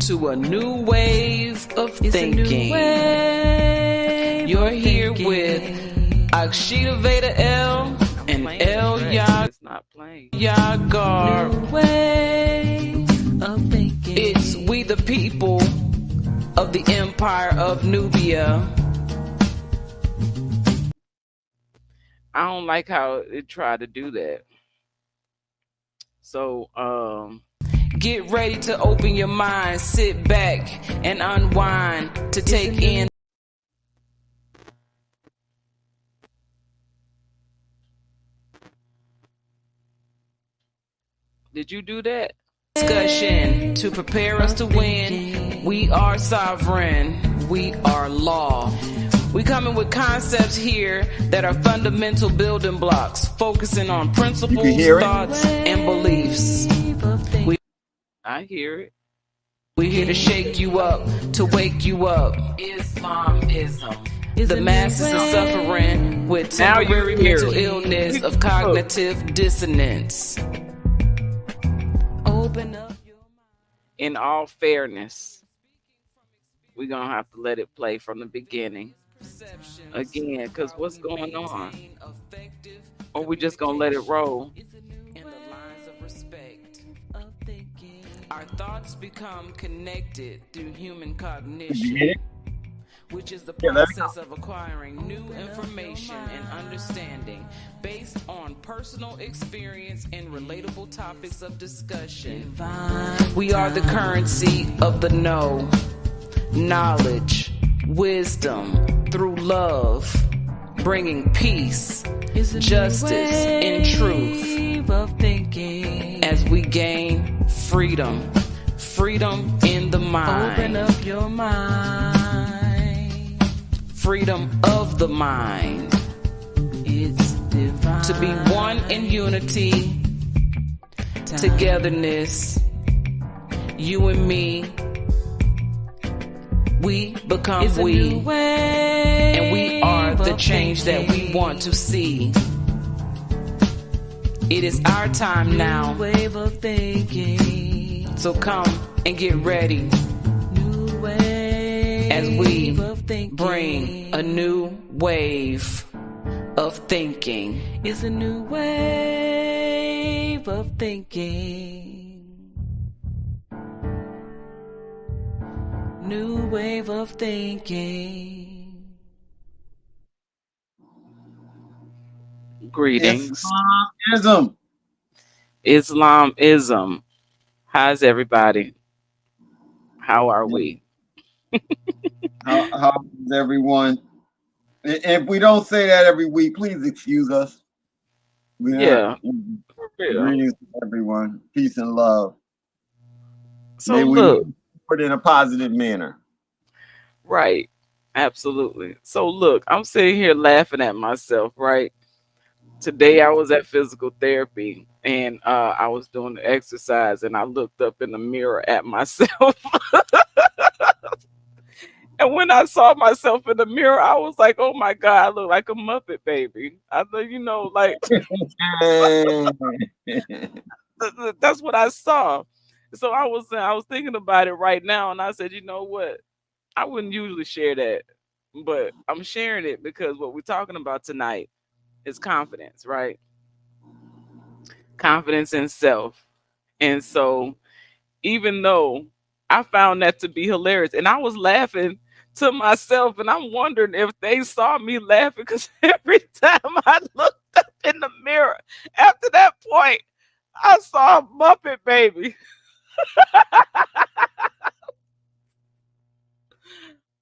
to a new wave of thinking. You're here with Akshita Veda L and El Yagar. New wave of thinking. It's we the people of the Empire of Nubia. I don't like how it tried to do that. So, Get ready to open your mind, sit back and unwind to take in. did you do that? Discussion to prepare us to win. We are sovereign. We are law. We coming with concepts here that are fundamental building blocks, focusing on principles, thoughts, and beliefs. I hear it. We're here to shake you up, to wake you up. Islamism. The masses are suffering with temporary mental illness of cognitive dissonance. Open up your mind. In all fairness, we're going to have to let it play from the beginning. Again, because what's going on? Or we just going to let it roll? In the lines of respect, our thoughts become connected through human cognition, which is the process of acquiring new information and understanding based on personal experience and relatable topics of discussion. We are the currency of the know, knowledge, wisdom through love, bringing peace, justice, and truth as we gain freedom. Freedom in the mind. Open up your mind. Freedom of the mind. It's divine. To be one in unity, togetherness, you and me, we become we, and we are the change that we want to see. It is our time now, wave of thinking. so come and get ready New wave as we of thinking. bring a new wave of thinking. It's a new wave of thinking. New wave of thinking. Greetings. Islamism. Islamism. How's everybody? How are we? How is everyone? If we don't say that every week, please excuse us. Yeah. Greetings to everyone. Peace and love. So May look, we put it in a positive manner. right. Absolutely. So look, I'm sitting here laughing at myself, right? Today I was at physical therapy and I was doing the exercise and I looked up in the mirror at myself. And when I saw myself in the mirror, I was like, oh my God, I look like a Muppet baby. I thought, like that's what I saw. So I was thinking about it right now and I said, you know what? I wouldn't usually share that, but I'm sharing it because what we're talking about tonight is confidence, right? Confidence in self. And so even though I found that to be hilarious and I was laughing to myself and I'm wondering if they saw me laughing because every time I looked up in the mirror after that point, I saw a Muppet baby.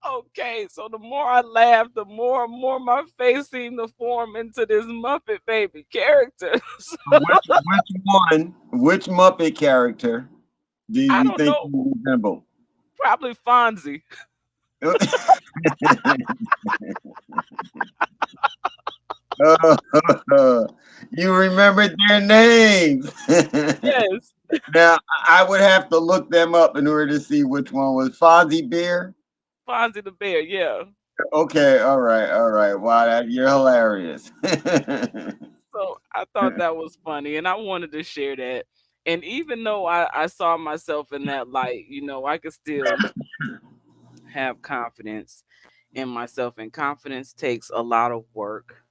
Okay, so the more I laughed, the more and more my face seemed to form into this Muppet baby character. Which Muppet character do I you don't think know. you resemble? Probably Fonzie. You remembered their names. Yes. Now I would have to look them up in order to see which one was Fozzie Bear. Fonzie the Bear, yeah. Okay, all right. Wow, you're hilarious. So I thought that was funny and I wanted to share that. And even though I saw myself in that light, I could still have confidence in myself. And confidence takes a lot of work.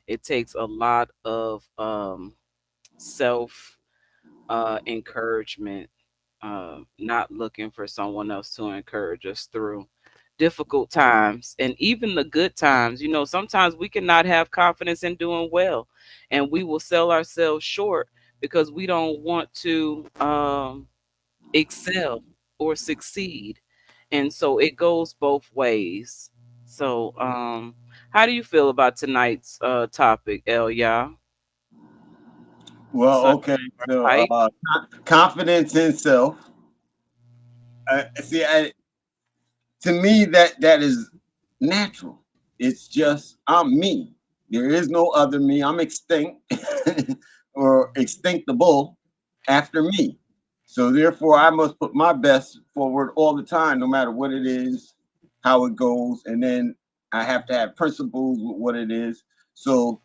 It takes a lot of self encouragement, not looking for someone else to encourage us through difficult times and even the good times. Sometimes we cannot have confidence in doing well, and we will sell ourselves short because we don't want to excel or succeed. And so it goes both ways. So, how do you feel about tonight's topic, Elia? Well, So, okay. So, right? confidence in self. See, to me, that is natural. It's just I'm me. There is no other me. I'm extinct or extinctable after me. So therefore, I must put my best forward all the time, no matter what it is, how it goes, and then I have to have principles with what it is. So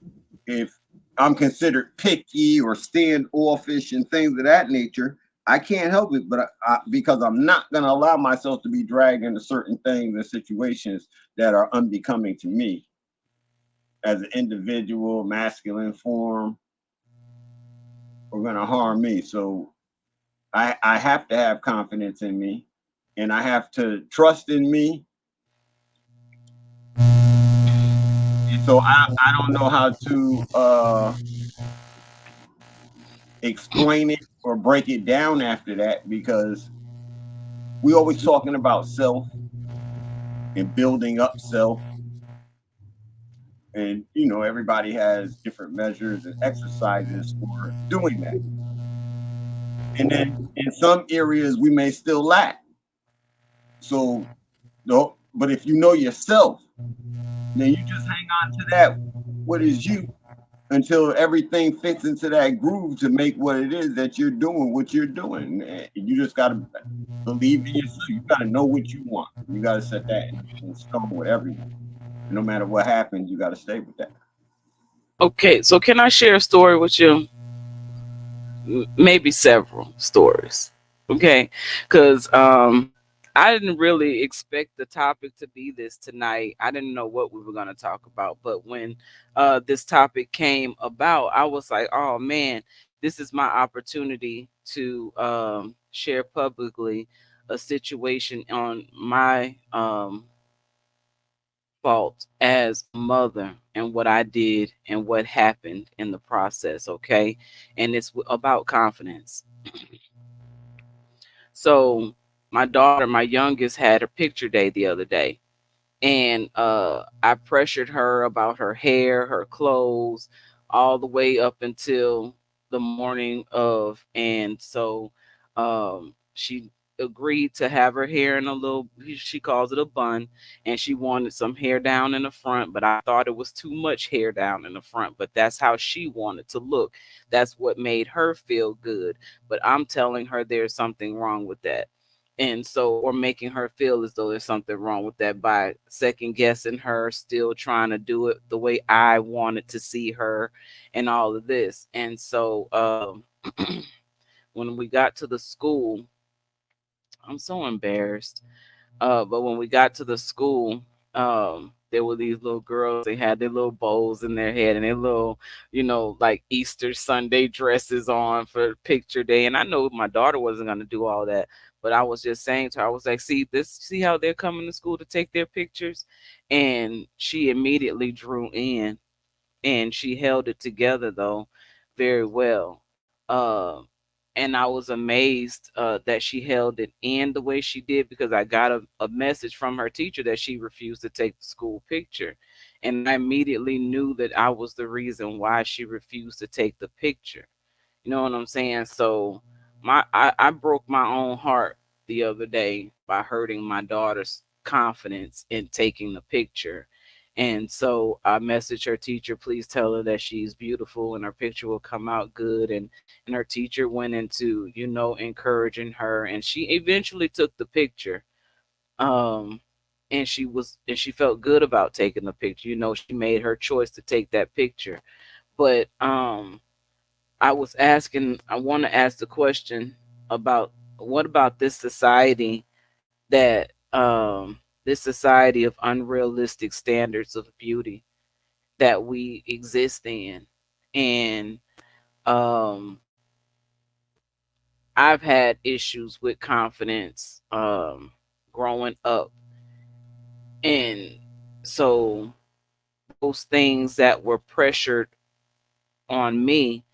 if I'm considered picky or standoffish and things of that nature, I can't help it, but because I'm not going to allow myself to be dragged into certain things and situations that are unbecoming to me as an individual, masculine form, are going to harm me. So I have to have confidence in me, and I have to trust in me. So I don't know how to explain it or break it down after that, because we always talking about self and building up self. And everybody has different measures and exercises for doing that. And then in some areas we may still lack. So no, but if you know yourself, then you just hang on to that, what is you, until everything fits into that groove to make what it is that you're doing, what you're doing. You just got to believe in yourself. You got to know what you want. You got to set that in stone with everyone. And no matter what happens, you got to stay with that. Okay, so can I share a story with you? Maybe several stories. Okay, because I didn't really expect the topic to be this tonight. I didn't know what we were going to talk about, but when this topic came about, I was like, oh man, this is my opportunity to share publicly a situation on my fault as a mother and what I did and what happened in the process. Okay, and it's about confidence. So my daughter, my youngest, had her picture day the other day, and I pressured her about her hair, her clothes, all the way up until the morning of. And so she agreed to have her hair in a little, she calls it a bun, and she wanted some hair down in the front, but I thought it was too much hair down in the front. But that's how she wanted to look. That's what made her feel good. But I'm telling her there's something wrong with that. And so, or making her feel as though there's something wrong with that by second guessing her, still trying to do it the way I wanted to see her, and all of this. And so when we got to the school, I'm so embarrassed. But when we got to the school, there were these little girls. They had their little bows in their head and their little, like Easter Sunday dresses on for picture day. And I know my daughter wasn't gonna do all that, but I was just saying to her, I was like, see how they're coming to school to take their pictures, and she immediately drew in, and she held it together though very well. Uh, and I was amazed that she held it in the way she did, because I got a message from her teacher that she refused to take the school picture. And I immediately knew that I was the reason why she refused to take the picture. You know what I'm saying? So I broke my own heart the other day by hurting my daughter's confidence in taking the picture. And so I messaged her teacher, please tell her that she's beautiful and her picture will come out good. And her teacher went into, encouraging her, and she eventually took the picture. Um and she felt good about taking the picture. She made her choice to take that picture. But I want to ask the question about what about this society that this society of unrealistic standards of beauty that we exist in. And um I've had issues with confidence growing up. And so those things that were pressured on me,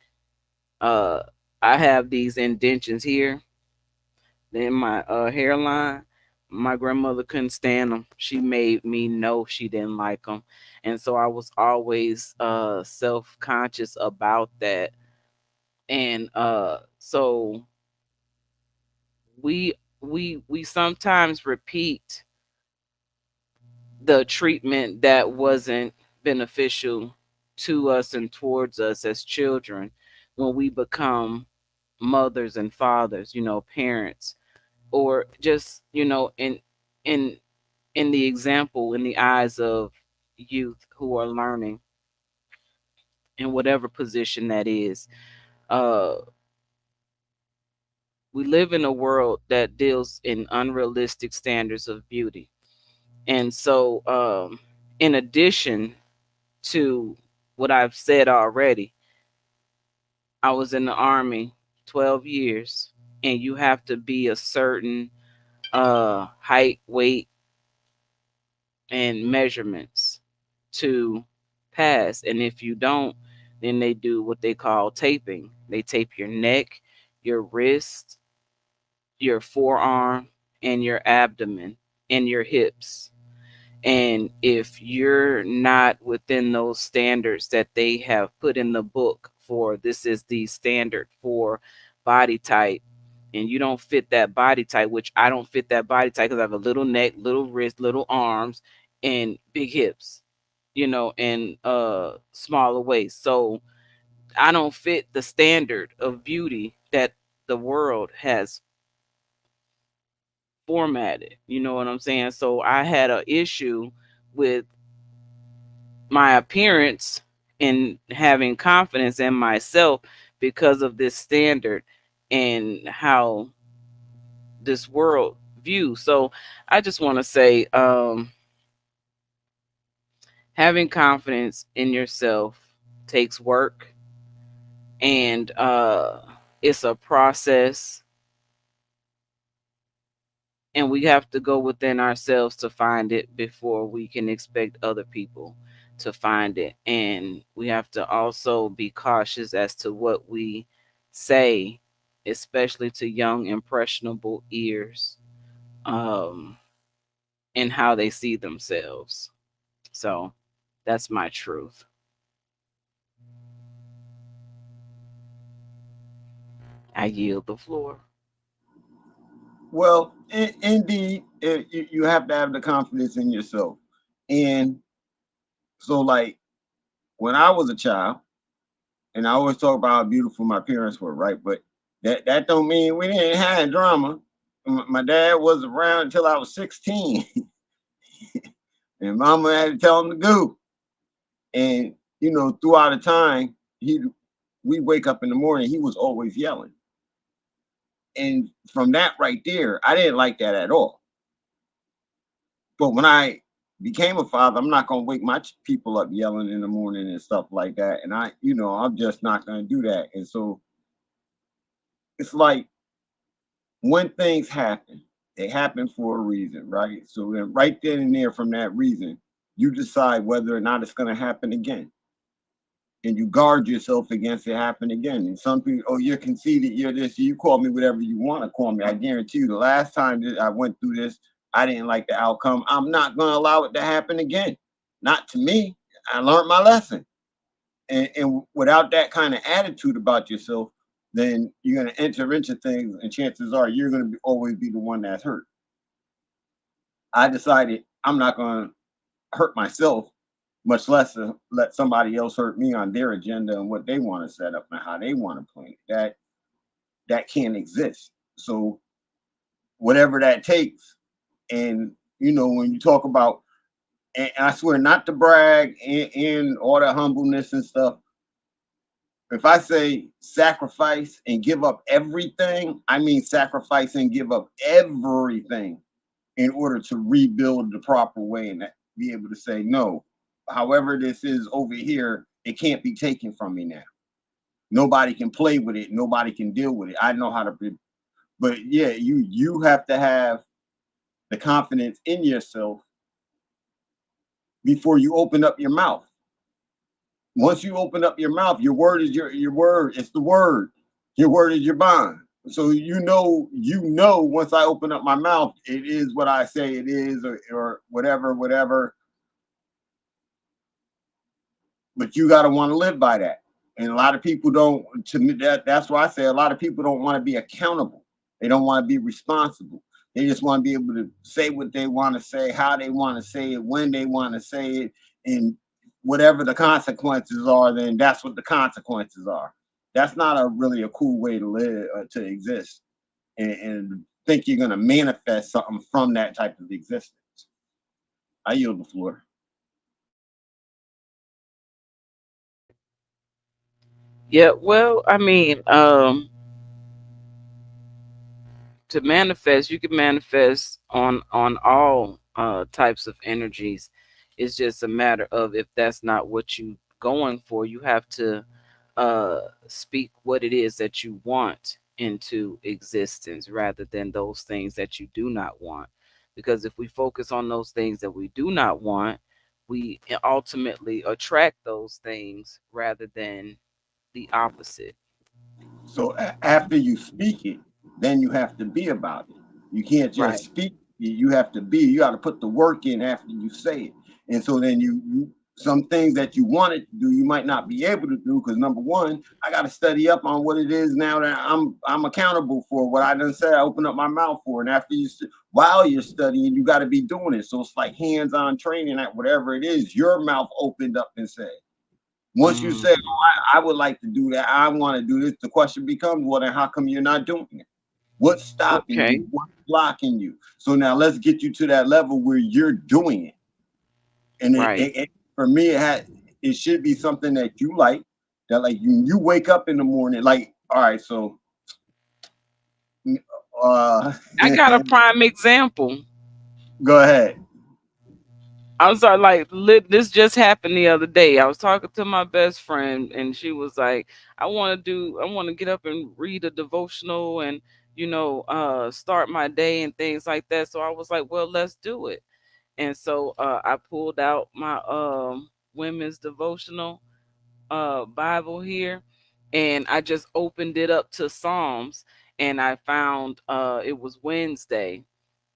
uh I have these indentions here in my hairline. My grandmother couldn't stand them. She made me know she didn't like them, and so I was always self-conscious about that. And so we sometimes repeat the treatment that wasn't beneficial to us and towards us as children when we become mothers and fathers, parents, or just, in in the example in the eyes of youth who are learning in whatever position that is. uh we live in a world that deals in unrealistic standards of beauty. And so in addition to what I've said already, I was in the army 12 years, and you have to be a certain height, weight, and measurements to pass. And if you don't, then they do what they call taping. They tape your neck, your wrist, your forearm, and your abdomen and your hips. And if you're not within those standards that they have put in the book for, this is the standard for body type, and you don't fit that body type, which I don't fit that body type because I have a little neck, little wrist, little arms, and big hips, and smaller waist. So I don't fit the standard of beauty that the world has formatted. You know what I'm saying? So I had an issue with my appearance and having confidence in myself because of this standard and how this world views. So I just want to say, having confidence in yourself takes work, and it's a process, and we have to go within ourselves to find it before we can expect other people to find it. And we have to also be cautious as to what we say, especially to young impressionable ears, um, and how they see themselves. So that's my truth. I yield the floor. Well, indeed, you have to have the confidence in yourself. And so, like, when I was a child, and I always talk about how beautiful my parents were, right? But that don't mean we didn't have drama. My dad was around until I was 16, and mama had to tell him to go. And throughout the time, we wake up in the morning, he was always yelling. And from that right there, I didn't like that at all. But when I became a father, I'm not gonna wake my people up yelling in the morning and stuff like that. And I'm just not gonna do that. And so it's like when things happen, they happen for a reason, right? So then right then and there, from that reason, you decide whether or not it's gonna happen again. And you guard yourself against it happening again. And some people, oh, you're conceited, you're this, you call me whatever you want to call me. I guarantee you, the last time that I went through this, I didn't like the outcome. I'm not going to allow it to happen again. Not to me. I learned my lesson. And without that kind of attitude about yourself, then you're going to enter into things, and chances are you're going to always be the one that's hurt. I decided I'm not going to hurt myself, much less let somebody else hurt me on their agenda and what they want to set up and how they want to play. That can't exist. So whatever that takes, and when you talk about, and I swear not to brag and all the humbleness and stuff, If I say sacrifice and give up everything, I mean sacrifice and give up everything in order to rebuild the proper way and be able to say, no, however this is over here, it can't be taken from me now. Nobody can play with it. Nobody can deal with it. I know how to be, but yeah, you have to have the confidence in yourself before you open up your mouth. Once you open up your mouth, your word is your word. It's the word. Your word is your bond. So once I open up my mouth, it is what I say it is, or whatever. But you got to want to live by that. And a lot of people don't. To me, that's why I say a lot of people don't want to be accountable. They don't want to be responsible. They just want to be able to say what they want to say, how they want to say it, when they want to say it, and whatever the consequences are, then that's what the consequences are. That's not really a cool way to live, to exist, and think you're going to manifest something from that type of existence. I yield the floor. Yeah, well, I mean, to manifest, you can manifest on all types of energies. It's just a matter of if that's not what you going for, you have to speak what it is that you want into existence rather than those things that you do not want. Because if we focus on those things that we do not want, we ultimately attract those things rather than the opposite. So after you speak it, then you have to be about it. You can't just Right. speak it. You have to be. You got to put the work in after you say it. And so then some things that you wanted to do, you might not be able to do because number one, I got to study up on what it is now that I'm accountable for what I done said. I open up my mouth for, and after while you're studying, you got to be doing it. So it's like hands-on training at whatever it is. Your mouth opened up and said. Once you say, Mhm. oh, I would like to do that, I want to do this, the question becomes, well, then how come you're not doing it? What's stopping Okay. you? What's blocking you? So now let's get you to that level where you're doing it. And Right. for me, it should be something that you like, that like you wake up in the morning, like, all right, so uh I got a prime example. go ahead. I'm sorry, like this just happened the other day. I was talking to my best friend, and she was like, I want to get up and read a devotional, and start my day and things like that." So I was like, "Well, let's do it." And so I pulled out my women's devotional Bible here, and I just opened it up to Psalms, and I found it was Wednesday,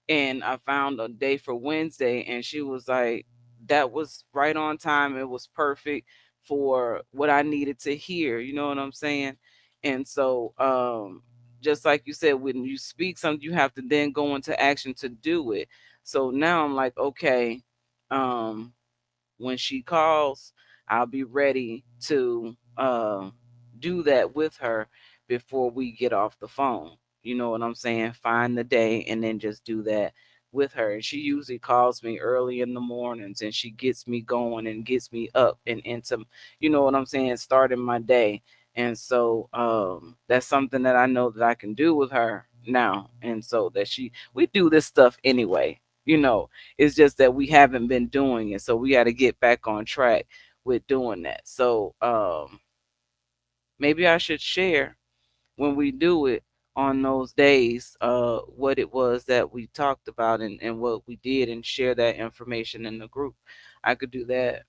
and I found a day for Wednesday, and she was like, that was right on time. It was perfect for what I needed to hear. You know what I'm saying? And so, just like you said, when you speak something, you have to then go into action to do it. So now I'm like, okay, um, when she calls, I'll be ready to do that with her before we get off the phone. You know what I'm saying? Find the day and then just do that with her. And she usually calls me early in the mornings, and she gets me going and gets me up and into, you know what I'm saying, starting my day. And so that's something that I know that I can do with her now. And so that we do this stuff anyway. It's just that we haven't been doing it, so we got to get back on track with doing that. So maybe I should share when we do it on those days what it was that we talked about, and what we did, and share that information in the group. I could do that.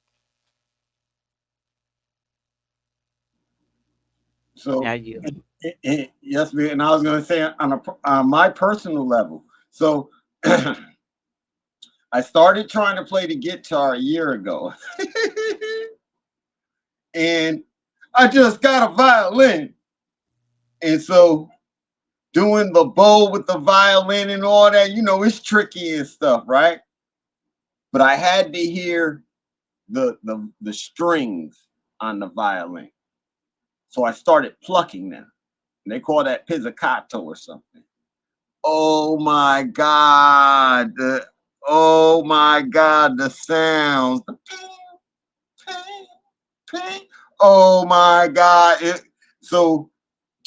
So Yeah, you. yes, man. And I was gonna say on my personal level. So I started trying to play the guitar a year ago. And I just got a violin. And so doing the bow with the violin and all that, it's tricky and stuff, right? But I had to hear the strings on the violin. So I started plucking them. And they call that pizzicato or something. Oh my God. The sounds. The ping, ping, ping. Oh my God. So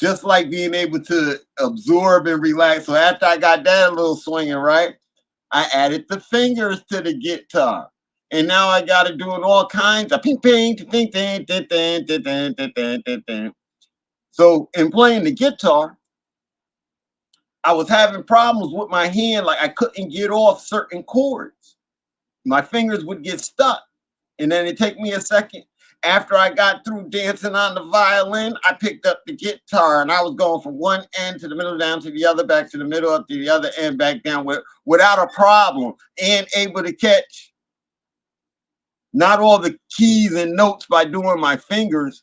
just like being able to absorb and relax. So after I got that a little swinging, right, I added the fingers to the guitar. And now I got to doing all kinds of ping, ping, ding, ding, ding, ding, ding, ding, ding, ding, ding, ding. So in playing the guitar, I was having problems with my hand. Like I couldn't get off certain chords. My fingers would get stuck. And then it take me a second. After I got through dancing on the violin, I picked up the guitar and I was going from one end to the middle, down to the other, back to the middle, up to the other end, back down without a problem, and able to catch not all the keys and notes by doing my fingers,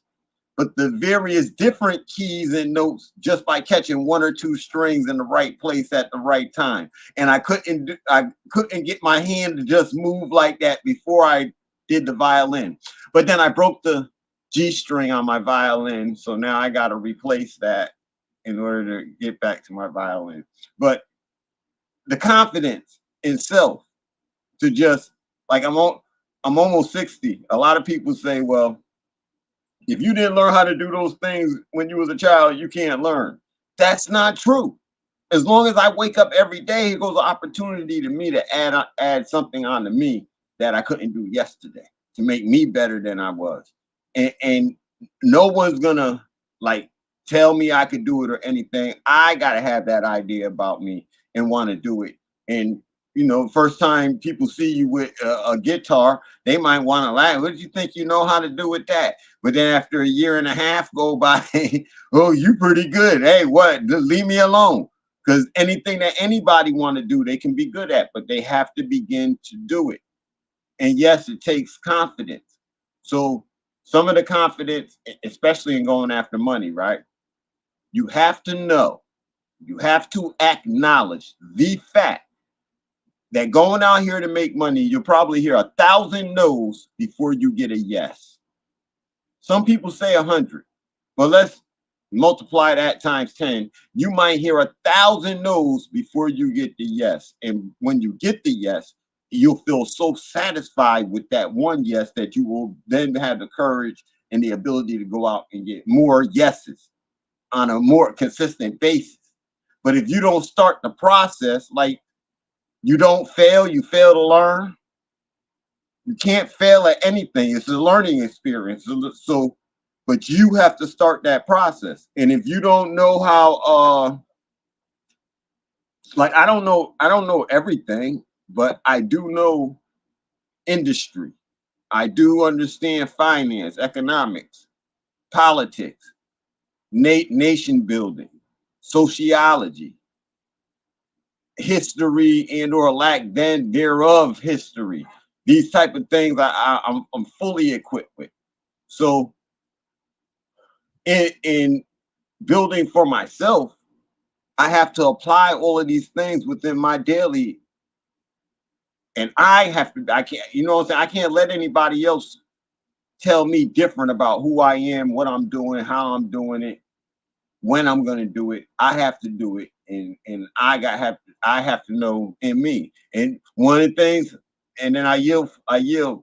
but the various different keys and notes just by catching one or two strings in the right place at the right time. And I couldn't get my hand to just move like that before I did the violin. But then I broke the G string on my violin, so now I got to replace that in order to get back to my violin. But the confidence in self to just like I'm almost 60. A lot of people say, well, if you didn't learn how to do those things when you was a child, you can't learn. That's not true. As long as I wake up every day, it goes an opportunity to me to add something onto me that I couldn't do yesterday to make me better than I was. And no one's gonna like tell me I could do it or anything. I gotta have that idea about me and want to do it. And you know, first time people see you with a guitar, they might want to laugh. What do you think you know how to do with that? But then after a year and a half go by, oh, you pretty good. Hey, what? Just leave me alone. Because anything that anybody want to do, they can be good at, but they have to begin to do it. And yes, it takes confidence. So some of the confidence, especially in going after money, right? You have to know, you have to acknowledge the fact that going out here to make money, you'll probably hear 1,000 no's before you get a yes. Some people say 100, but let's multiply that times 10. You might hear 1,000 no's before you get the yes. And when you get the yes, you'll feel so satisfied with that one yes that you will then have the courage and the ability to go out and get more yeses on a more consistent basis. But if you don't start the process, like you don't fail, you fail to learn. You can't fail at anything. It's a learning experience. So, but you have to start that process. And if you don't know how, like I don't know everything, but I do know industry. I do understand finance, economics, politics, nation building, sociology, history and or lack then thereof history. These type of things I'm fully equipped with. So in building for myself, I have to apply all of these things within my daily, and I can't, you know what I'm saying? I can't let anybody else tell me different about who I am, what I'm doing, how I'm doing it, when I'm going to do it. I have to do it, and I have to know in me. And one of the things, and then I yield.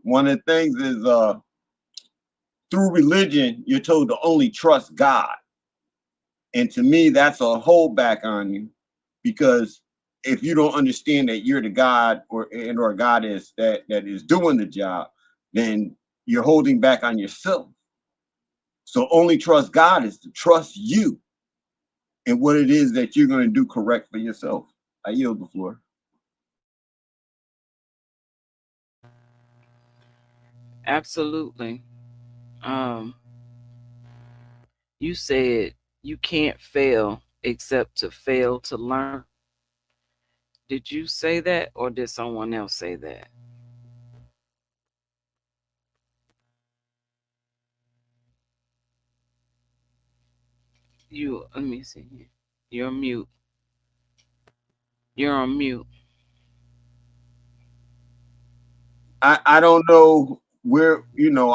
One of the things is through religion, you're told to only trust God. And to me, that's a holdback on you, because if you don't understand that you're the God or a goddess that is doing the job, then you're holding back on yourself. So only trust God is to trust you and what it is that you're going to do correct for yourself. I yield the floor. Absolutely. You said you can't fail except to fail to learn. Did you say that or did someone else say that? Let me see here. You're mute. You're on mute. I don't know where,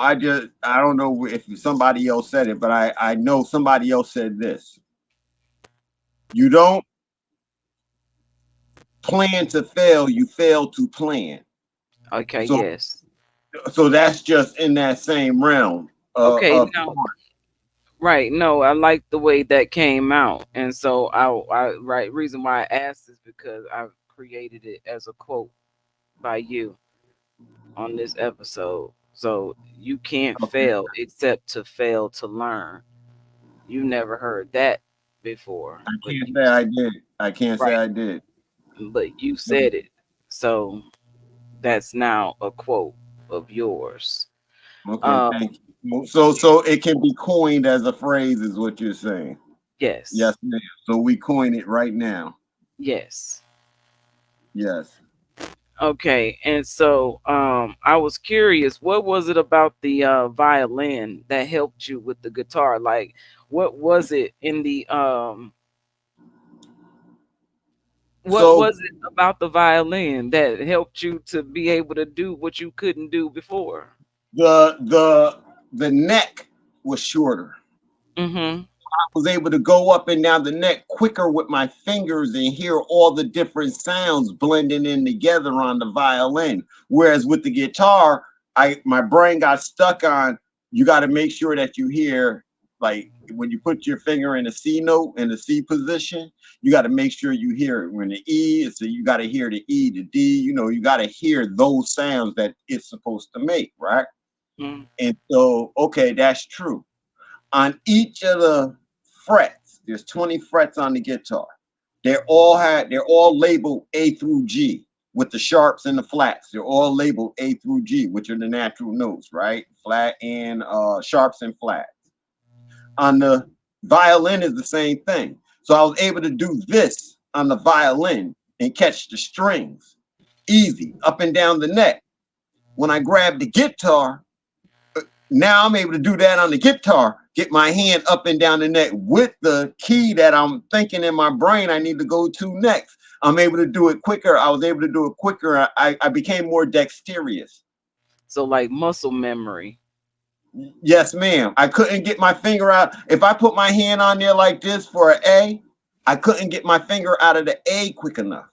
I don't know if somebody else said it, but I know somebody else said this. You don't plan to fail, you fail to plan. Okay, So, yes. so that's just in that same realm. Okay, of now thought. right, no, I like the way that came out. And so I right reason why I asked is because I created it as a quote by you on this episode. So you can't Okay. fail except to fail to learn. You never heard that before, I but can't you say I did. I can't say right, I did. but you said it. So that's now a quote of yours. Okay, Um, thank you. So it can be coined as a phrase, is what you're saying. yes, Yes, ma'am. So we coin it right now. yes. Yes. Okay, and so I was curious, what was it about the violin that helped you with the guitar? Like, what was it in the what So was it about the violin that helped you to be able to do what you couldn't do before? the the the neck was shorter. Mm-hmm. Was able to go up and down the neck quicker with my fingers and hear all the different sounds blending in together on the violin. Whereas with the guitar, my brain got stuck on you got to make sure that you hear like when you put your finger in the C note in the C position, you got to make sure you hear it. When the E, so you got to hear the E, the D, you got to hear those sounds that it's supposed to make, right? Mm-hmm. And so, okay, that's true on each of the frets. There's 20 frets on the guitar. They're all labeled A through G with the sharps and the flats. They're all labeled A through G, which are the natural notes, right? Flat and sharps and flats. On the violin is the same thing. So I was able to do this on the violin and catch the strings easy up and down the neck. When I grabbed the guitar, now I'm able to do that on the guitar, get my hand up and down the neck with the key that I'm thinking in my brain I need to go to next. I'm able to do it quicker. I was able to do it quicker. I became more dexterous. So like muscle memory. Yes, ma'am. I couldn't get my finger out. If I put my hand on there like this for an A, I couldn't get my finger out of the A quick enough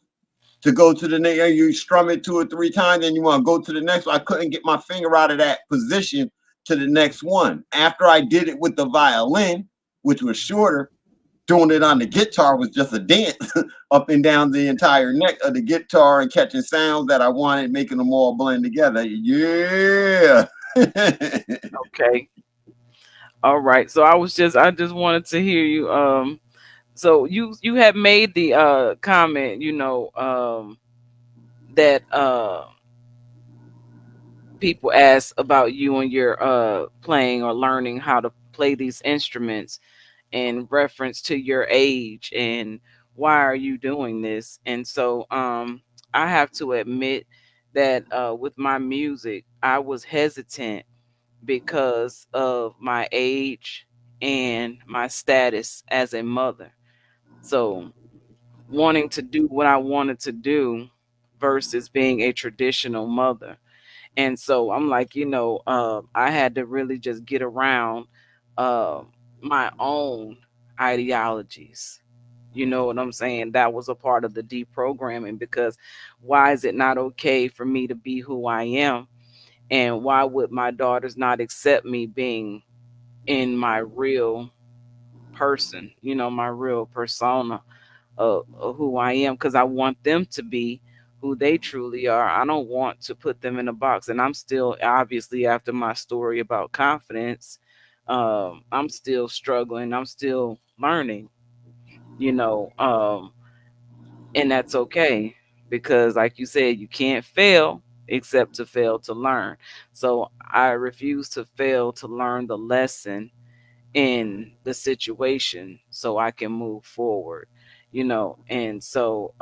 to go to the next. You strum it 2 or 3 times, and you want to go to the next one. I couldn't get my finger out of that position to the next one. After I did it with the violin, which was shorter, doing it on the guitar was just a dance up and down the entire neck of the guitar and catching sounds that I wanted, making them all blend together. Yeah. Okay. All right. So I just wanted to hear you. So you had made the comment, that people ask about you and your playing or learning how to play these instruments in reference to your age and why are you doing this. And so I have to admit that with my music I was hesitant because of my age and my status as a mother. So wanting to do what I wanted to do versus being a traditional mother. And so I'm like, I had to really just get around uh, my own ideologies. You know what I'm saying? That was a part of the deprogramming because why is it not okay for me to be who I am? And why would my daughters not accept me being in my real person, my real persona of who I am? Because I want them to be who they truly are. I don't want to put them in a box. And I'm still, obviously, after my story about confidence, I'm still struggling. I'm still learning, you know, um, and that's okay because, like you said, you can't fail except to fail to learn. So I refuse to fail to learn the lesson in the situation so I can move forward, And so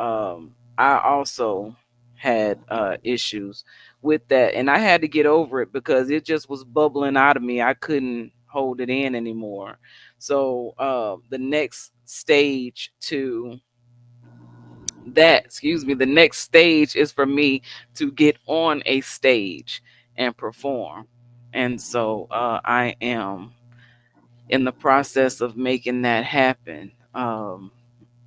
I also had issues with that, and I had to get over it because it just was bubbling out of me. I couldn't hold it in anymore. So the next stage to that, excuse me, the next stage is for me to get on a stage and perform. And so I am in the process of making that happen.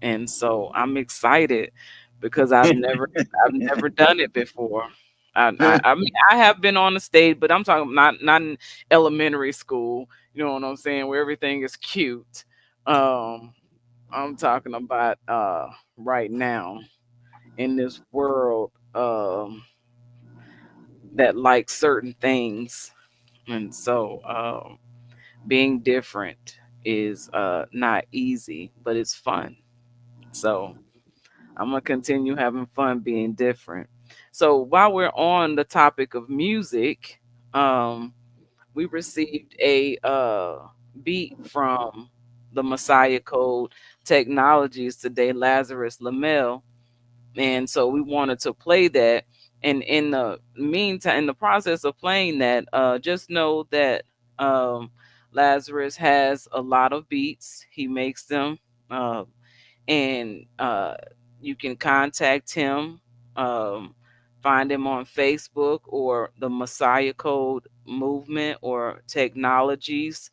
And so I'm excited because I've never done it before. I mean, I have been on the stage, but I'm talking not in elementary school. You know what I'm saying? Where everything is cute. Um, I'm talking about right now in this world that likes certain things, and so being different is not easy, but it's fun. So I'm gonna continue having fun being different. So while we're on the topic of music, um, we received a beat from the Messiah Code Technologies today, Lazarus Lamel, and so we wanted to play that. And in the meantime, in the process of playing that, just know that Lazarus has a lot of beats. He makes them. And you can contact him, um, find him on Facebook or the Messiah Code Movement or Technologies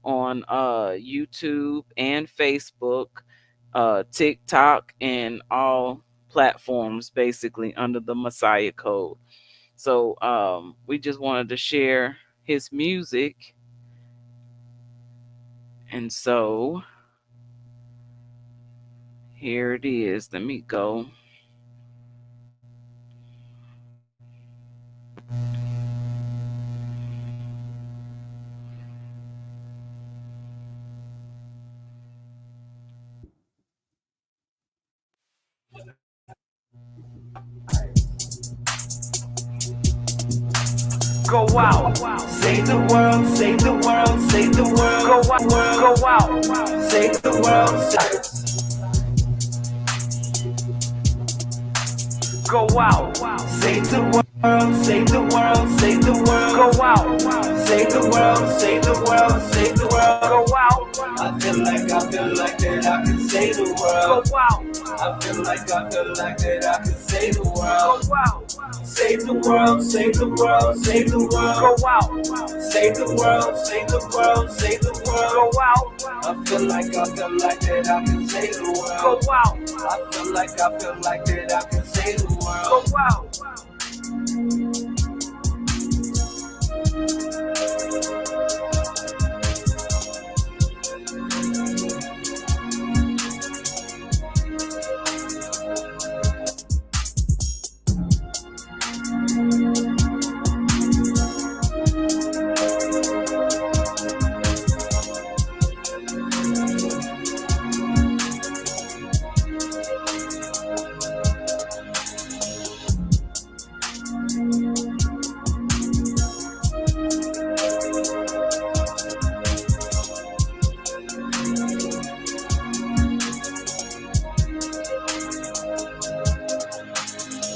on YouTube and Facebook, TikTok, and all platforms basically under the Messiah Code. So we just wanted to share his music. And so here it is. Let me go. Go out, save the world, save the world, save the world. Go out, save the world. Go out, save the world, save the world, save the world. Go out, save the world, save the world, save the world. Go out. I feel like that I can save the world. Go out. I feel like that I can save the world. Go out. Save the world, save the world, save the world. Go out. Save the world, save the world, save the world. Go out. I feel like that I can save the world. Go out. I feel like that I can save the world. Go out.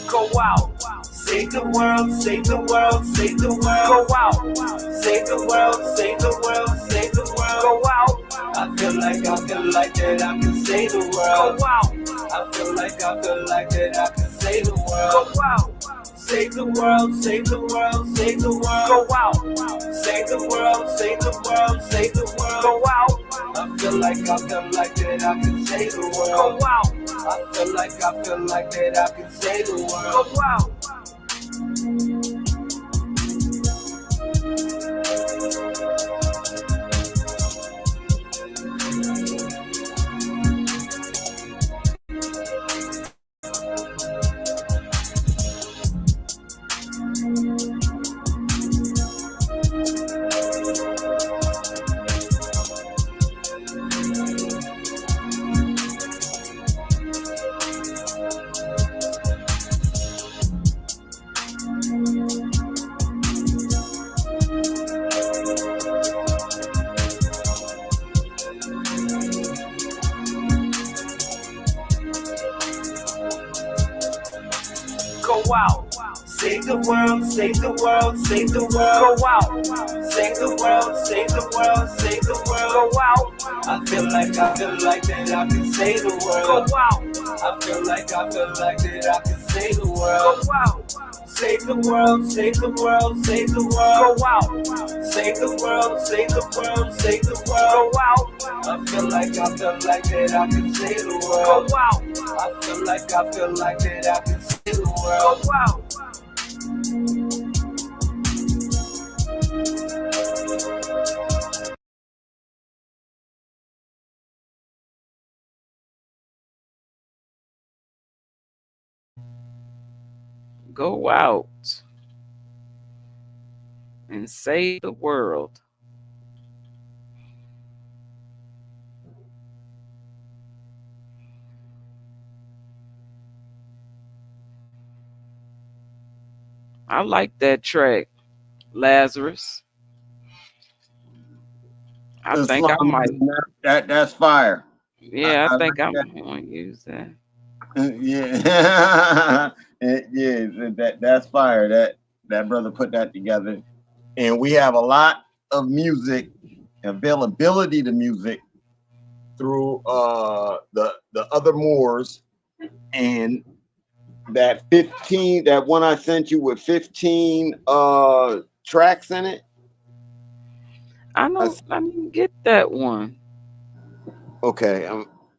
Go out, save the world, save the world, save the world. Go out, save the world, save the world, save the world. Go out. I feel like that I can save the world. Go out. I feel like that I can save the world. Go out. Save the world, save the world, save the world. Go out. Save the world, save the world, save the world. Go out. I feel like that I can save the world. Go out. I feel like that I can save the world. Go out. Go out, save the world, save the world, save the world. Go out, save the world, save the world, save the world. Go out. I feel like that I can save the world. Go out. I feel like that I can save the world. Go out. Save the world, save the world, save the world. Go out. Save the world, save the world, save the world. Go out. I feel like that I can save the world. Go out. I feel like that I can save the world. Go out. Go out and save the world. I like that track, Lazarus. I think I Islam, might. that's fire. Yeah, I I think like I'm that. going to use that. Yeah, that's fire. That brother put that together, and we have a lot of music availability to music through the other Moors, and that one I sent you with 15 tracks in it. I didn't get that one. Okay,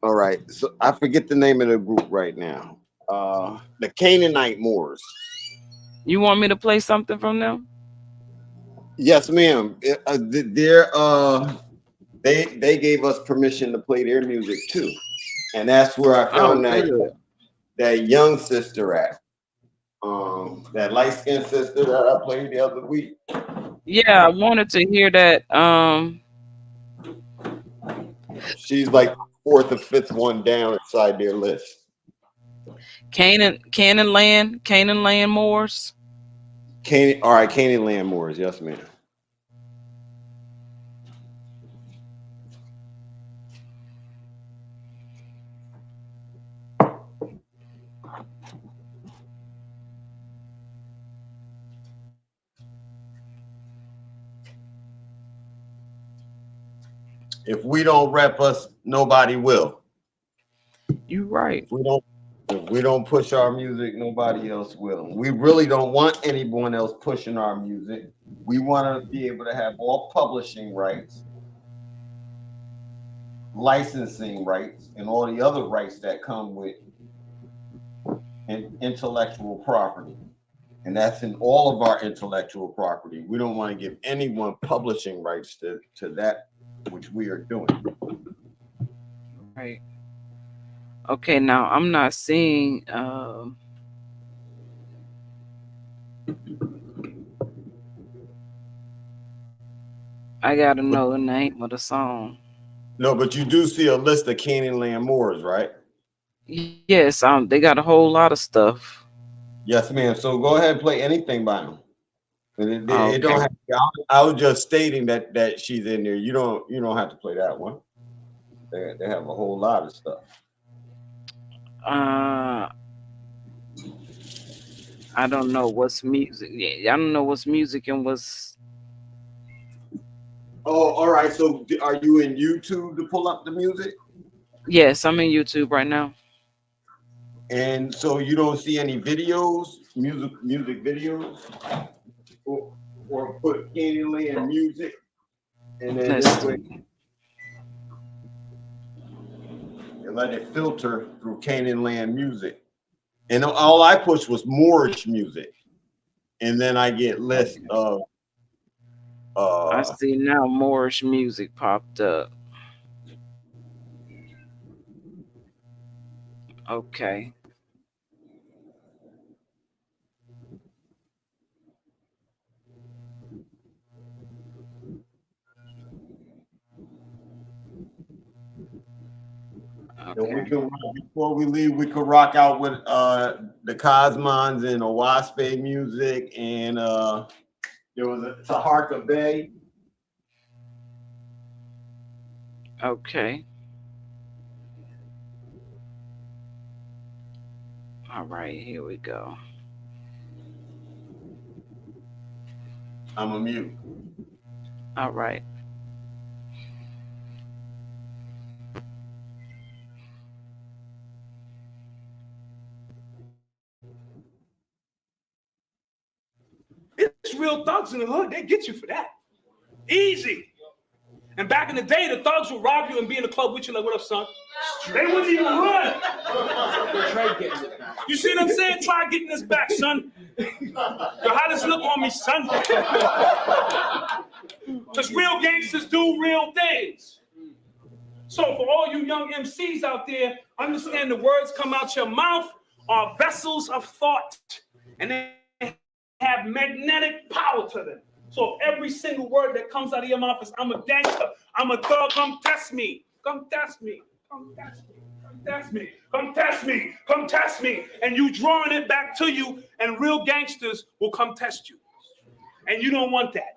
all right. So I forget the name of the group right now. The Canaanite Moors. You want me to play something from them? Yes, ma'am. They gave us permission to play their music too, and that's where I found that young sister at. That light skinned sister that I played the other week. Yeah, I wanted to hear that. She's like fourth or fifth one down inside their list. Canaan Land Moors. All right, Canaan Land Moors. Yes, ma'am. If we don't rep us, nobody will. You're right. If we don't push our music, nobody else will. We really don't want anyone else pushing our music. We want to be able to have all publishing rights, licensing rights, and all the other rights that come with intellectual property. And that's in all of our intellectual property. We don't want to give anyone publishing rights to that which we are doing. Right. Okay, now I'm not seeing I gotta know the name of the song. No, but you do see a list of Canaan Land Moors, right? Yes, they got a whole lot of stuff. Yes, ma'am. So go ahead and play anything by them. Okay. It don't have I was just stating that she's in there. You don't have to play that one. They have a whole lot of stuff. I don't know what's music. Yeah, I don't know what's music and what's. Oh, all right. So are you in YouTube to pull up the music? Yes, I'm in YouTube right now. And so you don't see any videos, music videos, or put Canaan Land music, and then this way, and let it filter through Canaan Land music. And all I pushed was Moorish music, and then I get list of. I see now Moorish music popped up. Okay. Okay. Before we leave, we could rock out with the Cosmons and Owaspe music, and there was a Taharka Bay. Okay. All right, here we go. I'm a mute. All right. It's real thugs in the hood. They get you for that. Easy. And back in the day, the thugs would rob you and be in the club with you like, what up, son? They wouldn't even run. You see what I'm saying? Try getting this back, son. Yo, how does look on me, son? Because real gangsters do real things. So for all you young MCs out there, understand the words come out your mouth are vessels of thought. and they have magnetic power to them. So if every single word that comes out of your mouth is, I'm a gangster, I'm a thug, come test me, come test me, come test me, come test me, come test me, come test me, and you drawing it back to you, and real gangsters will come test you. And you don't want that.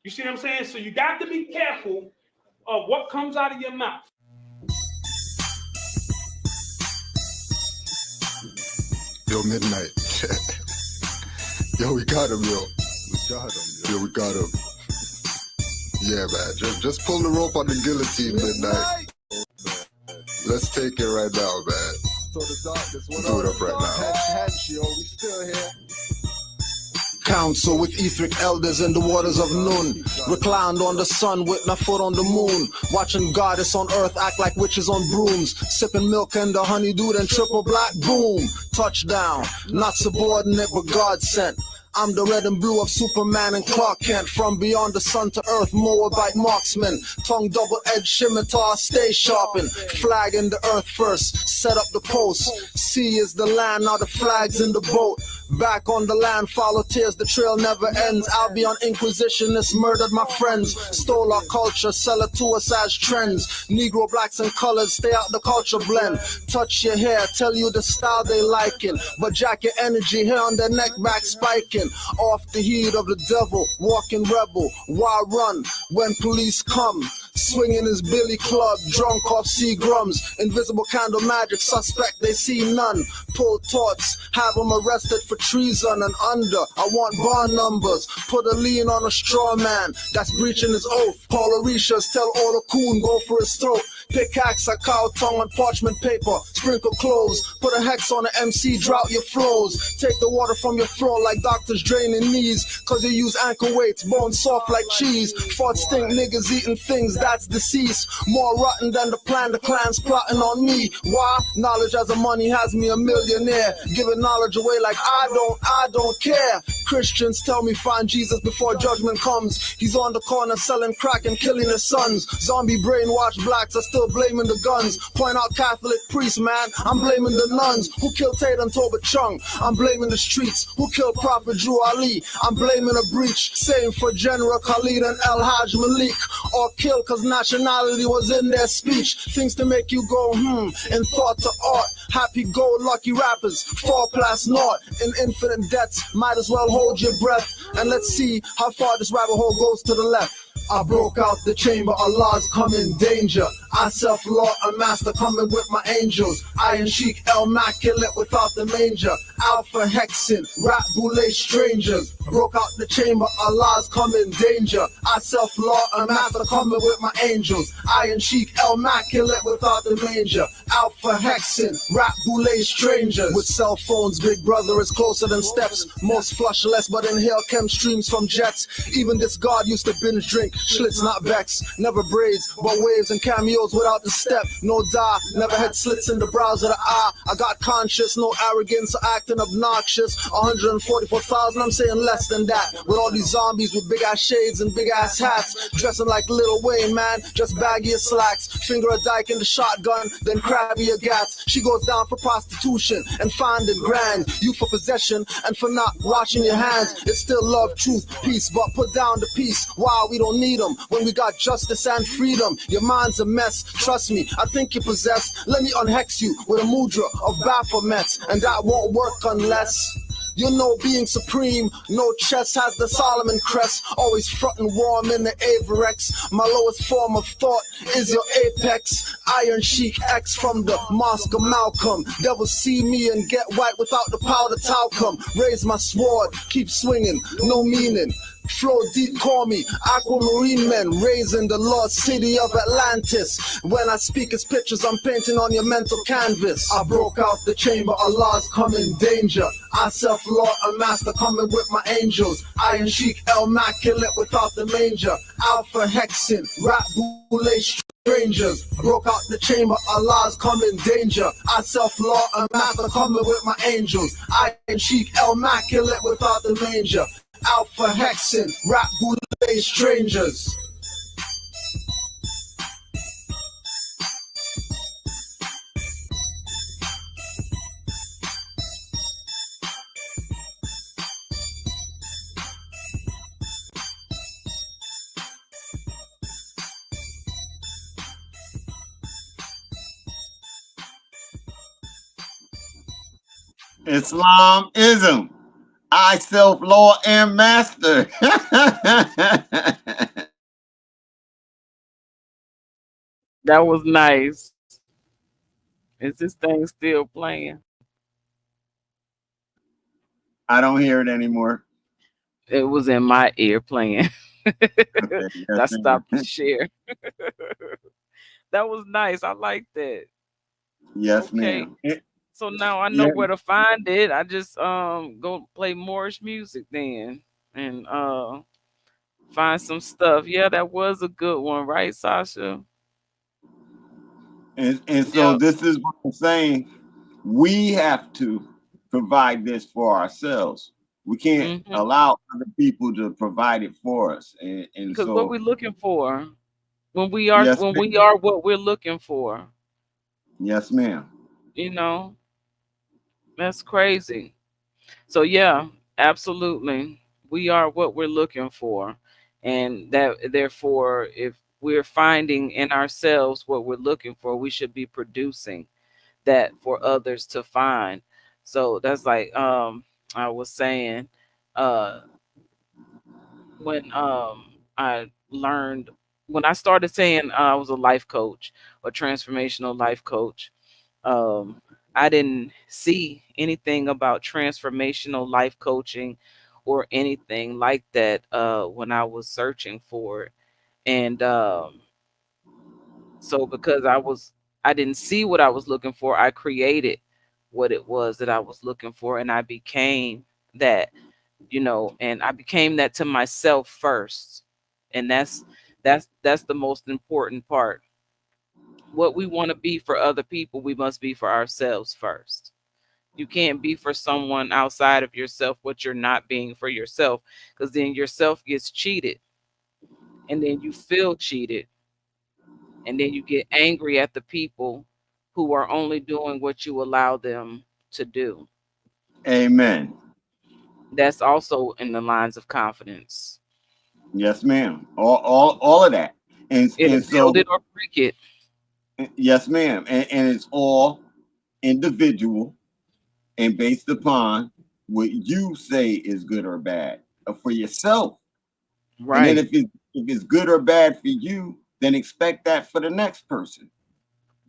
You see what I'm saying? So you got to be careful of what comes out of your mouth. Yo, Midnight. Yo, we got him, yo. Yo, we got him. Yeah, man. Just pull the rope on the guillotine, Midnight. Let's take it right now, man. Do it up right now. Council with etheric elders in the waters of noon. Reclined on the sun with my foot on the moon. Watching goddess on earth act like witches on brooms. Sipping milk and the honeydew and triple black boom. Touchdown, not subordinate but God sent. I'm the red and blue of Superman and Clark Kent. From beyond the sun to earth, Moabite marksman. Tongue double-edged scimitar, stay sharpened. Flag in the earth first, set up the post. Sea is the land, now the flag's in the boat. Back on the land, follow tears, the trail never ends. Albion Inquisitionists murdered my friends. Stole our culture, sell it to us as trends. Negro, blacks and colors, stay out the culture blend. Touch your hair, tell you the style they liking. But jack your energy, hair on their neck back spiking. Off the heat of the devil, walking rebel. Why run when police come? Swinging his billy club, drunk off Seagrams. Invisible candle magic, suspect they see none. Pull torts, have them arrested for treason and under. I want bar numbers, put a lien on a straw man that's breaching his oath. Paul Orishas tell all the coon go for his throat. Pickaxe, a cow tongue on parchment paper. Sprinkle clothes, put a hex on the MC, drought your flows. Take the water from your floor like doctors draining knees. Cause you use ankle weights, bones soft like cheese. Fart stink niggas eating things, that's deceased. More rotten than the plan, the clan's plotting on me. Why? Knowledge as a money has me a millionaire. Giving knowledge away like I don't care. Christians tell me find Jesus before judgment comes. He's on the corner selling crack and killing his sons. Zombie brainwashed blacks are still blaming the guns. Point out Catholic priests, man, I'm blaming the nuns who killed Tate and Toba Chung. I'm blaming the streets who killed Prophet Drew Ali. I'm blaming a breach, same for General Khalid and El Hajj Malik. Or killed cause nationality was in their speech. Things to make you go in thought to art. Happy-go-lucky rappers, 4+ naught in infinite debts. Might as well hold your breath and let's see how far this rabbit hole goes to the left. I broke out the chamber, Allah's come in danger. I self-law a master coming with my angels. Iron Sheik, immaculate without the manger. Alpha Hexin, rap boule strangers. Broke out the chamber, Allah's come in danger. I self-law a master coming with my angels. Iron Sheik, immaculate without the manger. Alpha Hexin, rap boule strangers. With cell phones, big brother is closer than steps. Most flush less, but inhale chem streams from jets. Even this god used to binge drink. Schlitz, not Becks, never braids, but waves and cameos without the step. No dye, never had slits in the brows of the eye. I got conscious, no arrogance or acting obnoxious. 144,000, I'm saying less than that. With all these zombies with big ass shades and big ass hats, dressing like Lil Wayne, man, just baggy as slacks. Finger a dyke in the shotgun, then crabby a gats. She goes down for prostitution and finding grand. You for possession and for not washing your hands. It's still love, truth, peace, but put down the peace. Wow, we don't need them when we got justice and freedom. Your mind's a mess, trust me, I think you're possessed. Let me unhex you with a mudra of Baphomet, and that won't work unless you know being supreme. No chest has the Solomon crest, always frontin' warm in the Averex. My lowest form of thought is your apex. Iron Sheik X from the Mosque of Malcolm. Devils see me and get white without the powder talcum. Raise my sword, keep swinging, no meaning. Flow deep, call me Aquamarine Men, raising the lost city of Atlantis. When I speak as pictures, I'm painting on your mental canvas. I broke out the chamber, Allah's come in danger. I self-law a master coming with my angels. Iron Sheik, immaculate without the manger. Alpha Hexin, rap boule strangers. Broke out the chamber, Allah's come in danger. I self-law a master coming with my angels. Iron Sheik, immaculate without the manger. Alpha Hexin, rap boule strangers. Islamism. I self law and master. That was nice. Is this thing still playing? I don't hear it anymore. It was in my ear playing. Okay, yes, I ma'am. stopped the share. That was nice. I like that. Yes, Okay. ma'am. So now I know Yeah, where to find it. I just go play Moorish music then and find some stuff. Yeah, that was a good one, right, Sasha? and so Yeah. this is what I'm saying. We have to provide this for ourselves. We can't Mm-hmm. allow other people to provide it for us. And Because what so, we looking for yes, when we ma'am. are what we're looking for, Yes, ma'am. you know, that's crazy. So yeah, absolutely. We are what we're looking for. And that therefore if we're finding in ourselves what we're looking for, we should be producing that for others to find. So that's like I was saying uh when I learned when I started saying I was a life coach or transformational life coach, um, I didn't see anything about transformational life coaching or anything like that when I was searching for it. And so because I didn't see what I was looking for, I created what it was that I was looking for, and I became that, and I became that to myself first. And that's the most important part. What we want to be for other people, we must be for ourselves first. You can't be for someone outside of yourself what you're not being for yourself, because then yourself gets cheated, and then you feel cheated, and then you get angry at the people who are only doing what you allow them to do. Amen. That's also in the lines of confidence. Yes, ma'am. All of that. It'll And so, build it or break it. yes, ma'am. And it's all individual and based upon what you say is good or bad for yourself. And then Right. if it's good or bad for you, then expect that for the next person.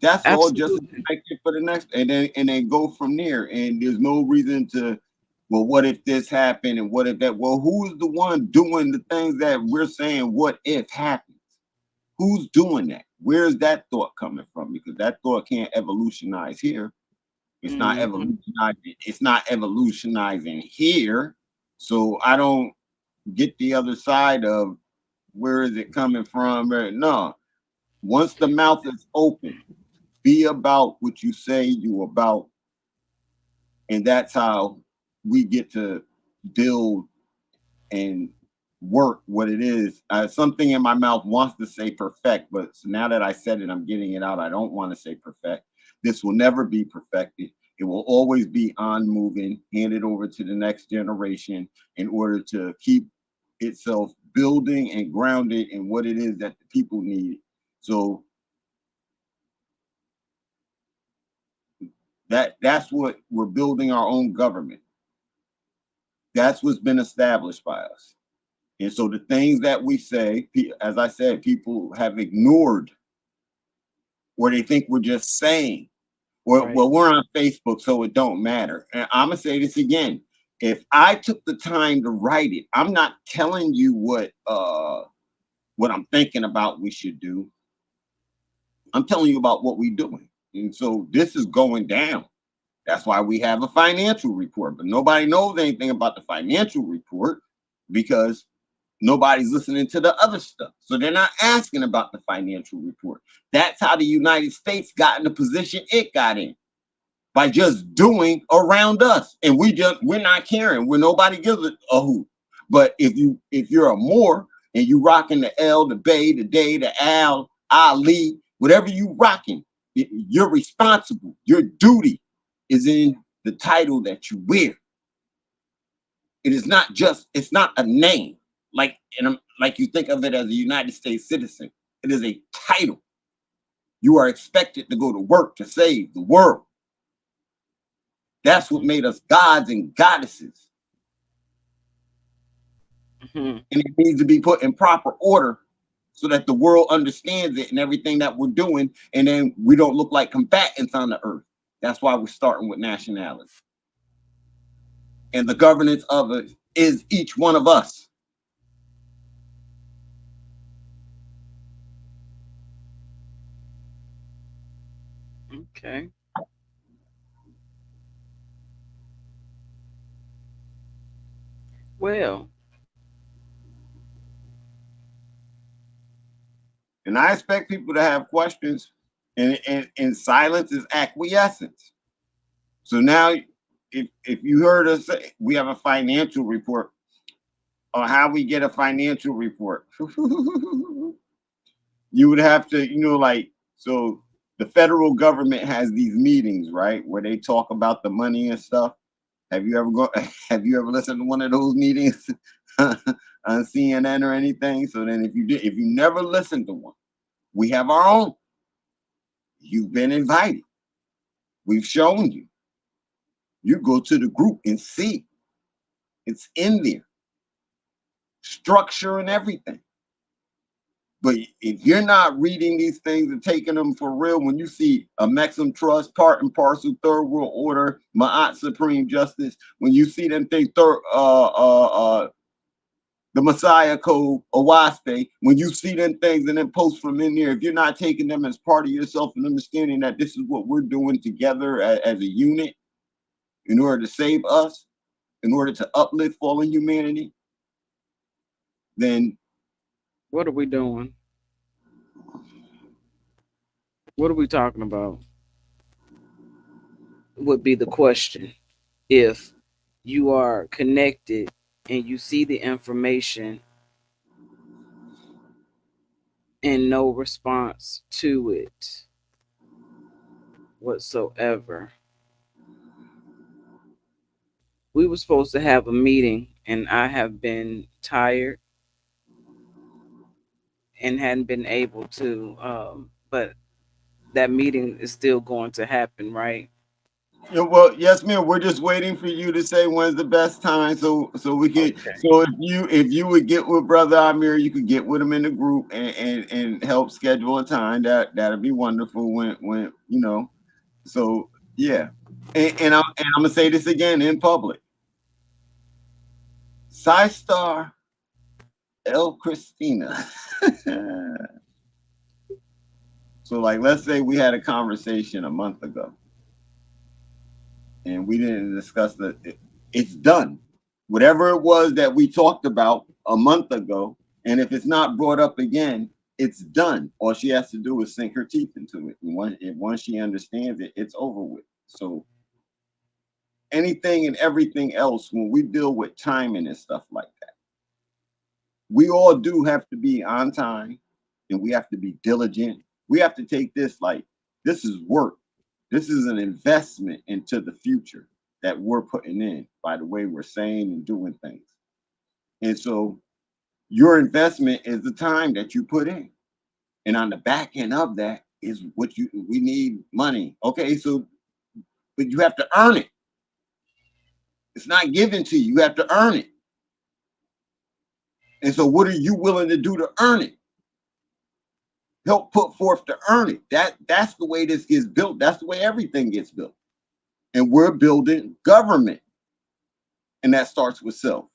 That's all. Just Absolutely. expect it for the next, and then go from there. And there's no reason to, well, what if this happened and what if that? Well, who's the one doing the things that we're saying? What if happens? Who's doing that? Where's that thought coming from? Because that thought can't evolutionize here. It's not Hmm. evolutionizing. It's not evolutionizing here. So I don't get the other side of where is it coming from. No, once the mouth is open, be about what you say you about, and that's how we get to build and work what it is. Something in my mouth wants to say perfect, but so now that I said it, I'm getting it out. I don't want to say perfect. This will never be perfected. It will always be on moving, handed over to the next generation in order to keep itself building and grounded in what it is that the people need. So that's what we're building, our own government. That's what's been established by us. And so the things that we say, as I said, people have ignored, or they think we're just saying, Right. well, we're on Facebook, so it don't matter. And I'm gonna say this again. If I took the time to write it, I'm not telling you what I'm thinking about we should do. I'm telling you about what we're doing. And so this is going down. That's why we have a financial report, but nobody knows anything about the financial report because nobody's listening to the other stuff. So they're not asking about the financial report. That's how the United States got in the position it got in, by just doing around us. And we're not caring. Where nobody gives a hoot. But if you're a Moor and you rocking the L, the Bay, the Day, the Al, Ali, whatever you rocking, you're responsible. Your duty is in the title that you wear. It is not just, it's not a name like you think of it as a United States citizen. It is a title. You are expected to go to work to save the world. That's what made us gods and goddesses. Mhm. And it needs to be put in proper order so that the world understands it and everything that we're doing, and then we don't look like combatants on the earth. That's why we're starting with nationality. And the governance of it is each one of us. Okay. Well, And I expect people to have questions, and silence is acquiescence. So now, if you heard us say we have a financial report, or how we get a financial report, you would have to, like, so the federal government has these meetings, right, where they talk about the money and stuff. Have you ever have you ever listened to one of those meetings on CNN or anything? So then if you never listened to one, we have our own. You've been invited. We've shown you. You go to the group and see. It's in there. Structure and everything. But if you're not reading these things and taking them for real, when you see a Maxim Trust, part and parcel, Third World Order, Ma'at Supreme Justice, when you see them things, the Messiah Code, Owaspe, when you see them things and then post from in there, if you're not taking them as part of yourself and understanding that this is what we're doing together as a unit in order to save us, in order to uplift fallen humanity, then what are we doing? What are we talking about? Would be the question. If you are connected and you see the information and no response to it whatsoever. We were supposed to have a meeting, and I have been tired and hadn't been able to, but that meeting is still going to happen, right? yeah, well, yes, ma'am. We're just waiting for you to say when's the best time, so we can. Okay. So if you would get with Brother Amir, you could get with him in the group and help schedule a time. That'd be wonderful. When So yeah, and I'm gonna say this again in public. Star El Christina. So like, let's say we had a conversation a month ago, and we didn't discuss it's done. Whatever it was that we talked about a month ago, and if it's not brought up again, it's done. All she has to do is sink her teeth into it. And once she understands it, it's over with. So anything and everything else, when we deal with timing and stuff like that, we all do have to be on time, and we have to be diligent. We have to take this like this is work. This is an investment into the future that we're putting in by the way we're saying and doing things. And so your investment is the time that you put in. And on the back end of that is we need money. Okay, so but you have to earn it. It's not given to you. You have to earn it. And so what are you willing to do to earn it? Help put forth to earn it. That's the way this gets built. That's the way everything gets built. And we're building government. And that starts with self.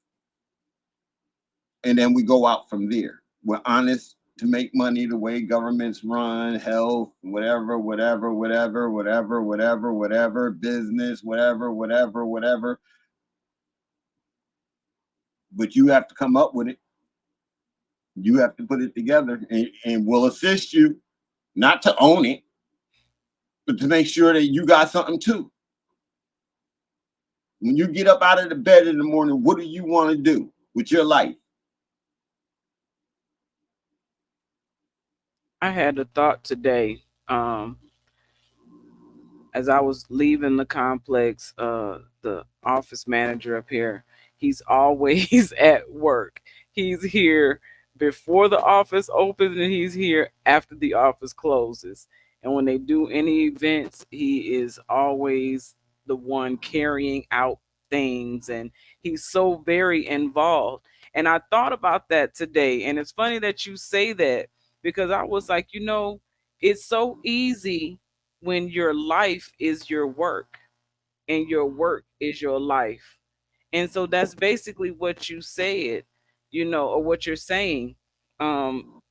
And then we go out from there. We're honest to make money the way governments run, health, whatever, business, whatever. But you have to come up with it. You have to put it together, and we'll assist you, not to own it, but to make sure that you got something too. When you get up out of the bed in the morning, what do you want to do with your life? I had a thought today, as I was leaving the complex. The office manager up here, he's always at work. He's here before the office opens, and he's here after the office closes. And when they do any events, he is always the one carrying out things, and he's so very involved. And I thought about that today, and it's funny that you say that, because I was like, it's so easy when your life is your work and your work is your life. And so that's basically what you said, or what you're saying. Um,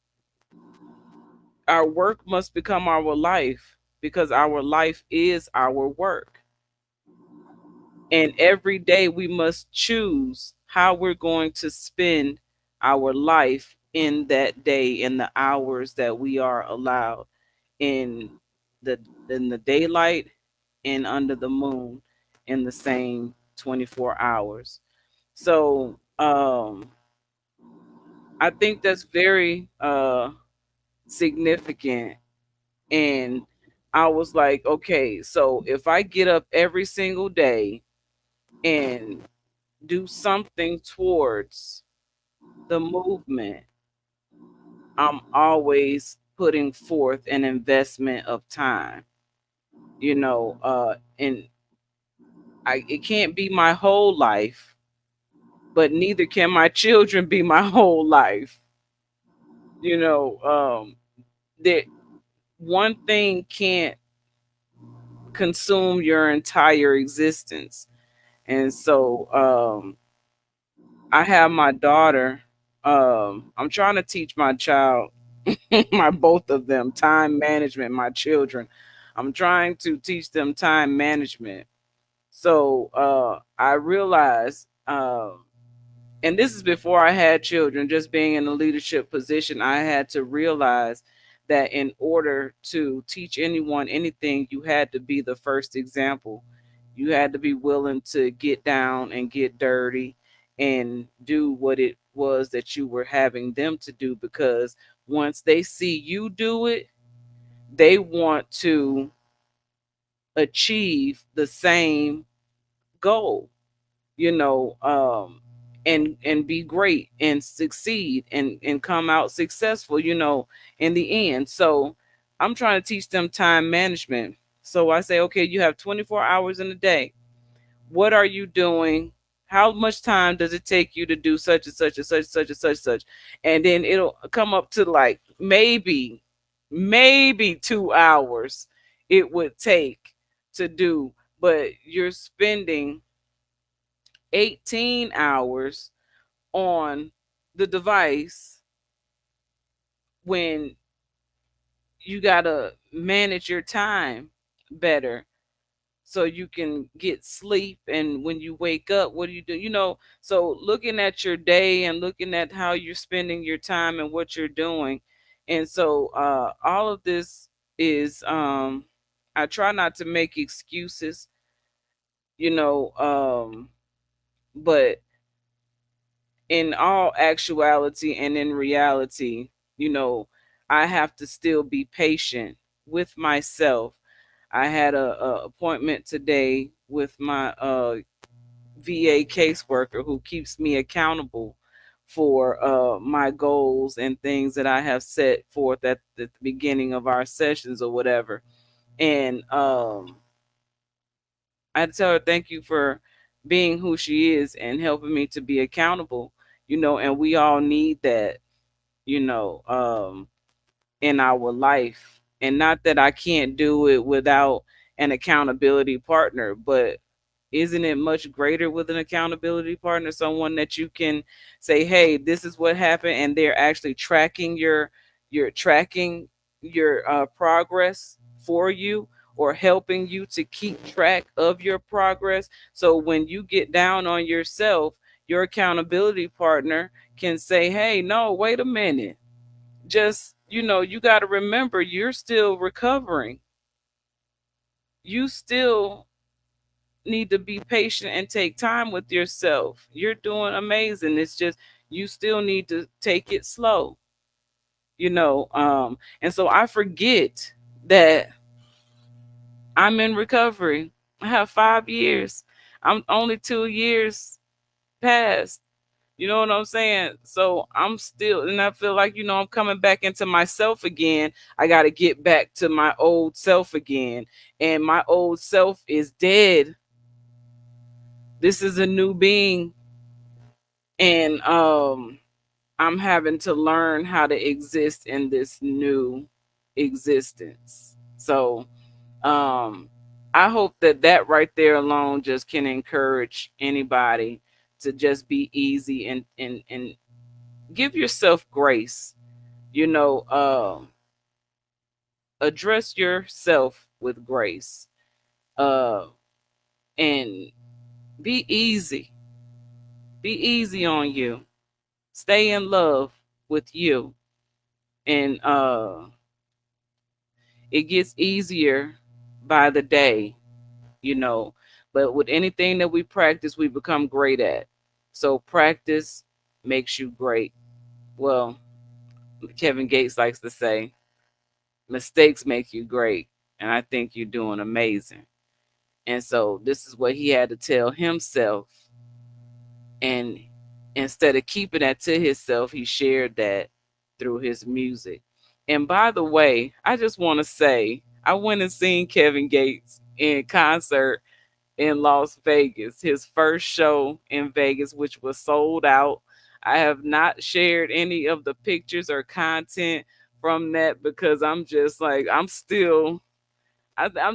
our work must become our life because our life is our work. And every day we must choose how we're going to spend our life in that day, in the hours that we are allowed in the in the daylight and under the moon in the same 24 hours. So I think that's very significant. And I was like, okay, so if I get up every single day and do something towards the movement, I'm always putting forth an investment of time, and it can't be my whole life, but neither can my children be my whole life. That one thing can't consume your entire existence. And so I have my daughter. I'm trying to teach my child, my both of them, time management, my children. I'm trying to teach them time management. So I realized, and this is before I had children, just being in a leadership position, I had to realize that in order to teach anyone anything, you had to be the first example. You had to be willing to get down and get dirty and do what it was that you were having them to do, because once they see you do it, they want to achieve the same goal, you know, and be great and succeed and come out successful, in the end. So I'm trying to teach them time management. So I say, okay, you have 24 hours in a day. What are you doing? How much time does it take you to do such and such and such, such and such, such? And then it'll come up to like maybe 2 hours it would take to do, but you're spending 18 hours on the device when you got to manage your time better so you can get sleep. And when you wake up, what do you do? So looking at your day and looking at how you're spending your time and what you're doing. And so all of this is, I try not to make excuses, you know, but in all actuality and in reality, you know, I have to still be patient with myself. I had a appointment today with my VA caseworker who keeps me accountable for my goals and things that I have set forth at the beginning of our sessions or whatever. And I tell her thank you for being who she is and helping me to be accountable, and we all need that, you know, um, in our life. And not that I can't do it without an accountability partner, but isn't it much greater with an accountability partner? Someone that you can say, hey, this is what happened, and they're actually tracking your progress for you, or helping you to keep track of your progress. So when you get down on yourself, your accountability partner can say, hey, no, wait a minute. Just, you got to remember, you're still recovering. You still need to be patient and take time with yourself. You're doing amazing. It's just you still need to take it slow. And so I forget that I'm in recovery. I have 5 years. I'm only 2 years past. You know what I'm saying? So I'm still, and I feel like, I'm coming back into myself again. I got to get back to my old self again. And my old self is dead. this is a new being, and I'm having to learn how to exist in this new existence. So I hope that that right there alone just can encourage anybody to just be easy and give yourself grace. You know, address yourself with grace, uh, and be easy. Be easy on you. Stay in love with you, and it gets easier by the day, you know. But with anything that we practice, we become great at. So practice makes you great. Well, Kevin Gates likes to say, mistakes make you great. And I think you're doing amazing. And so this is what he had to tell himself. And instead of keeping that to himself, he shared that through his music. And by the way, I just want to say, I went and seen Kevin Gates in concert in Las Vegas, his first show in Vegas, which was sold out. I have not shared any of the pictures or content from that because I'm just like, I'm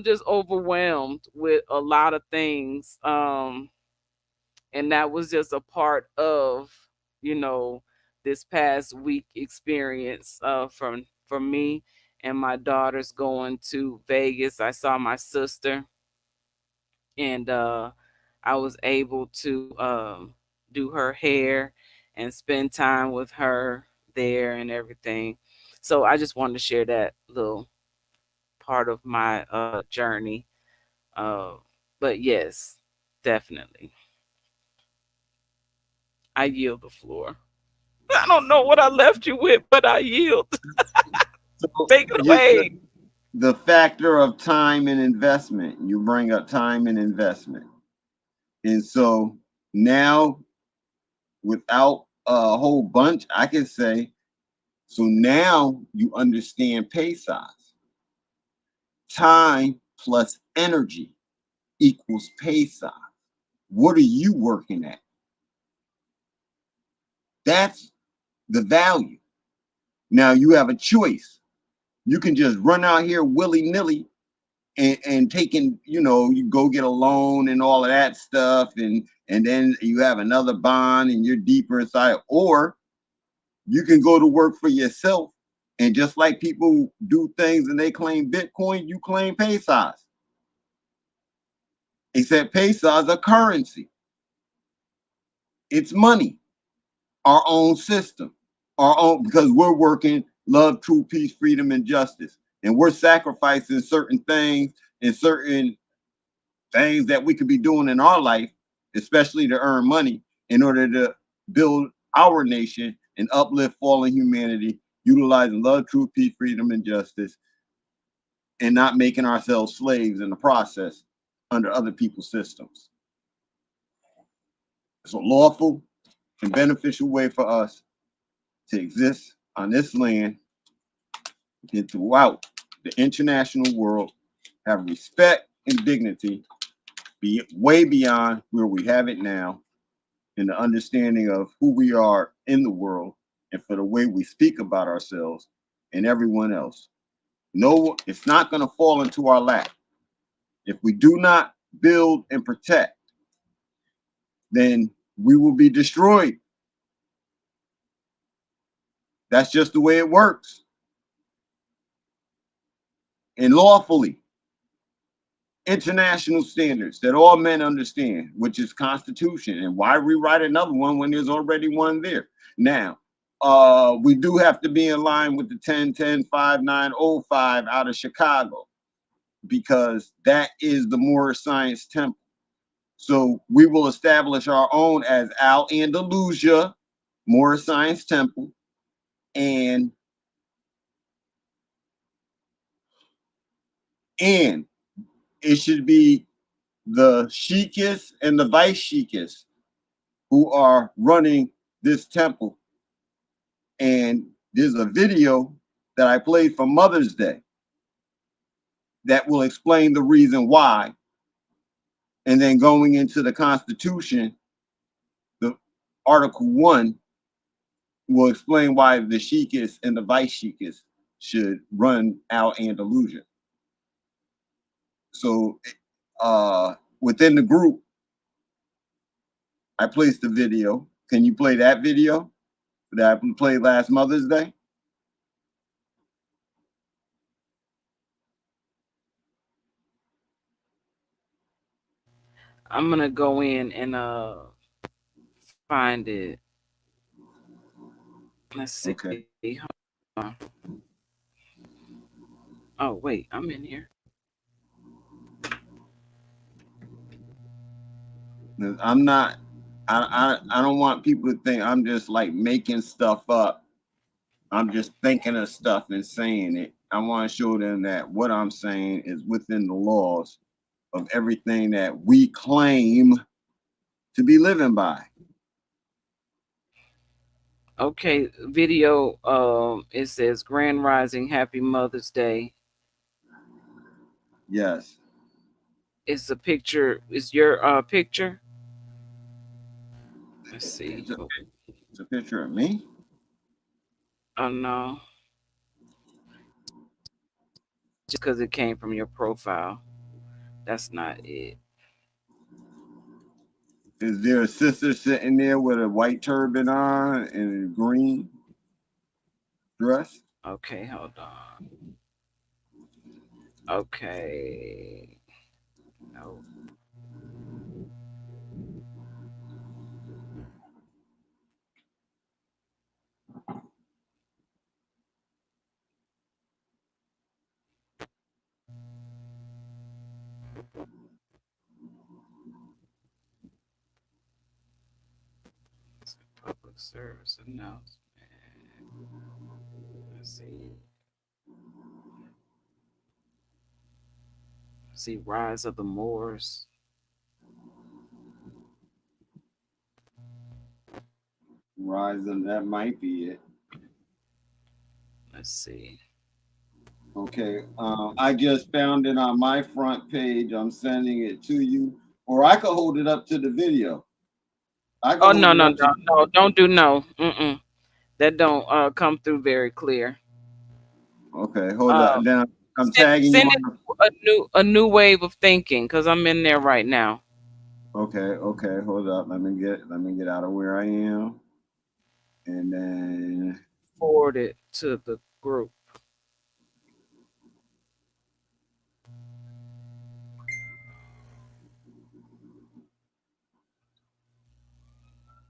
just overwhelmed with a lot of things. And that was just a part of, you know, this past week experience from me and my daughters going to Vegas. I saw my sister, and I was able to do her hair and spend time with her there and everything. So I just wanted to share that little part of my journey. Uh, but yes, definitely. I yield the floor. I don't know what I left you with, but I yield. So Take it away. the factor of time and investment. You bring up time and investment. And so now, without a whole bunch, I can say, so now you understand pay size. Time plus energy equals pay size. What are you working at? That's the value. Now you have a choice. You can just run out here willy-nilly and taking, you know, you go get a loan and all of that stuff, and then you have another bond and you're deeper inside, or you can go to work for yourself, and just like people do things and they claim Bitcoin, you claim pay size. Except pay size a currency. It's money, our own system, our own, because we're working love, truth, peace, freedom, and justice. And we're sacrificing certain things and certain things that we could be doing in our life, especially to earn money, in order to build our nation and uplift fallen humanity, utilizing love, truth, peace, freedom, and justice, and not making ourselves slaves in the process under other people's systems. It's a lawful and beneficial way for us to exist on this land and throughout the international world, have respect and dignity, be way beyond where we have it now, in the understanding of who we are in the world, and for the way we speak about ourselves and everyone else. No, it's not going to fall into our lap. If we do not build and protect, then we will be destroyed. That's just the way it works. And lawfully, international standards that all men understand, which is Constitution. And why rewrite another one when there's already one there? Now, we do have to be in line with the 10-10-5905 out of Chicago, because that is the Moorish Science Temple. So we will establish our own as Al-Andalusia Moorish Science Temple, and it should be the sheikhs and the vice sheikhs who are running this temple. And there's a video that I played for Mother's Day that will explain the reason why And then going into the Constitution, the Article 1 will explain why the Sheikhs and the vice Sheikhs should run Al-Andalusia. So within the group, I placed the video. Can you play that video that I played last Mother's Day? I'm gonna go in and find it. Let's see. Okay. Hold on. Oh wait, I'm in here. I'm not. I don't want people to think I'm just like making stuff up. I'm just thinking of stuff and saying it. I want to show them that what I'm saying is within the laws of everything that we claim to be living by. Okay, video. It says Grand Rising, Happy Mother's Day. Yes. It's a picture. It's your picture. Let's see. It's a picture of me. Oh no. Just because it came from your profile. That's not it. Is there a sister sitting there with a white turban on and a green dress? Okay, hold on. Okay. No. Public service announcement. Let's see. See, Rise of the Moors. Rising, that might be it. Let's see. Okay, I just found it on my front page. I'm sending it to you, or I could hold it up to the video. Oh no, don't do no. That don't come through very clear. Okay, hold up. Then I'm tagging send you. It a new wave of thinking, because I'm in there right now. Okay, hold up. Let me get out of where I am, and then forward it to the group.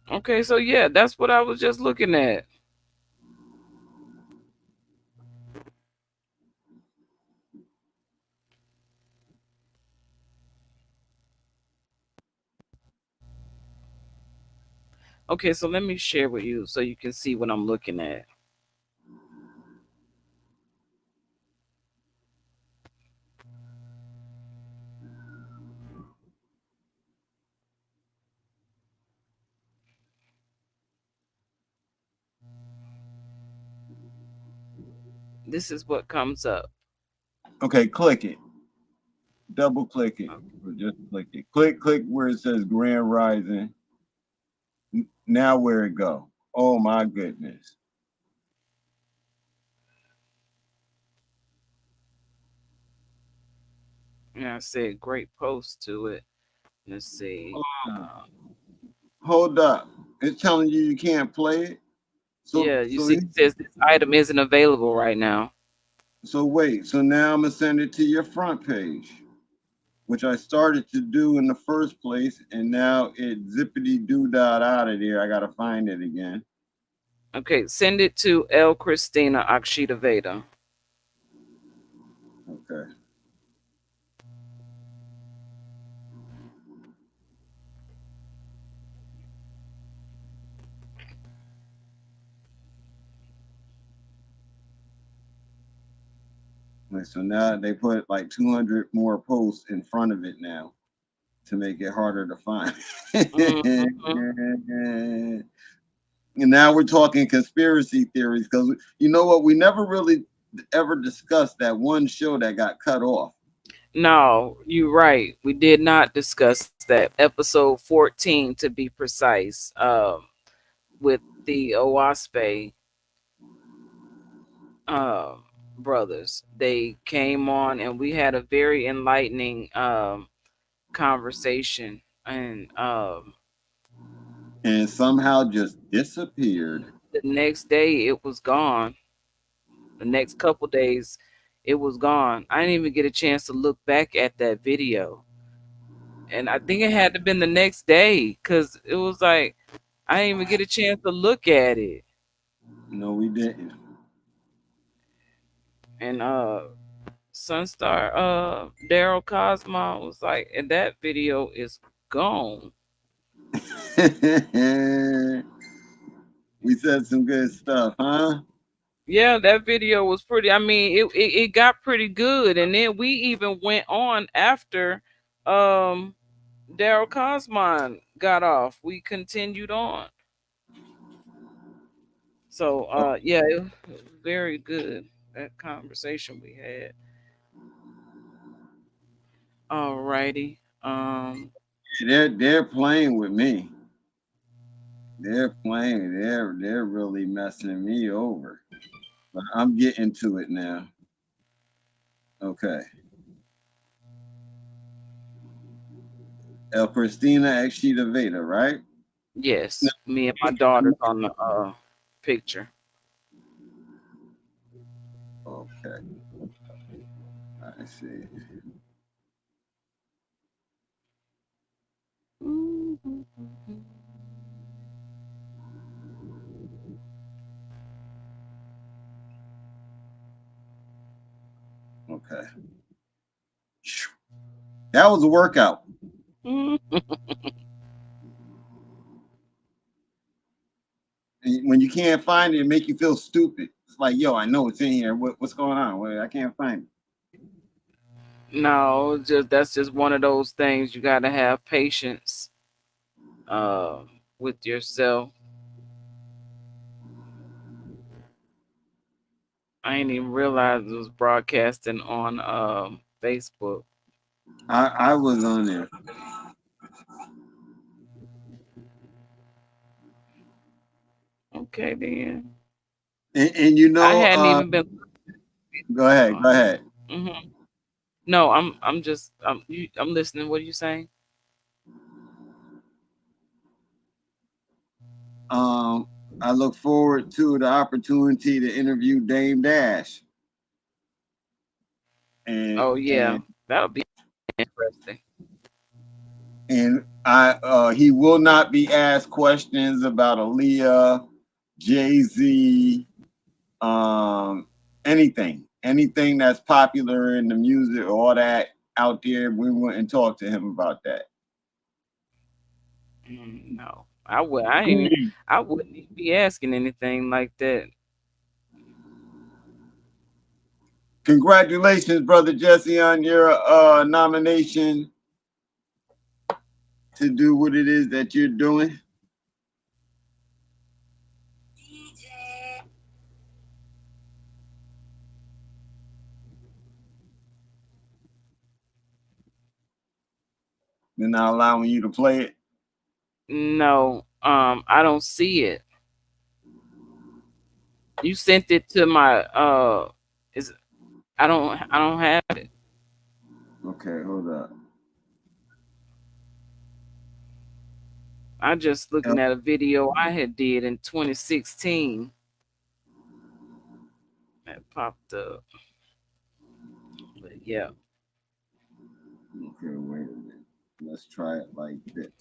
Okay, so yeah, that's what I was just looking at. Okay, so let me share with you so you can see what I'm looking at. This is what comes up. Okay, click it. Double click it. Or just click it. Click where it says Grand Rising. Now where it go? Oh my goodness. Yeah, I said great post to it. Let's see. Hold up. It's telling you can't play it. So, yeah, you see it says this item isn't available right now. So wait, so now I'm gonna send it to your front page, which I started to do in the first place, and now it zippity doo dot out of there. I gotta find it again. Okay, send it to El Christina Akshita Veda. Okay. So now they put like 200 more posts in front of it now to make it harder to find. And now we're talking conspiracy theories, because you know what? We never really ever discussed that one show that got cut off. No, you're right. We did not discuss that. Episode 14 to be precise, with the Owaspe uh, brothers. They came on and we had a very enlightening conversation, and somehow just disappeared. the next day it was gone. The next couple days it was gone. I didn't even get a chance to look back at that video. And I think it had to been the next day because it was like I didn't even get a chance to look at it. No, we didn't. And Sunstar Daryl Cosmo was like, and that video is gone. We said some good stuff, huh? Yeah, that video was pretty. I mean, it got pretty good, and then we even went on after Daryl Cosmon got off. We continued on. So yeah, it was very good, that conversation we had. Alrighty. They're playing with me. They're playing. They're really messing me over. But I'm getting to it now. Okay. El Christina Exita Veda, right? Yes, me and my daughter's on the picture. Okay. I see. Okay. That was a workout. When you can't find it, it make you feel stupid. It's like, yo, I know it's in here. What's going on? Well, I can't find it. No, that's just one of those things. You got to have patience with yourself. I didn't even realize it was broadcasting on Facebook. I was on there. Okay, then. And you know, I hadn't even been. Go ahead. Go ahead. Mm-hmm. No, I'm just I'm listening. What are you saying? I look forward to the opportunity to interview Dame Dash. And, Oh yeah, that'll be interesting. And he will not be asked questions about Aaliyah, Jay-Z, anything that's popular in the music or all that out there. We wouldn't talk to him about that. No, I would. I wouldn't be asking anything like that. Congratulations, brother Jesse, on your nomination to do what it is that you're doing. They're not allowing you to play it. No, I don't see it. You sent it to my I don't have it. Okay, hold up. I just looking at a video I had did in 2016 that popped up. But yeah. Okay, wait a minute. Let's try it like this.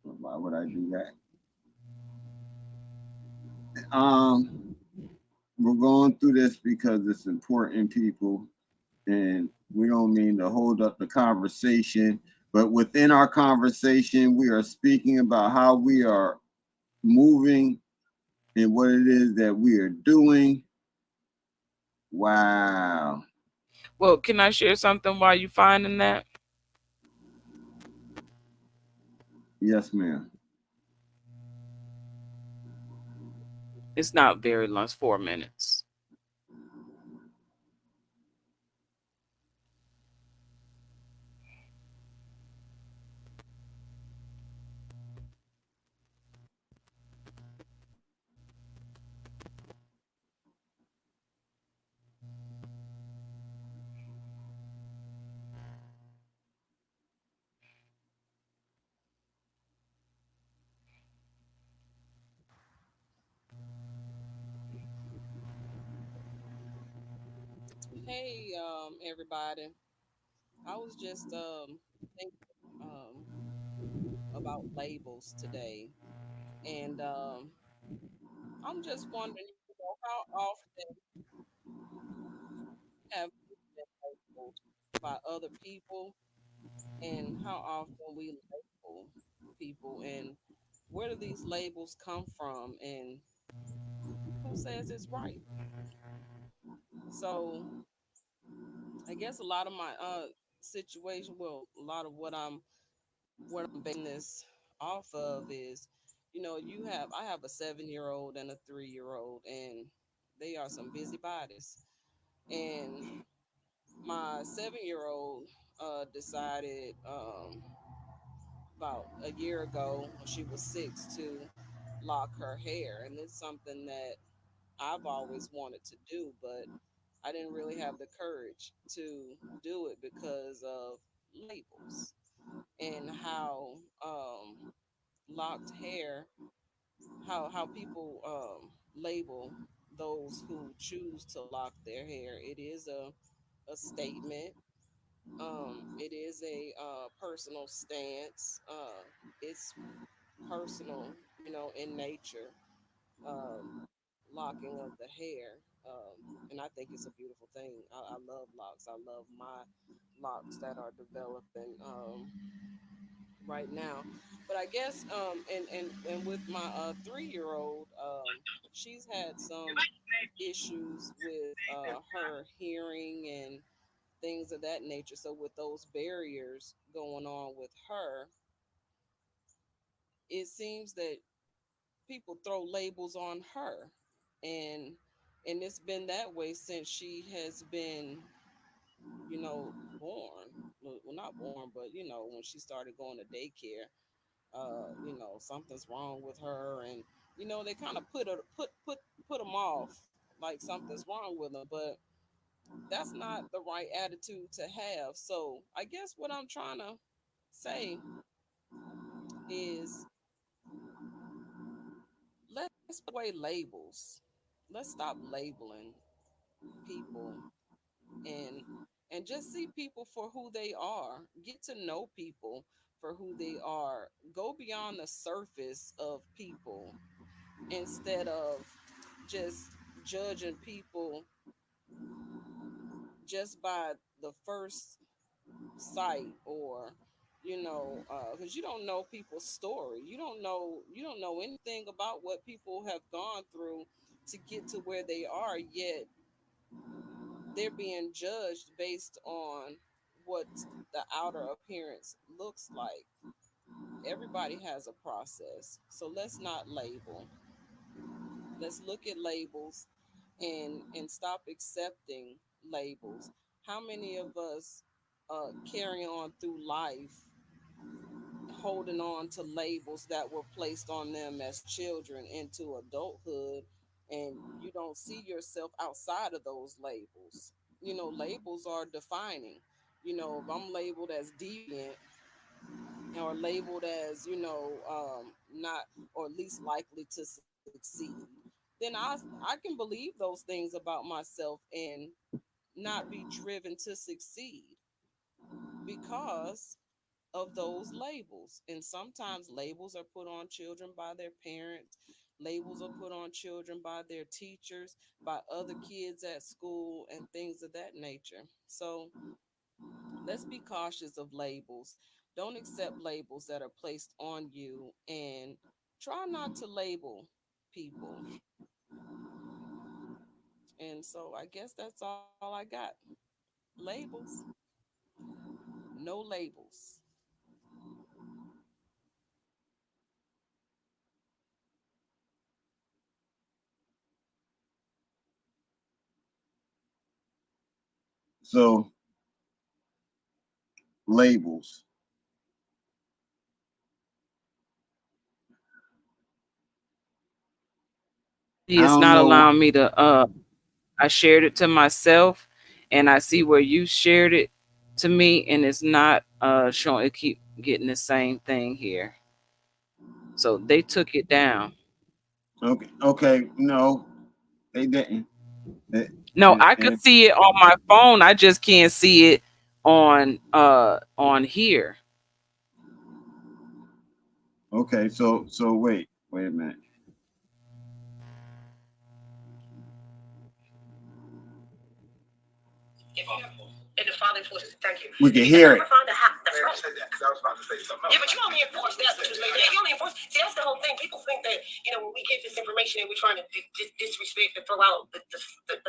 Why would I do that? We're going through this because it's important, people, and we don't mean to hold up the conversation, but within our conversation, we are speaking about how we are moving and what it is that we are doing. Wow. Well, can I share something while you finding that? Yes, ma'am. It's not very long. It's 4 minutes. Hey, everybody. I was just thinking about labels today, and I'm just wondering, how often have we been labeled by other people, and how often we label people, and where do these labels come from, and who says it's right? So, I guess a lot of my situation, well, a lot of what I'm basing this off of is, I have a 7-year old and a 3-year old, and they are some busybodies. And my 7-year old decided about a year ago when she was 6 to lock her hair, and it's something that I've always wanted to do, but I didn't really have the courage to do it because of labels and how locked hair, how people label those who choose to lock their hair. It is a statement. It is a personal stance. It's personal, in nature. Locking of the hair, and I think it's a beautiful thing. I love locks. I love my locks that are developing right now. But I guess and with my 3-year old, she's had some issues with her hearing and things of that nature. So with those barriers going on with her, it seems that people throw labels on her, and it's been that way since she has been, born. Well, not born, but when she started going to daycare, something's wrong with her, and they kind of put them off like something's wrong with them, but that's not the right attitude to have. So I guess what I'm trying to say is, let's put away labels. Let's stop labeling people, and just see people for who they are. Get to know people for who they are. Go beyond the surface of people instead of just judging people just by the first sight, or because you don't know people's story. You don't know anything about what people have gone through to get to where they are, yet they're being judged based on what the outer appearance looks like. Everybody has a process, so let's not label. Let's look at labels, and stop accepting labels. How many of us carry on through life holding on to labels that were placed on them as children into adulthood, and you don't see yourself outside of those labels? Labels are defining. If I'm labeled as deviant, or labeled as, not, or least likely to succeed, then I can believe those things about myself and not be driven to succeed because of those labels. And sometimes labels are put on children by their parents, labels are put on children by their teachers, by other kids at school, and things of that nature. So let's be cautious of labels. Don't accept labels that are placed on you, and try not to label people. And so I guess that's all I got. Labels, no labels. So labels. I It's don't not know. allowing me to I shared it to myself, and I see where you shared it to me, and it's not showing. It keep getting the same thing here. So they took it down. Okay, okay, no, they didn't. No, I could see it on my phone. I just can't see it on here. Okay, so wait a minute. And the following forces, thank you. We can hear it. That's right. I was about to say something else. Yeah, but you only enforce that, which was later. You only enforce. See, that's the whole thing. People think that, when we get this information and we're trying to disrespect and throw out the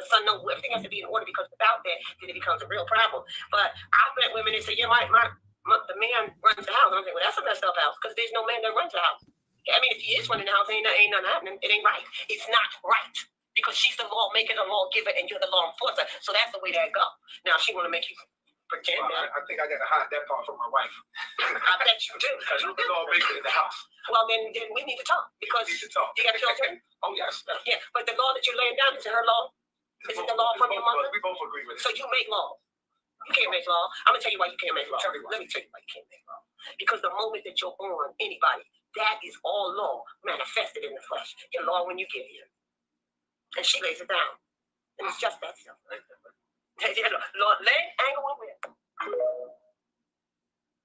sun, no, everything has to be in order, because without that, then it becomes a real problem. But I've met women that say, yeah, the man runs the house. And I'm like, well, that's a messed up house, because there's no man that runs the house. I mean, if he is running the house, ain't nothing happening. It ain't right. It's not right. Because she's the lawmaker, the lawgiver, and you're the law enforcer. So that's the way that go. Now, she want to make you pretend that. I think I got to hide that part from my wife. I bet you do. Because you're the lawmaker in the house. Well, then we need to talk. Because we need to talk. You got to show her. Oh, yes. Yeah, but the law that you're laying down, is it her law? Is it the law from your mother? We both agree with it. So you make law. You can't make law. I'm going to tell you why you can't make law. Let me tell you why you can't make law. Because the moment that you're born, anybody, that is all law manifested in the flesh. Your law when you get here. And she lays it down. And it's just that simple. Lord, leg, angle, and whip.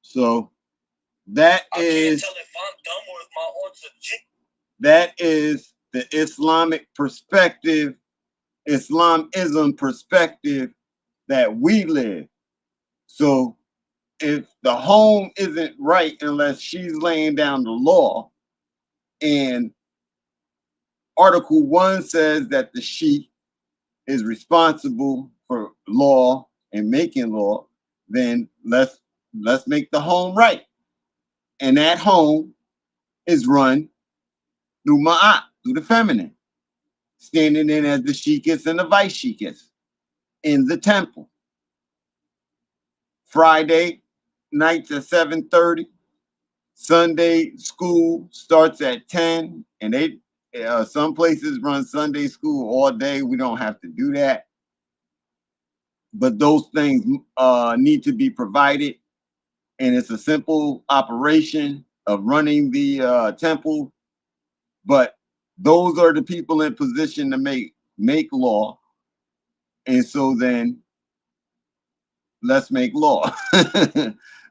So that is the Islamic perspective, Islamism perspective that we live. So if the home isn't right unless she's laying down the law, and Article 1 says that the sheikh is responsible for law and making law, then let's make the home right. And that home is run through Ma'at, through the feminine, standing in as the sheikhess and the vice sheikhess in the temple. Friday nights at 7:30. Sunday school starts at 10, and they some places run Sunday school all day. We don't have to do that. But those things need to be provided. And it's a simple operation of running the temple. But those are the people in position to make law. And so then let's make law.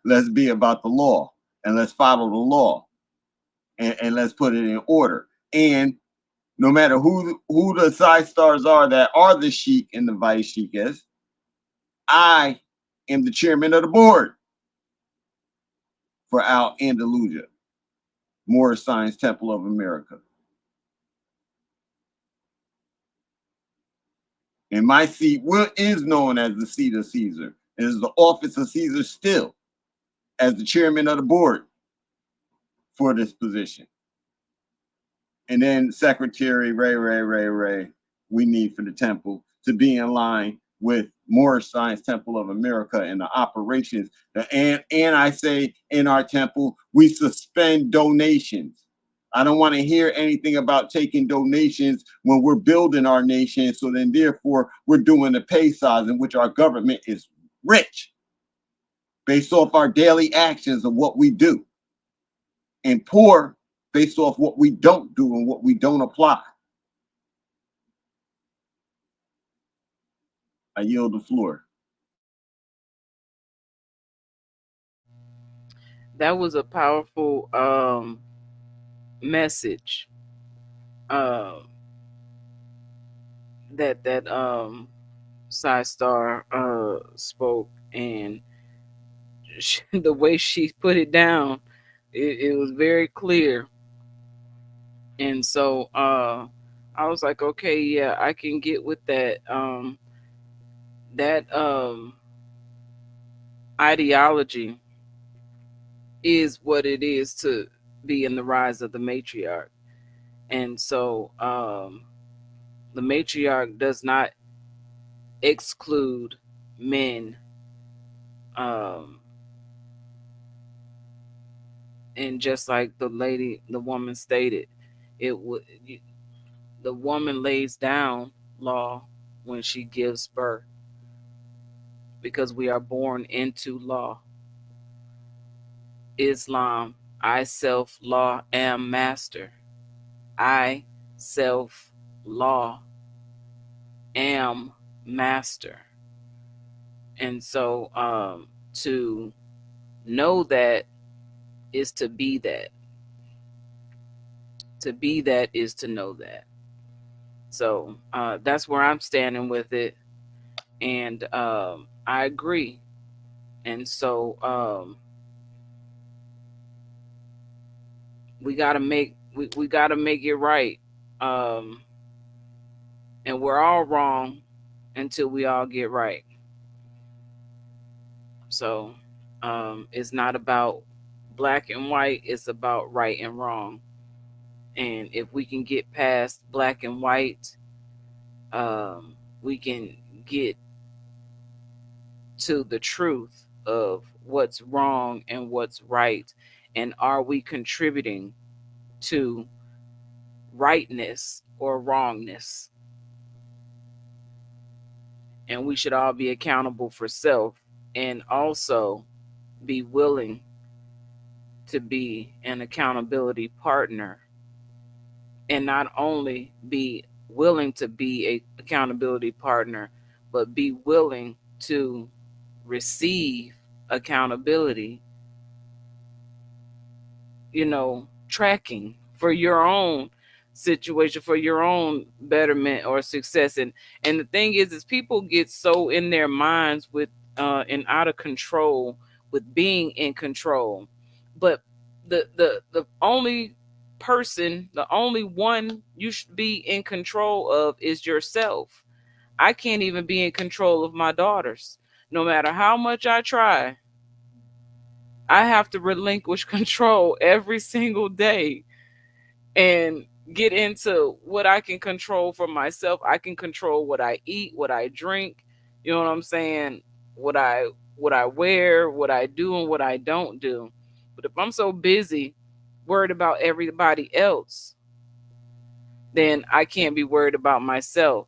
Let's be about the law, and let's follow the law, and let's put it in order. And no matter who the side stars are that are the sheikh and the vice sheikhess, I am the chairman of the board for Al Andalusia, Moorish Science Temple of America. And my seat is known as the seat of Caesar. It is the office of Caesar still, as the chairman of the board for this position. And then Secretary Ray, we need for the temple to be in line with Moorish Science Temple of America and the operations. And I say in our temple, we suspend donations. I don't want to hear anything about taking donations when we're building our nation. So then therefore we're doing the pay size in which our government is rich based off our daily actions of what we do, and poor based off what we don't do and what we don't apply. I yield the floor. That was a powerful message that Side Star spoke, and the way she put it down, it was very clear. And so I was like, okay, yeah, I can get with that. That ideology is what it is to be in the rise of the matriarch. And so the matriarch does not exclude men. And just like the woman stated, the woman lays down law when she gives birth, because we are born into law. Islam, I self law am master. I self law am master. And so to know that is to be that. To be that is to know that. So that's where I'm standing with it. And I agree. And so we gotta make it right. And we're all wrong until we all get right. So it's not about black and white, it's about right and wrong. And if we can get past black and white, we can get to the truth of what's wrong and what's right. And are we contributing to rightness or wrongness? And we should all be accountable for self, and also be willing to be an accountability partner. And not only be willing to be an accountability partner, but be willing to receive accountability, tracking for your own situation, for your own betterment or success. And the thing is people get so in their minds with and out of control with being in control. But the only person, the only one you should be in control of is yourself. I can't even be in control of my daughters. No matter how much I try, I have to relinquish control every single day and get into what I can control for myself. I can control what I eat, what I drink, you know what I'm saying? What I wear, what I do, and what I don't do. But if I'm so busy worried about everybody else, then I can't be worried about myself.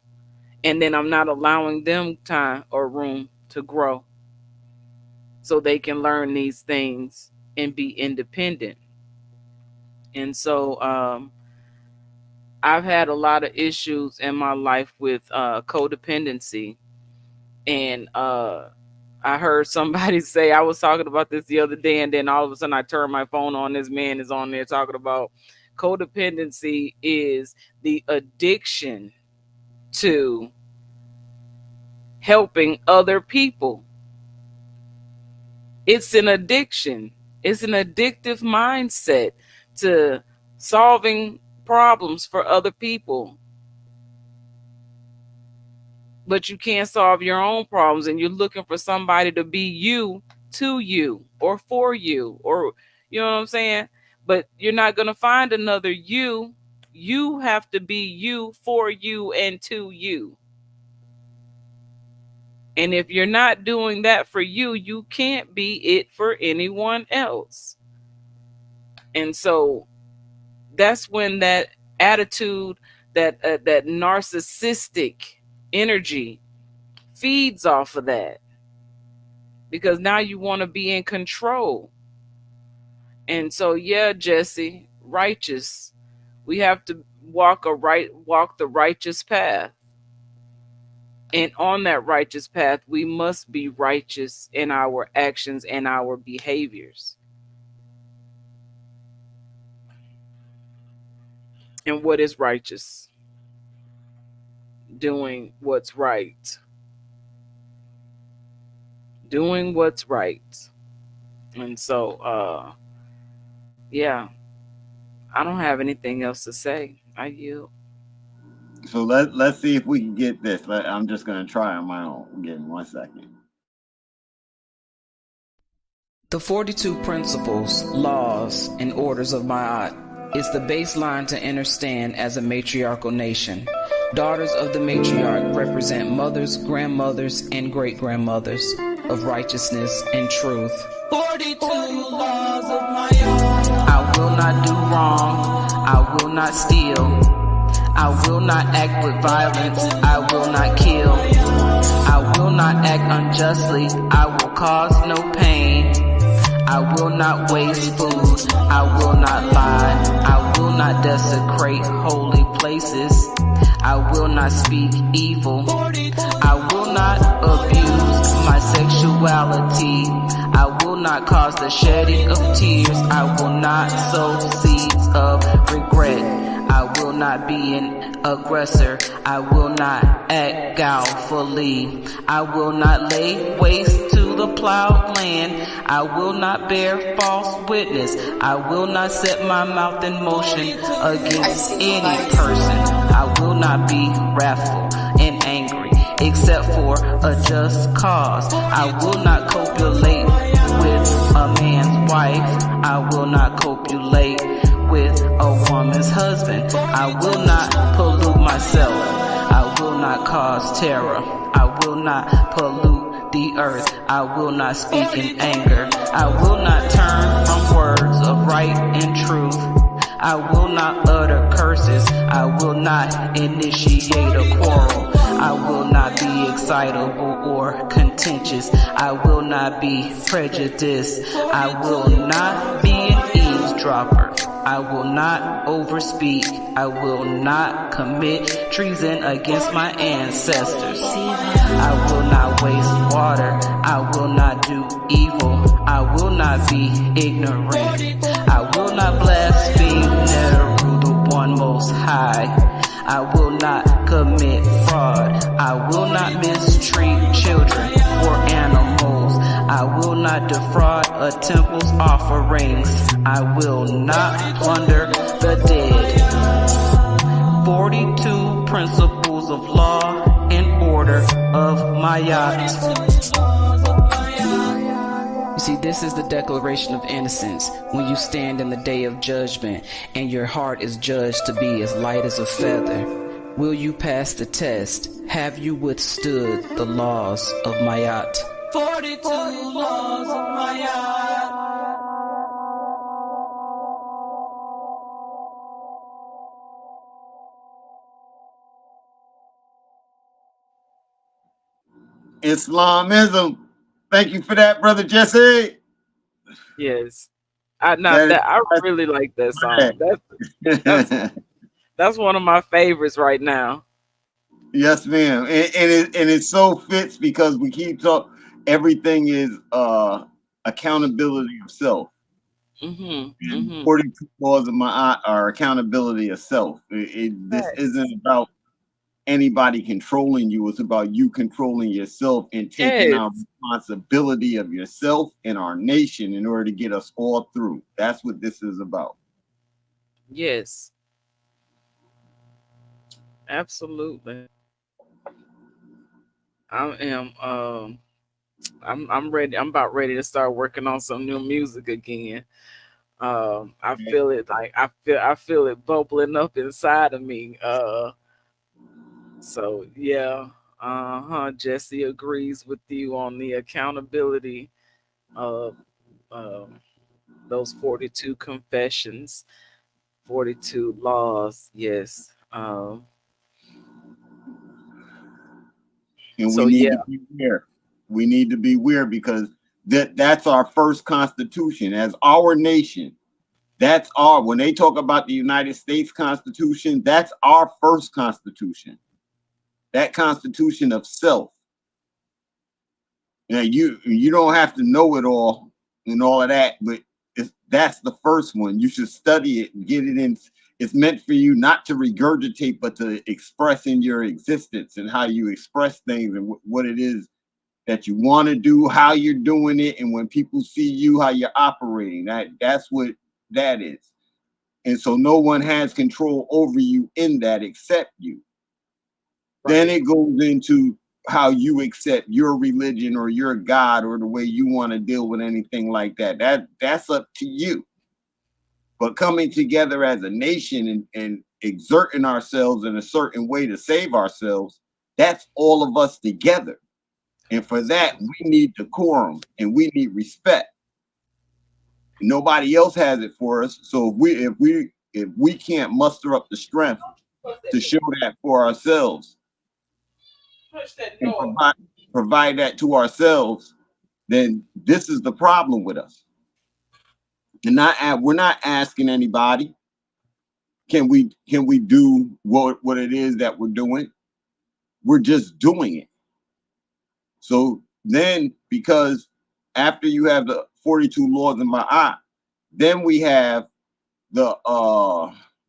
And then I'm not allowing them time or room to grow so they can learn these things and be independent. And so I've had a lot of issues in my life with codependency. And I heard somebody say, I was talking about this the other day, and then all of a sudden I turned my phone on. This man is on there talking about codependency is the addiction to helping other people. It's an addiction. It's an addictive mindset to solving problems for other people. But you can't solve your own problems, and you're looking for somebody to be you, to you, or for you, or you know what I'm saying? But you're not going to find another you. You have to be you, for you, and to you. And if you're not doing that for you, you can't be it for anyone else. And so that's when that attitude, that narcissistic energy feeds off of that, because now you want to be in control. And so, yeah, Jesse, righteous. We have to walk the righteous path. And on that righteous path, we must be righteous in our actions and our behaviors. And what is righteous? Doing what's right. Doing what's right. And so, yeah, I don't have anything else to say. I yield. So let's see if we can get this. I'm just going to try on my own. Give me 1 second. The 42 principles, laws, and orders of Ma'at is the baseline to understand as a matriarchal nation. Daughters of the matriarch represent mothers, grandmothers, and great-grandmothers of righteousness and truth. 42 laws of Ma'at. I will not do wrong. I will not steal. I will not act with violence. I will not kill. I will not act unjustly. I will cause no pain. I will not waste food. I will not lie. I will not desecrate holy places. I will not not speak evil. I will not abuse my sexuality. I will not cause the shedding of tears. I will not sow seeds of regret. I will not be an aggressor. I will not act guilefully. I will not lay waste to the plowed land. I will not bear false witness. I will not set my mouth in motion against any person. I will not be wrathful and angry except for a just cause. I will not copulate with a man's wife. I will not copulate with a woman's husband. I will not pollute myself. I will not cause terror. I will not pollute the earth. I will not speak in anger. I will not turn from words of right and truth. I will not utter curses. I will not initiate a quarrel. I will not be excitable or contentious. I will not be prejudiced. I will not be an eavesdropper. I will not overspeak. I will not commit treason against my ancestors. I will not waste water. I will not do evil. I will not be ignorant. I will not blaspheme Neru, the one most high. I will not commit fraud. I will not mistreat children or animals. I will not defraud a temple's offerings. I will not plunder the dead. 42 principles of law and order of Mayat. You see, this is the declaration of innocence when you stand in the day of judgment and your heart is judged to be as light as a feather. Will you pass the test? Have you withstood the laws of Mayat? 42 laws of Mayat. Islamism. Thank you for that, brother Jesse. Yes. I really like that song. That's one of my favorites right now. Yes, ma'am. And it so fits because we keep talking. Everything is accountability of self. 42 laws of my are accountability of self. This isn't about anybody controlling you. It's about you controlling yourself and taking our responsibility of yourself and our nation in order to get us all through. That's what this is about. Yes. Absolutely. I'm ready. I'm about ready to start working on some new music again. I feel it I feel it bubbling up inside of me. So yeah, Jesse agrees with you on the accountability of those 42 confessions, 42 laws. Yes. And we need to be aware. We need to be aware because that's our first constitution as our nation. That's when they talk about the United States Constitution, that's our first constitution. That constitution of self. Now you don't have to know it all and all of that, but that's the first one. You should study it and get it in. It's meant for you not to regurgitate, but to express in your existence and how you express things and what it is that you want to do, how you're doing it, and when people see you, how you're operating. That's what that is. And so no one has control over you in that except you. Right. Then it goes into how you accept your religion or your God or the way you want to deal with anything like that. That's up to you. But coming together as a nation and exerting ourselves in a certain way to save ourselves, that's all of us together. And for that, we need decorum and we need respect. Nobody else has it for us. So if we can't muster up the strength to show that for ourselves and provide that to ourselves, then this is the problem with us. And we're not asking anybody, can we do what it is that we're doing? We're just doing it. So then, because after you have the 42 laws of Ma'at, then we have the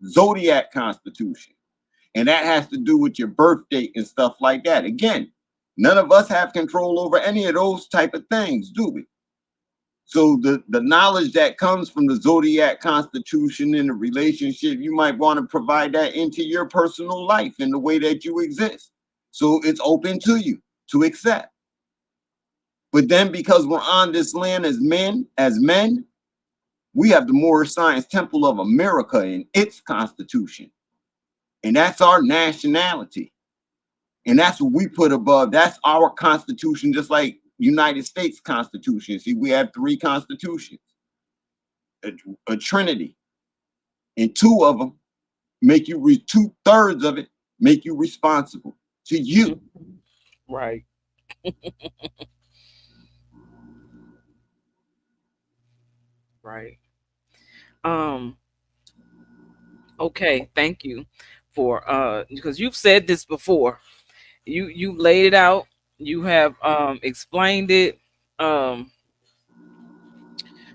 Zodiac Constitution. And that has to do with your birth date and stuff like that. Again, none of us have control over any of those type of things, do we? So the knowledge that comes from the Zodiac Constitution and the relationship, you might want to provide that into your personal life in the way that you exist. So it's open to you to accept. But then because we're on this land as men, we have the Moorish Science Temple of America and its constitution. And that's our nationality. And that's what we put above. That's our constitution, just like United States Constitution. See, we have 3 constitutions, a trinity. And 2 of them make you, 2/3 of it make you responsible to you. Right. Right. Okay, thank you for because you've said this before. You laid it out. You have explained it.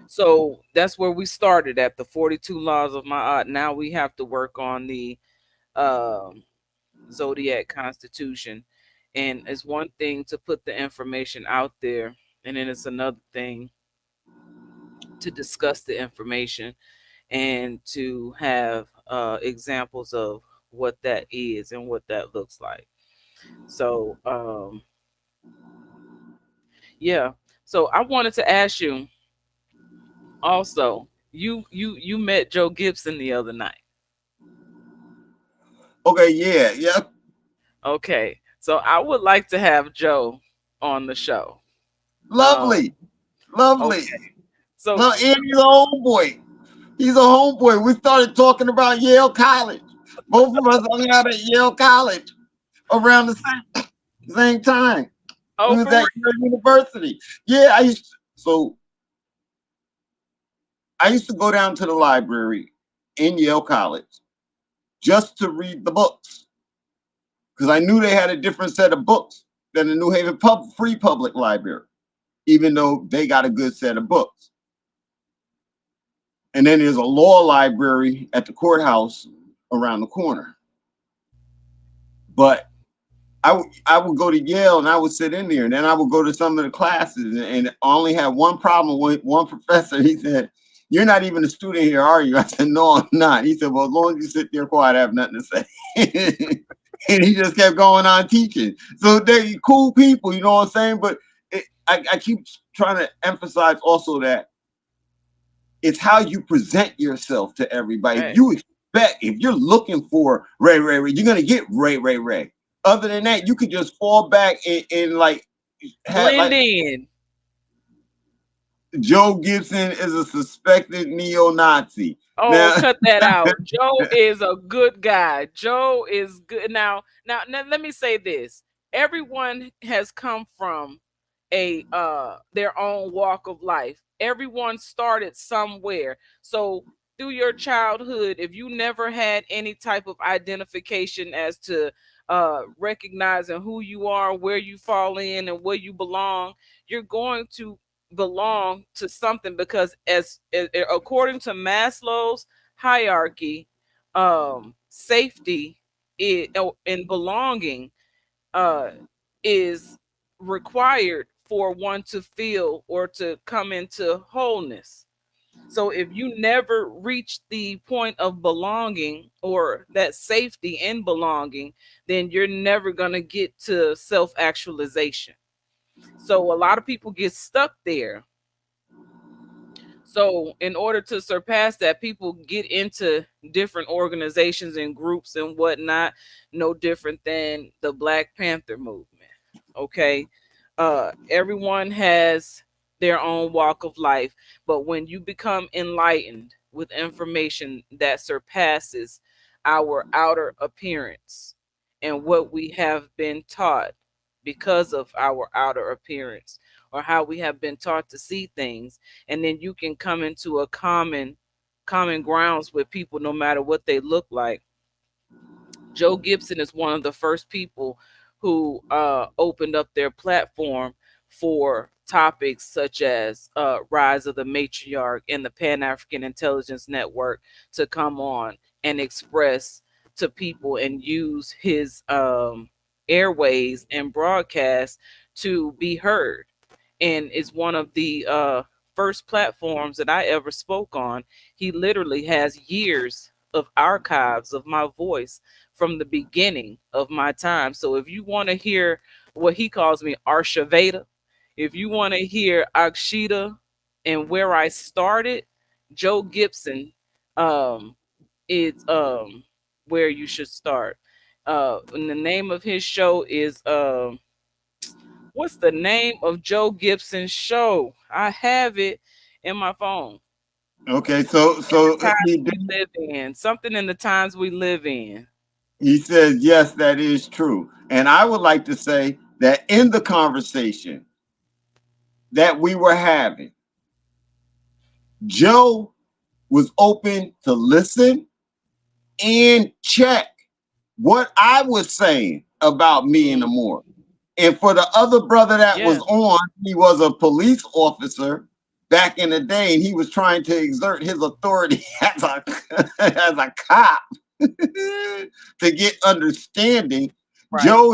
So that's where we started at the 42 laws of Ma'at. Now we have to work on the Zodiac Constitution. And it's one thing to put the information out there, and then it's another thing to discuss the information and to have examples of what that is and what that looks like. So yeah. So I wanted to ask you also, you met Joe Gibson the other night. Okay, yeah. Okay. So I would like to have Joe on the show. Lovely. Okay. So no, and he's a homeboy. He's a homeboy. We started talking about Yale College. Both of us hung out at Yale College around the same time. Oh, we was at Yale University. Yeah, I used to go down to the library in Yale College just to read the books, because I knew they had a different set of books than the New Haven Free Public Library, even though they got a good set of books. And then there's a law library at the courthouse around the corner. But I would go to Yale and I would sit in there, and then I would go to some of the classes, and I only had one problem with one professor. He said, "You're not even a student here, are you?" I said, "No, I'm not." He said, "Well, as long as you sit there quiet, I have nothing to say." And he just kept going on teaching. So they're cool people, you know what I'm saying? But I keep trying to emphasize also that it's how you present yourself to everybody. Right. You expect, if you're looking for Ray, you're gonna get Ray. Other than that, you could just fall back and like blend in. Joe Gibson is a suspected neo-Nazi. Oh, now, cut that out. Joe is a good guy. Joe is good. Now, let me say this. Everyone has come from a their own walk of life. Everyone started somewhere. So through your childhood, if you never had any type of identification as to recognizing who you are, where you fall in, and where you belong, you're going to belong to something, because as according to Maslow's hierarchy, safety and belonging is required for one to feel or to come into wholeness. So if you never reach the point of belonging or that safety in belonging, then you're never going to get to self-actualization. So a lot of people get stuck there. So in order to surpass that, people get into different organizations and groups and whatnot, no different than the Black Panther movement. Okay. Everyone has their own walk of life, but when you become enlightened with information that surpasses our outer appearance and what we have been taught because of our outer appearance, or how we have been taught to see things, and then you can come into a common grounds with people, no matter what they look like. Joe Gibson is one of the first people who opened up their platform for topics such as Rise of the Matriarch and the Pan-African Intelligence Network to come on and express to people and use his airways and broadcast to be heard. And it's one of the first platforms that I ever spoke on. He literally has years of archives of my voice from the beginning of my time. So if you want to hear what he calls me, Arshaveda, if you want to hear Akshita and where I started, Joe Gibson is where you should start. And the name of his show is what's the name of Joe Gibson's show? I have it in my phone. Okay, so We live in something in the times we live in. He says, yes, that is true. And I would like to say that in the conversation that we were having, Joe was open to listen and check what I was saying about me and Amore. And for the other brother that was on, he was a police officer back in the day, and he was trying to exert his authority as a cop to get understanding. Right. Joe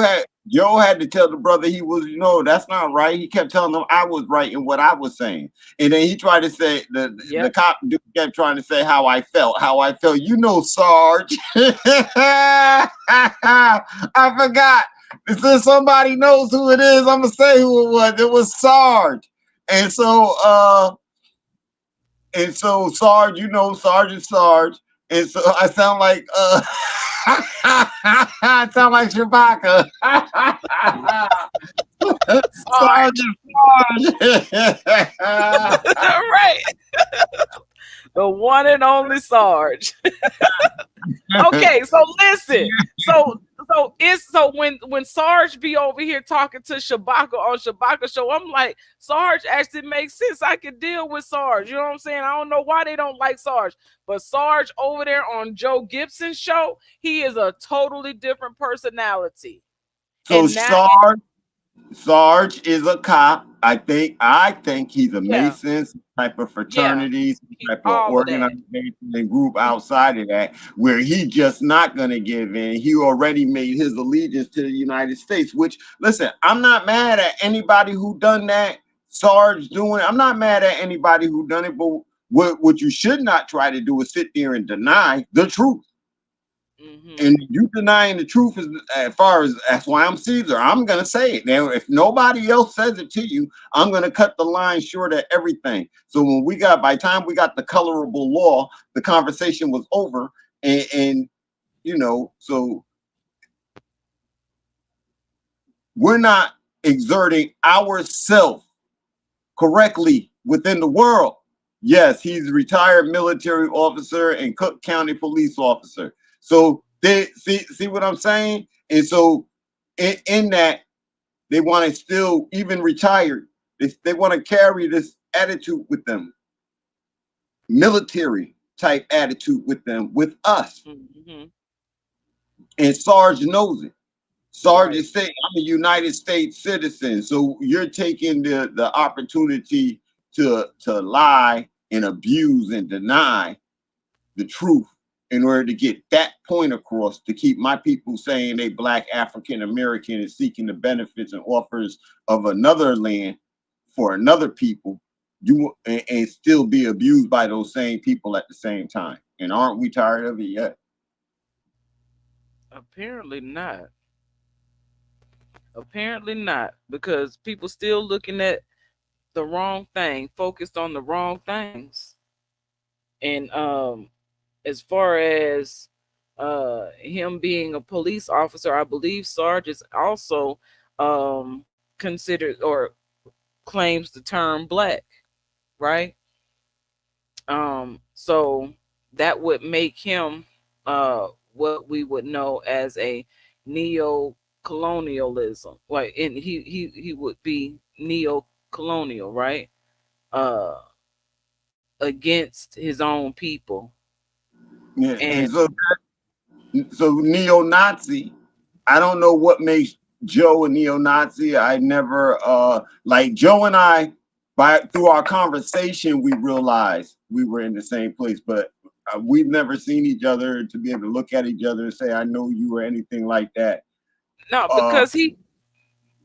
had to tell the brother he was, that's not right. He kept telling him I was right in what I was saying. And then he tried to say, the cop kept trying to say how I felt. Sarge. I forgot. Since somebody knows who it is, I'm going to say who it was. It was Sarge. And so Sarge, Sarge is Sarge. And so I sound like I sound like Chewbacca. Sarge is Sarge. Right. The one and only Sarge. Okay, so listen. So when Sarge be over here talking to Shabaka on Shabaka show, I'm like, Sarge actually makes sense. I can deal with Sarge. You know what I'm saying? I don't know why they don't like Sarge, but Sarge over there on Joe Gibson's show, he is a totally different personality. So Sarge is a cop. I think he's a Mason, type of fraternities, type of organization and group outside of that, where he just not going to give in. He already made his allegiance to the United States, which, listen, I'm not mad at anybody who done that. Sarge doing it. I'm not mad at anybody who done it, but what you should not try to do is sit there and deny the truth. Mm-hmm. And you denying the truth is as far as that's why I'm Caesar. I'm gonna say it. Now, if nobody else says it to you, I'm gonna cut the line short of everything. So when by the time we got the colorable law, the conversation was over, and so we're not exerting ourselves correctly within the world. Yes, he's a retired military officer and Cook County police officer. So they see what I'm saying? And so in that, they want to still, even retired, they want to carry this attitude with them, military type attitude with them, with us. Mm-hmm. And Sarge knows it. Sarge is saying, I'm a United States citizen. So you're taking the opportunity to lie and abuse and deny the truth in order to get that point across, to keep my people saying they Black African American and seeking the benefits and offers of another land for another people, and still be abused by those same people at the same time. And aren't we tired of it yet? Apparently not. Apparently not, because people still looking at the wrong thing, focused on the wrong things. And as far as him being a police officer, I believe Sarge is also considered or claims the term Black, right? So that would make him what we would know as a neo-colonialism. Like, and he would be neo-colonial, right? Against his own people. Yeah, and so neo-Nazi, I don't know what makes Joe a neo-Nazi. I never like Joe and I, through our conversation, we realized we were in the same place, but we've never seen each other to be able to look at each other and say, I know you or anything like that. No,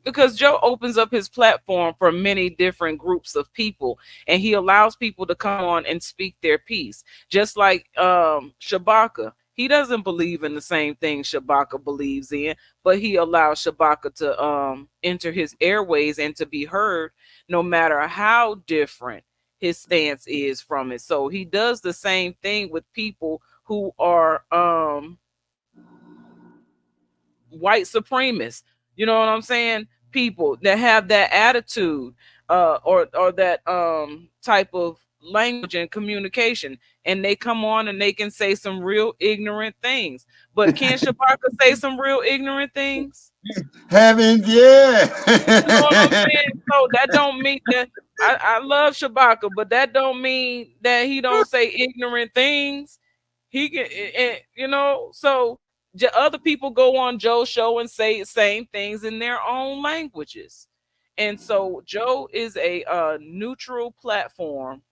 because Joe opens up his platform for many different groups of people, and he allows people to come on and speak their piece. Just like Shabaka, he doesn't believe in the same thing Shabaka believes in, but he allows Shabaka to enter his airways and to be heard, no matter how different his stance is from it. So he does the same thing with people who are white supremacists. You know what I'm saying? People that have that attitude or that type of language and communication, and they come on and they can say some real ignorant things. But can Shabaka say some real ignorant things? Heavens, yeah. You know what I'm saying? So that don't mean that I love Shabaka, but that don't mean that he don't say ignorant things. He can, you know, so other people go on Joe's show and say the same things in their own languages. And so Joe is a neutral platform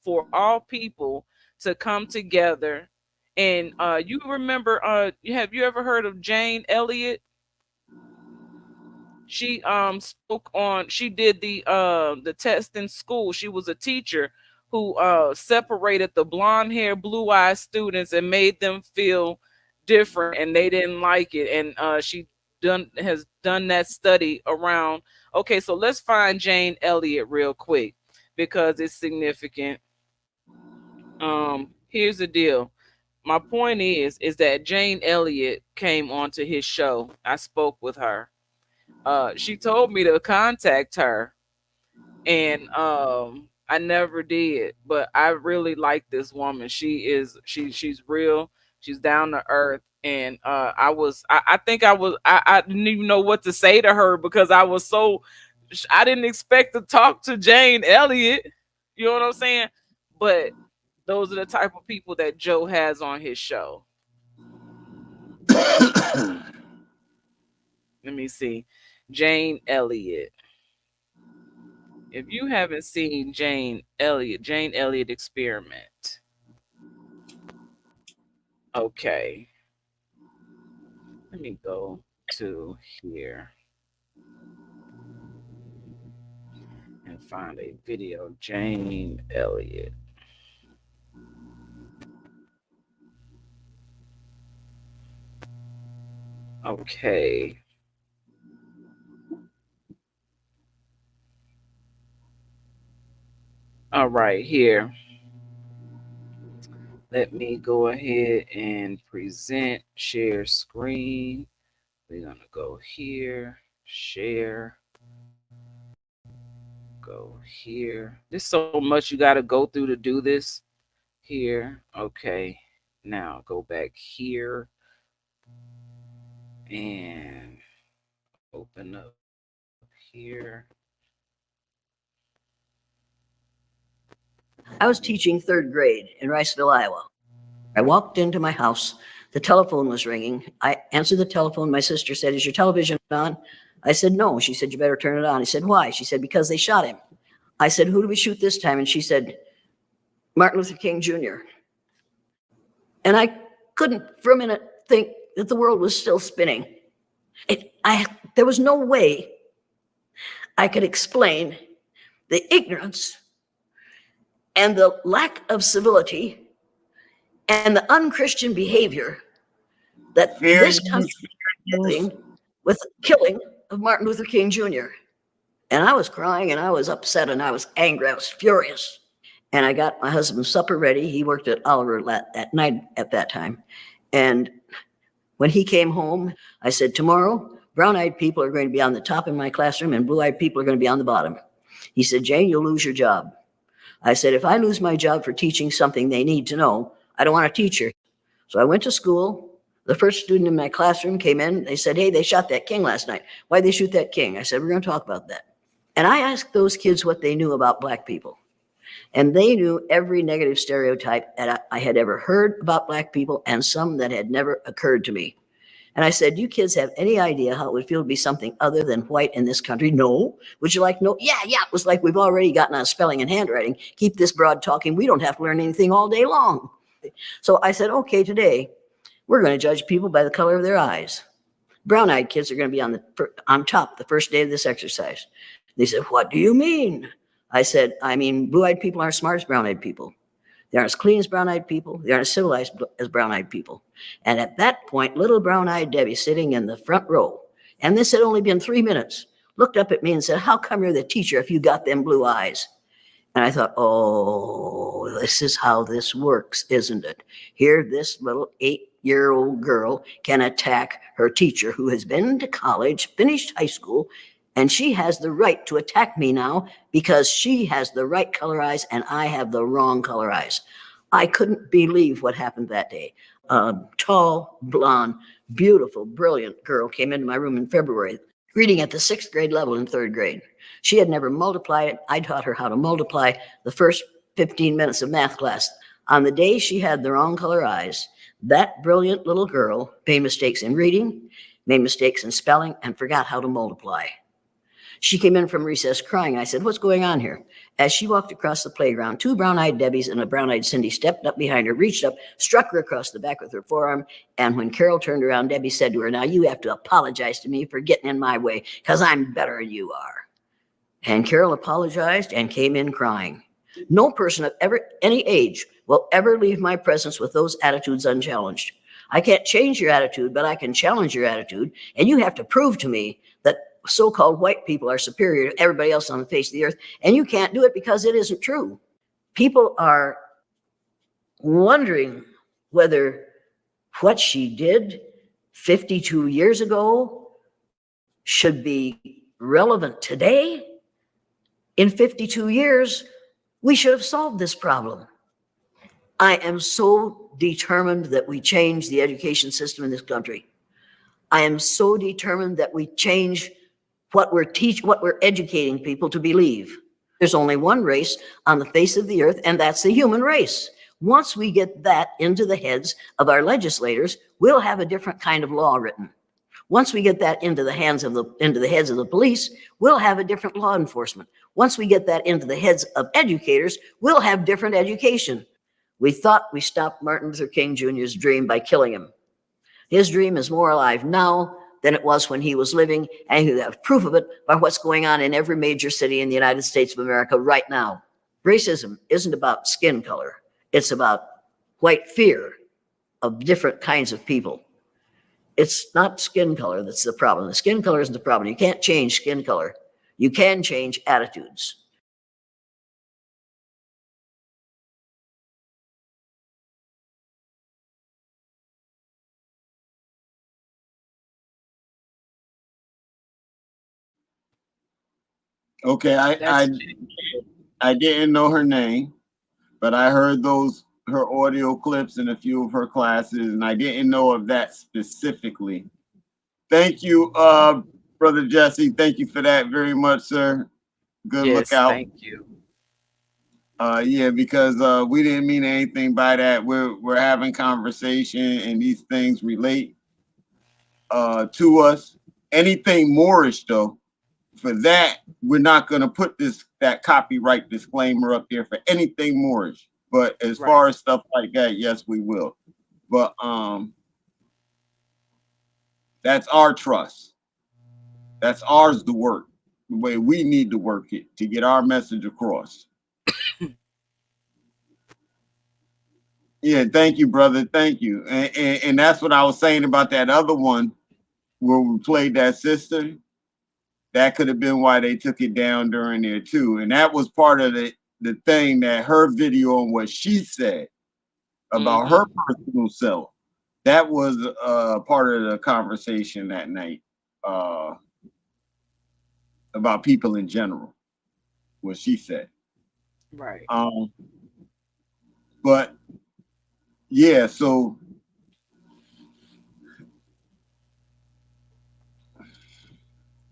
for all people to come together. And you remember, have you ever heard of Jane Elliott? She spoke on, she did the test in school. She was a teacher who separated the blonde hair, blue eyed students and made them feel different, and they didn't like it. And she has done that study around. Okay, so let's find Jane Elliott real quick because it's significant. Here's the deal. My point is that Jane Elliott came onto his show. I spoke with her. She told me to contact her, and I never did, but I really like this woman. She's real. She's down to earth. And I didn't even know what to say to her because I didn't expect to talk to Jane Elliott. You know what I'm saying? But those are the type of people that Joe has on his show. Let me see. Jane Elliott. If you haven't seen Jane Elliott Experiment. Okay. Let me go to here and find a video. Jane Elliott. Okay. All right, here. Let me go ahead and present, share screen. We're going to go here, share, go here. There's so much you got to go through to do this here. Okay, now go back here and open up here. I was teaching third grade in Riceville, Iowa. I walked into my house. The telephone was ringing. I answered the telephone. My sister said, "Is your television on?" I said, "No." She said, "You better turn it on." I said, "Why?" She said, "Because they shot him." I said, "Who do we shoot this time?" And she said, "Martin Luther King Jr." And I couldn't for a minute think that the world was still spinning. There was no way I could explain the ignorance and the lack of civility and the unchristian behavior that this country is doing with the killing of Martin Luther King Jr. And I was crying and I was upset and I was angry. I was furious. And I got my husband's supper ready. He worked at Oliver at night at that time. And when he came home, I said, "Tomorrow, brown-eyed people are going to be on the top in my classroom and blue-eyed people are going to be on the bottom." He said, "Jane, you'll lose your job." I said, "If I lose my job for teaching something they need to know, I don't want a teacher." So I went to school. The first student in my classroom came in. They said, "Hey, they shot that king last night. Why'd they shoot that king?" I said, "We're going to talk about that." And I asked those kids what they knew about Black people. And they knew every negative stereotype that I had ever heard about Black people and some that had never occurred to me. And I said, do you kids have any idea how it would feel to be something other than white in this country? No. Would you like no? Yeah. It was like we've already gotten on spelling and handwriting. Keep this broad talking. We don't have to learn anything all day long. So I said, okay, today we're going to judge people by the color of their eyes. Brown-eyed kids are going to be on top the first day of this exercise. They said, what do you mean? I said, I mean, blue-eyed people aren't as smart as brown-eyed people. They aren't as clean as brown-eyed people. They aren't as civilized as brown-eyed people. And at that point, little brown-eyed Debbie sitting in the front row, and this had only been 3 minutes, looked up at me and said, how come you're the teacher if you got them blue eyes? And I thought, oh, this is how this works, isn't it? Here, this little 8-year-old girl can attack her teacher who has been to college, finished high school, and she has the right to attack me now because she has the right color eyes and I have the wrong color eyes. I couldn't believe what happened that day. A tall, blonde, beautiful, brilliant girl came into my room in February, reading at the 6th grade level in 3rd grade. She had never multiplied. I taught her how to multiply the first 15 minutes of math class. On the day she had the wrong color eyes, that brilliant little girl made mistakes in reading, made mistakes in spelling, and forgot how to multiply. She came in from recess crying. I said, what's going on here? As she walked across the playground, 2 brown-eyed Debbies and a brown-eyed Cindy stepped up behind her, reached up, struck her across the back with her forearm. And when Carol turned around, Debbie said to her, now you have to apologize to me for getting in my way because I'm better than you are. And Carol apologized and came in crying. No person of any age will ever leave my presence with those attitudes unchallenged. I can't change your attitude, but I can challenge your attitude. And you have to prove to me that so-called white people are superior to everybody else on the face of the earth. And you can't do it because it isn't true. People are wondering whether what she did 52 years ago should be relevant today. In 52 years, we should have solved this problem. I am so determined that we change the education system in this country. I am so determined that we change what we're educating people to believe. There's only one race on the face of the earth, and that's the human race. Once we get that into the heads of our legislators, we'll have a different kind of law written. Once we get that into the heads of the police, we'll have a different law enforcement. Once we get that into the heads of educators, we'll have different education. We thought we stopped Martin Luther King Jr.'s dream by killing him. His dream is more alive now than it was when he was living, and you have proof of it by what's going on in every major city in the United States of America right now. Racism isn't about skin color. It's about white fear of different kinds of people. It's not skin color that's the problem. The skin color isn't the problem. You can't change skin color. You can change attitudes. Okay, I didn't know her name, but I heard her audio clips in a few of her classes, and I didn't know of that specifically. Thank you, Brother Jesse. Thank you for that very much, sir. Good lookout. Thank you. Yeah, because we didn't mean anything by that. We're having conversation, and these things relate to us. Anything Moorish, though, for that, we're not going to put that copyright disclaimer up there for anything Moorish. But as far as stuff like that, yes, we will. But that's our trust. That's ours to work the way we need to work it to get our message across. Yeah, thank you, brother. Thank you. And that's what I was saying about that other one where we played that sister. That could have been why they took it down during there too. And that was part of the thing, that her video on what she said about her personal self. That was part of the conversation that night about people in general, what she said. Right. But yeah, so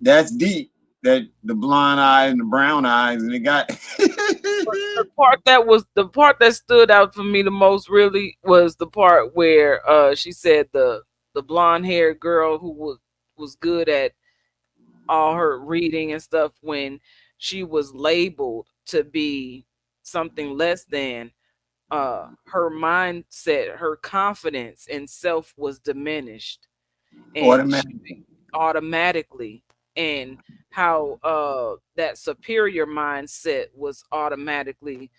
that's deep. That the blonde eyes and the brown eyes, and it got the part that stood out for me the most really was the part where she said the the blonde haired girl who was good at all her reading and stuff, when she was labeled to be something less than, her mindset, her confidence in self was diminished, and Automatically. automatically, and how that superior mindset was automatically,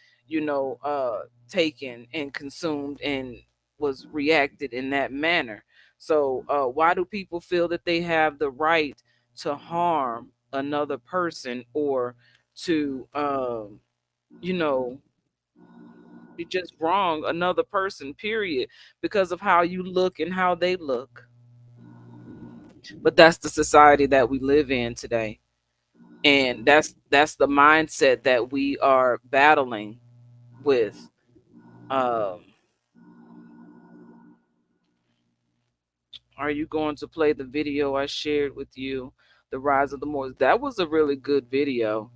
taken and consumed and was reacted in that manner. So why do people feel that they have the right to harm another person, or to you know you just wrong another person, period, because of how you look and how they look? But that's the society that we live in today, and that's the mindset that we are battling with. um are you going to play the video I shared with you, the rise of the Moors? That was a really good video.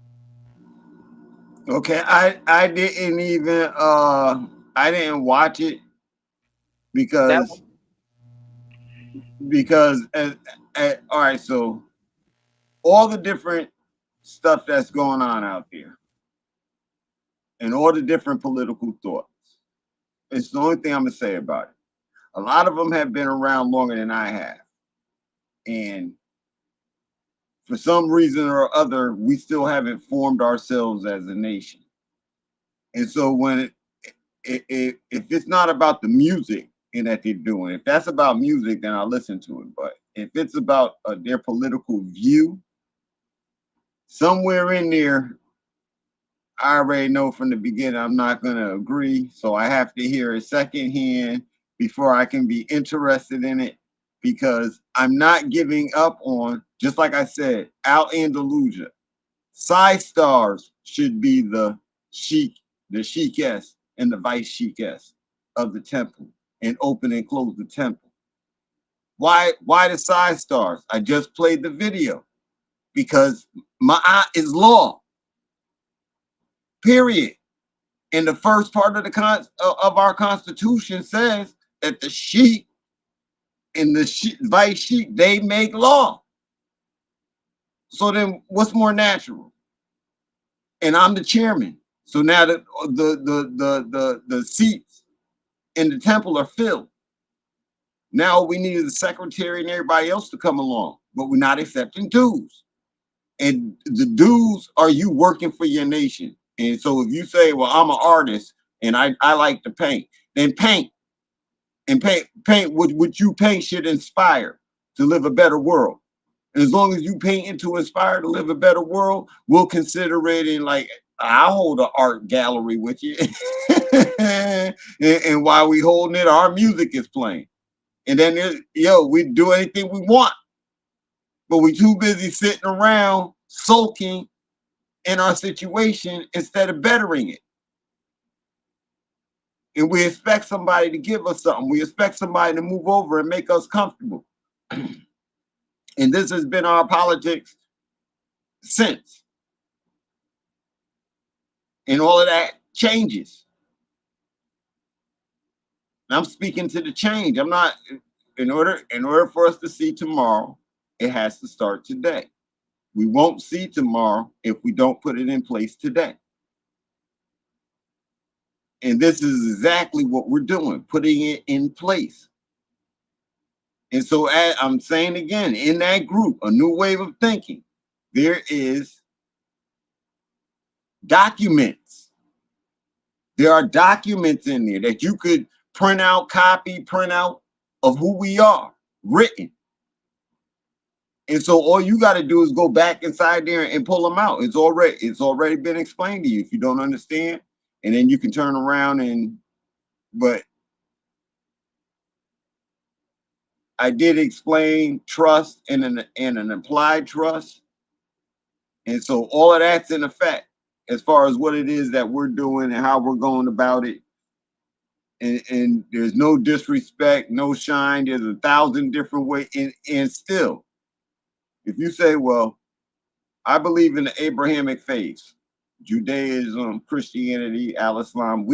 Okay, I didn't even I didn't watch it That because all right, so all the different stuff that's going on out there and all the different political thoughts. It's the only thing I'm gonna say about it. A lot of them have been around longer than I have, and for some reason or other, we still haven't formed ourselves as a nation. And so when if it's not about the music and that they're doing, if that's about music, then I'll listen to it. But if it's about their political view, somewhere in there, I already know from the beginning I'm not going to agree. So I have to hear it secondhand before I can be interested in it, because I'm not giving up on, just like I said, Al Andalusia. Side stars should be the sheikess and the vice sheikess of the temple, and open and close the temple. Why the side stars? I just played the video because Ma'at is law. Period. And the first part of of our Constitution says that the sheik and the vice sheik, they make law. So then, what's more natural? And I'm the chairman. So now the seats in the temple are filled. Now we needed the secretary and everybody else to come along, but we're not accepting dues. And the dues are you working for your nation. And so if you say, well, I'm an artist and I like to paint, then paint. And paint what you paint should inspire to live a better world. And as long as you painting to inspire to live a better world, we'll consider it in, like, I'll hold an art gallery with you. and while we holding it, our music is playing. And then, we do anything we want. But we too busy sitting around sulking in our situation instead of bettering it. And we expect somebody to give us something. We expect somebody to move over and make us comfortable. And this has been our politics since. And all of that changes. And I'm speaking to the change. I'm not, in order for us to see tomorrow, it has to start today. We won't see tomorrow if we don't put it in place today. And this is exactly what we're doing, putting it in place. And so I'm saying again, in that group, A New Wave of Thinking, there is documents. There are documents in there that you could print out of who we are, written. And so all you got to do is go back inside there and pull them out. It's already been explained to you if you don't understand. And then you can turn around but I did explain trust and an implied trust. And so all of that's in effect as far as what it is that we're doing and how we're going about it. And there's no disrespect, no shine. There's 1,000 different ways. And still, if you say, well, I believe in the Abrahamic faith, Judaism, Christianity, Al-Islam,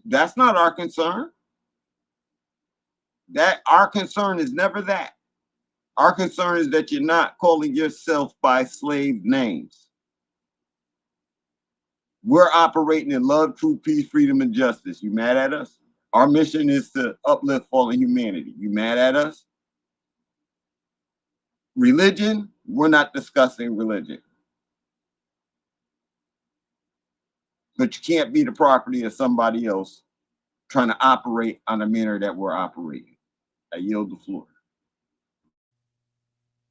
that's not our concern. That our concern is never that. Our concern is that you're not calling yourself by slave names. We're operating in love, truth, peace, freedom, and justice. You mad at us? Our mission is to uplift fallen humanity. You mad at us? Religion, we're not discussing religion. But you can't be the property of somebody else trying to operate on the manner that we're operating. I yield the floor.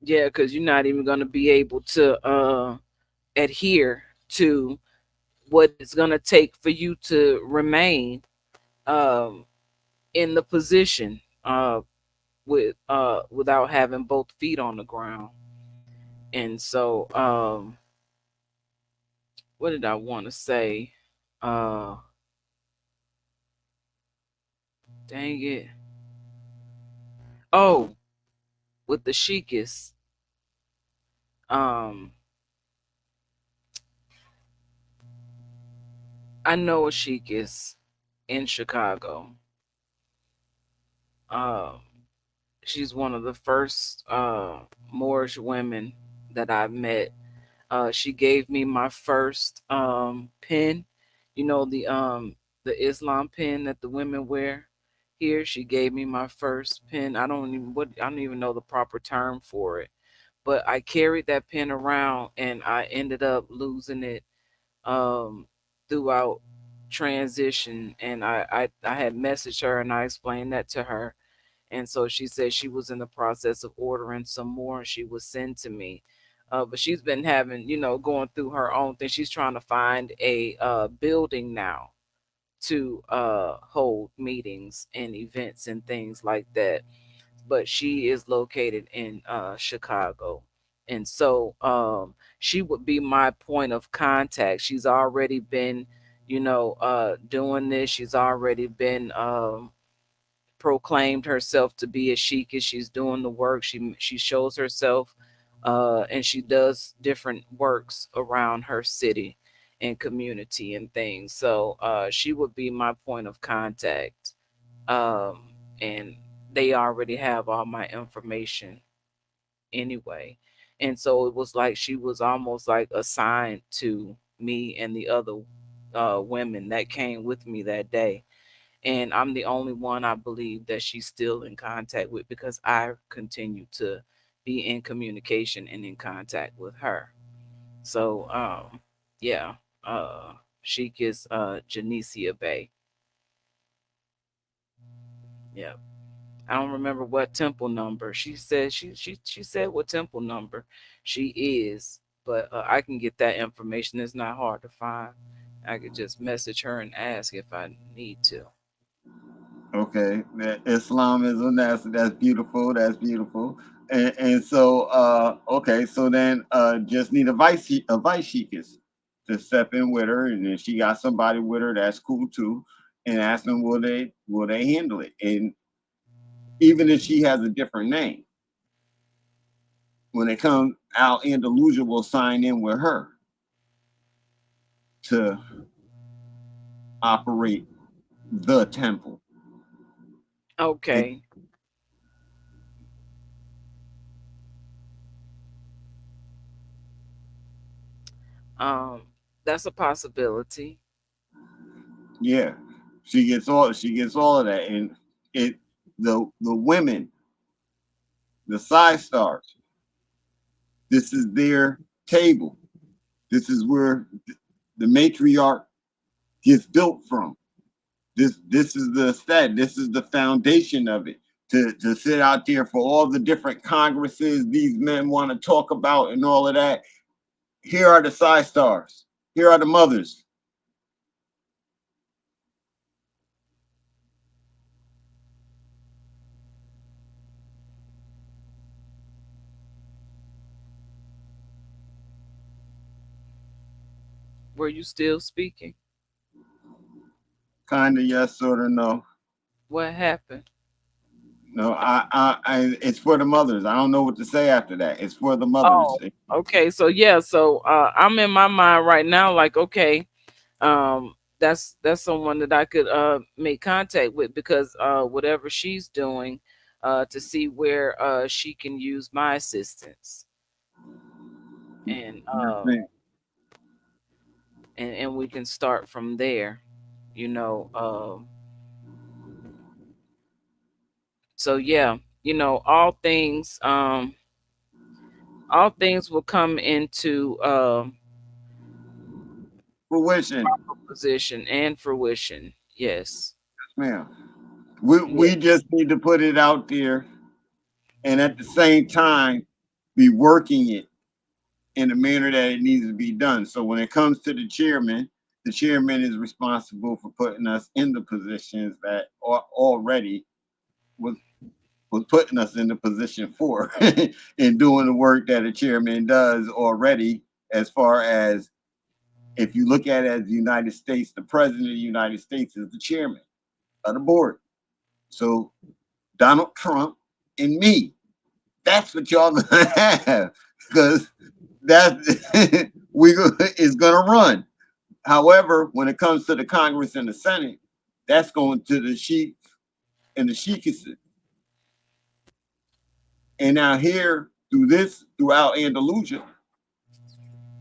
Yeah, because you're not even going to be able to adhere to what it's going to take for you to remain in the position without having both feet on the ground. And so what did I want to say? Dang it. Oh, with the Sheikist. I know a Sheikist in Chicago. She's one of the first Moorish women that I met. She gave me my first pin, you know, the Islam pin that the women wear here. She gave me my first pin. I don't even know the proper term for it, but I carried that pin around and I ended up losing it throughout transition. And I had messaged her and I explained that to her. And so she said she was in the process of ordering some more and she would send to me. But she's been having, going through her own thing. She's trying to find a building now to hold meetings and events and things like that. But she is located in Chicago. And so she would be my point of contact. She's already been, doing this. She's already been proclaimed herself to be a Sheikah. She's doing the work. She shows herself and she does different works around her city and community and things. So she would be my point of contact. And they already have all my information anyway. And so it was like she was almost like assigned to me and the other women that came with me that day. And I'm the only one I believe that she's still in contact with because I continue to be in communication and in contact with her. So yeah, Sheik is Janicia Bay. Yeah. I don't remember what temple number. She said she said what temple number she is, but I can get that information. It's not hard to find. I could just message her and ask if I need to. Okay, Islamism. That's beautiful. That's beautiful. And so okay, so then just need a vice Sheikist to step in with her, and then she got somebody with her. That's cool too. And ask them will they handle it, and even if she has a different name, when it comes out, Andalusia will sign in with her to operate the temple. Okay. That's a possibility. Yeah, she gets all of that, and the women, the side stars. This is their table. This is where the matriarch gets built from. This is the stat. This is the foundation of it. To sit out there for all the different congresses these men want to talk about and all of that. Here are the side stars. Here are the mothers. Were you still speaking? Kind of yes, sort of no. What happened? No, I it's for the mothers. I don't know what to say after that. It's for the mothers. Oh, okay. So yeah, so I'm in my mind right now, like, okay, that's someone that I could make contact with, because whatever she's doing, to see where she can use my assistance, and and we can start from there, you know. So yeah, you know, all things will come into fruition, position and fruition. Yes, ma'am. We just need to put it out there, and at the same time, be working it in the manner that it needs to be done. So when it comes to the chairman is responsible for putting us in the positions that already was putting us in the position for and doing the work that a chairman does already. As far as, if you look at it as the United States, the president of the United States is the chairman of the board. So Donald Trump and me, that's what y'all gonna have, because that is gonna run. However, when it comes to the Congress and the Senate, that's going to the sheik and the sheikesses. And now here, throughout Andalusia,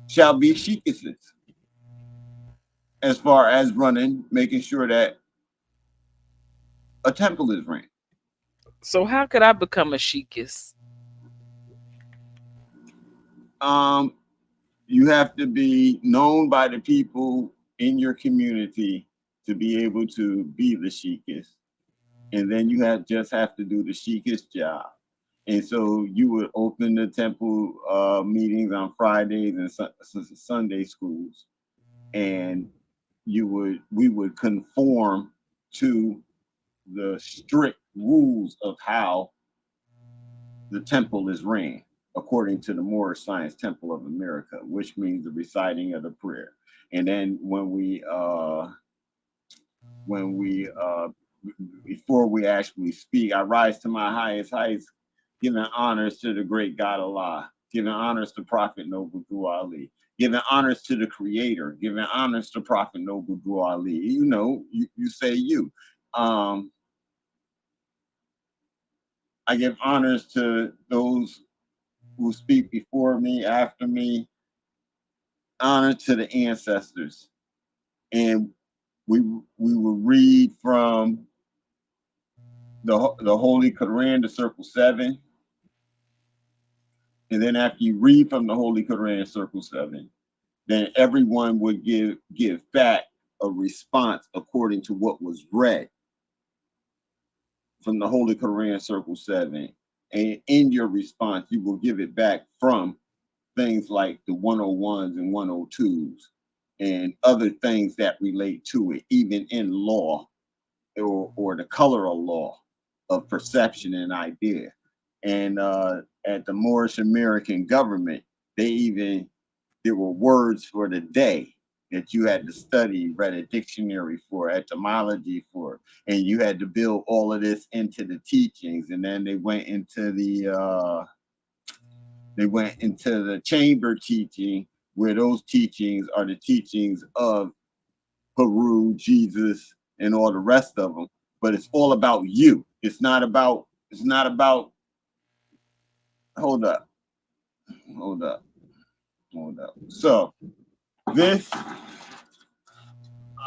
shall be sheikesses, as far as running, making sure that a temple is ran. So how could I become a sheikess? You have to be known by the people in your community to be able to be the sheikess. And then you just have to do the sheikess job. And so you would open the temple meetings on Fridays and Sunday schools, and we would conform to the strict rules of how the temple is ran, according to the Moorish Science Temple of America, which means the reciting of the prayer. And then when we before we actually speak, I rise to my highest heights, giving honors to the great God Allah, giving honors to Prophet Noble Drew Ali, giving honors to the Creator, giving honors to Prophet Noble Drew Ali. You know, you say you. I give honors to those who speak before me, after me, honor to the ancestors. And we will read from the Holy Quran, the Circle 7. And then after you read from the Holy Quran, Circle 7, then everyone would give back a response according to what was read from the Holy Quran, Circle 7. And in your response, you will give it back from things like the 101s and 102s and other things that relate to it, even in law or the color of law of perception and idea. And at the Moorish American government, there were words for the day that you had to study, read a dictionary for, etymology for, and you had to build all of this into the teachings. And then they went into the chamber teaching, where those teachings are the teachings of Peru, Jesus, and all the rest of them. But it's all about you. It's not about, hold up. So this,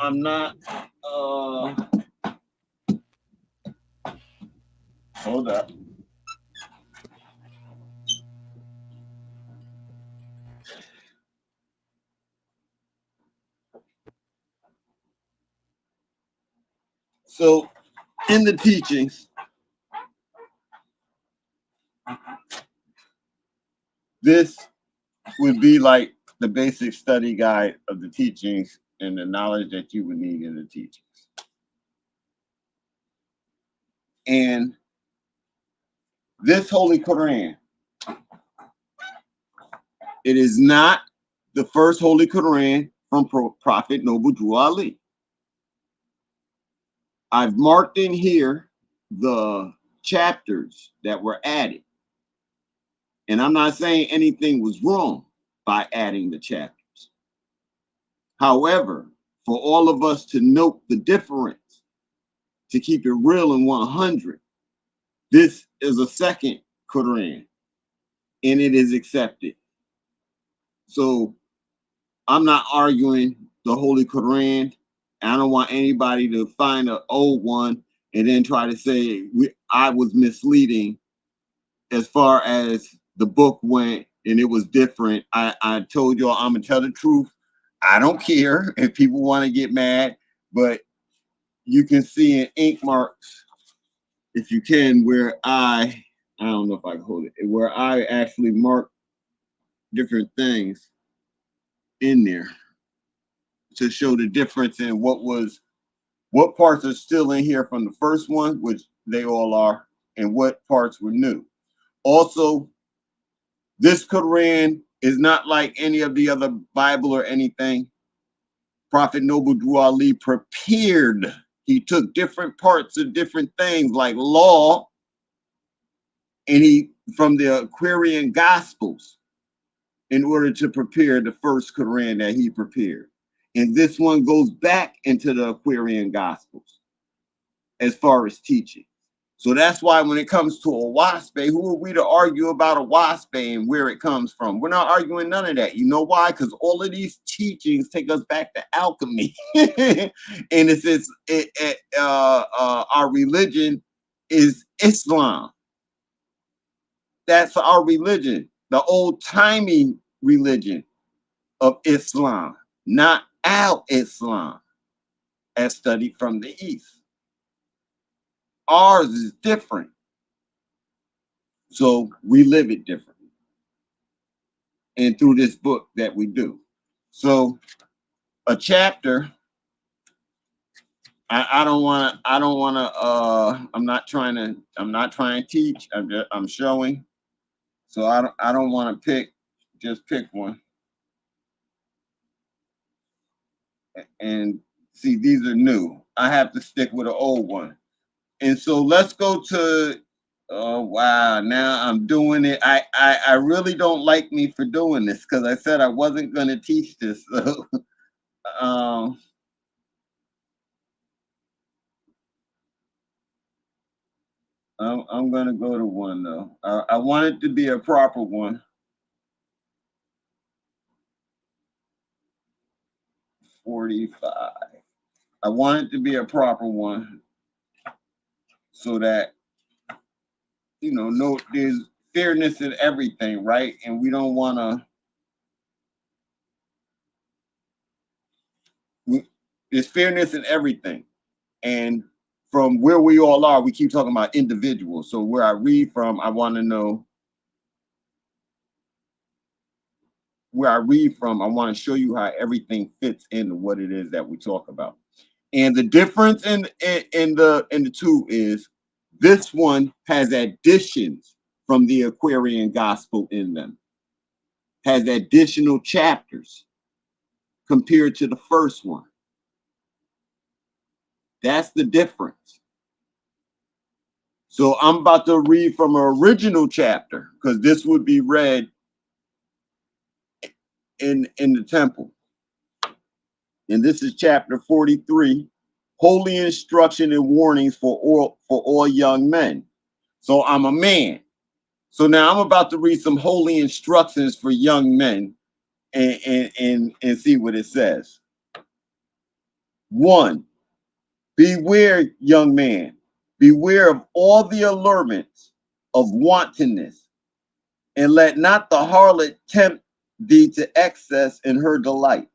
I'm not, hold up. So in the teachings, this would be like the basic study guide of the teachings and the knowledge that you would need in the teachings. And this Holy Quran, it is not the first Holy Quran from Prophet Noble Drew Ali. I've marked in here the chapters that were added. And I'm not saying anything was wrong by adding the chapters. However, for all of us to note the difference, to keep it real and 100. This is a second Quran, and it is accepted. So I'm not arguing the Holy Quran. I don't want anybody to find an old one and then try to say I was misleading as far as the book went and it was different. I told y'all I'm gonna tell the truth. I don't care if people want to get mad, but you can see in ink marks, if you can, where I don't know if I can hold it, where I actually mark different things in there to show the difference in what parts are still in here from the first one, which they all are, and what parts were new. Also, this Quran is not like any of the other Bible or anything. Prophet Noble Drew Ali prepared. He took different parts of different things like law, and he from the Aquarian Gospels in order to prepare the first Quran that he prepared. And this one goes back into the Aquarian Gospels as far as teaching. So that's why when it comes to a waspe, who are we to argue about a waspe and where it comes from? We're not arguing none of that. You know why? Because all of these teachings take us back to alchemy. And it says our religion is Islam. That's our religion, the old-timey religion of Islam, not al-Islam, as studied from the East. Ours is different. So we live it differently. And through this book that we do. So a chapter, I'm not trying to teach, I'm showing. So I don't want to just pick one. And see, these are new. I have to stick with an old one. And so let's go to, oh, wow, now I'm doing it. I really don't like me for doing this because I said I wasn't going to teach this. So, I'm going to go to one, though. I want it to be a proper one. 45. I want it to be a proper one so that, no, there's fairness in everything, right? And we don't want to, there's fairness in everything. And from where we all are, we keep talking about individuals. So where I read from, I want to know where I read from. I want to show you how everything fits into what it is that we talk about. And the difference in the two is this one has additions from the Aquarian Gospel in them, has additional chapters compared to the first one. That's the difference. So I'm about to read from an original chapter because this would be read in the temple. And this is chapter 43, Holy Instruction and Warnings for all young men. So I'm a man. So now I'm about to read some holy instructions for young men and see what it says. 1, beware, young man. Beware of all the allurements of wantonness, and let not the harlot tempt thee to excess in her delights.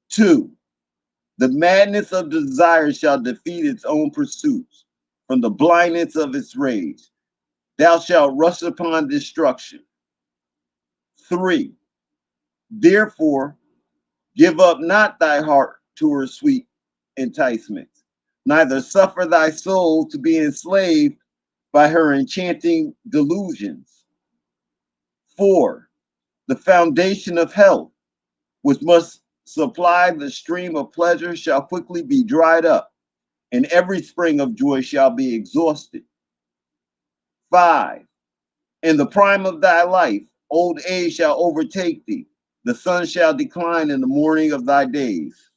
2, the madness of desire shall defeat its own pursuits. From the blindness of its rage, thou shalt rush upon destruction. 3, therefore, give up not thy heart to her sweet enticements, neither suffer thy soul to be enslaved by her enchanting delusions. 4, the foundation of health, which must supply the stream of pleasure, shall quickly be dried up, and every spring of joy shall be exhausted. 5, in the prime of thy life, old age shall overtake thee. The sun shall decline in the morning of thy days.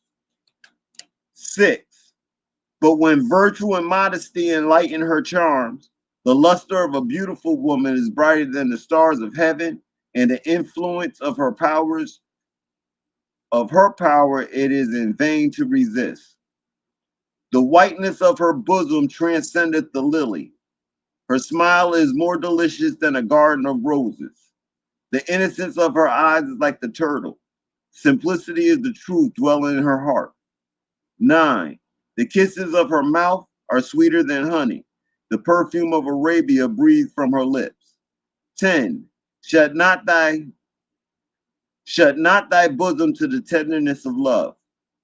6. But when virtue and modesty enlighten her charms, the luster of a beautiful woman is brighter than the stars of heaven, and the influence of her power, it is in vain to resist. The whiteness of her bosom transcendeth the lily. Her smile is more delicious than a garden of roses. The innocence of her eyes is like the turtle. Simplicity is the truth dwelling in her heart. 9. The kisses of her mouth are sweeter than honey. The perfume of Arabia breathes from her lips. 10. Shut not thy bosom to the tenderness of love.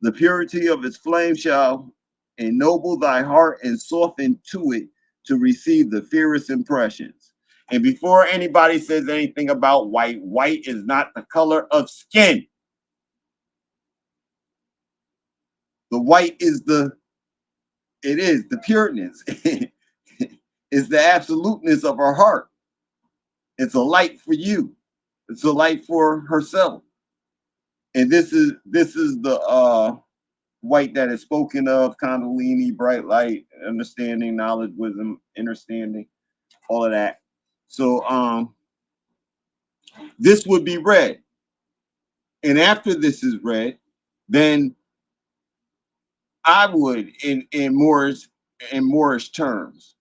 The purity of its flame shall ennoble thy heart and soften to it to receive the fairest impressions. And before anybody says anything about white, white is not the color of skin. The white is the pureness. It's the absoluteness of her heart. It's a light for you. It's a light for herself. And this is the white that is spoken of, Kundalini, bright light, understanding, knowledge, wisdom, understanding, all of that. So this would be red. And after this is read, then I would, in Moorish terms,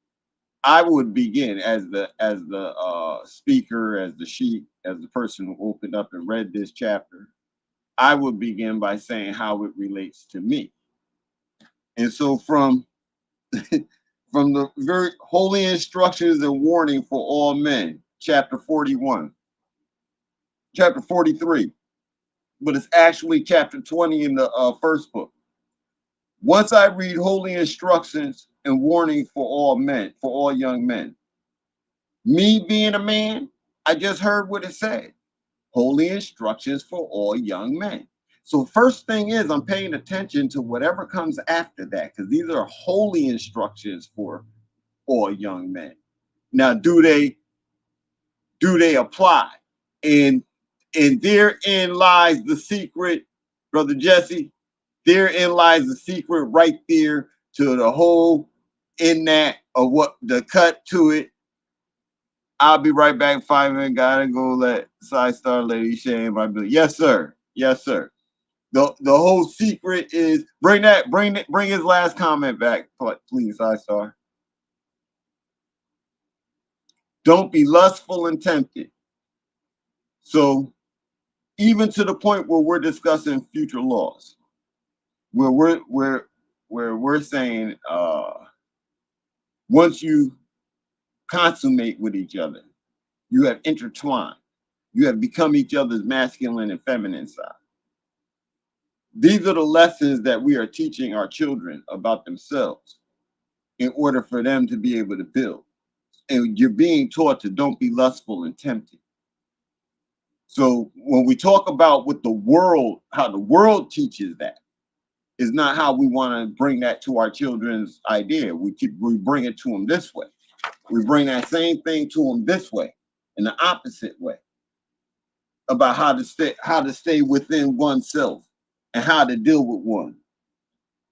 I would begin as the speaker, as the sheikh, as the person who opened up and read this chapter. I would begin by saying how it relates to me. And so from the very holy instructions and warning for all men, chapter 41, chapter 43, but it's actually chapter 20 in the first book. Once I read holy instructions and warning for all men, for all young men, me being a man, I just heard what it said. Holy instructions for all young men. So first thing is I'm paying attention to whatever comes after that, because these are holy instructions for all young men. Now, do they apply? And therein lies the secret, Brother Jesse. Therein lies the secret right there to the whole in that of what the cut to it. I'll be right back. 5 minutes. Gotta go let Side Star Lady shame my bill. Yes, sir. Yes, sir. The whole secret is bring his last comment back, please, Side Star. Don't be lustful and tempted. So even to the point where we're discussing future laws, where we're saying once you consummate with each other, you have intertwined, you have become each other's masculine and feminine side. These are the lessons that we are teaching our children about themselves in order for them to be able to build. And you're being taught to don't be lustful and tempted. So when we talk about what the world, how the world teaches that, is not how we want to bring that to our children's idea. We bring it to them this way. We bring that same thing to them this way, in the opposite way, about how to stay within oneself and how to deal with one.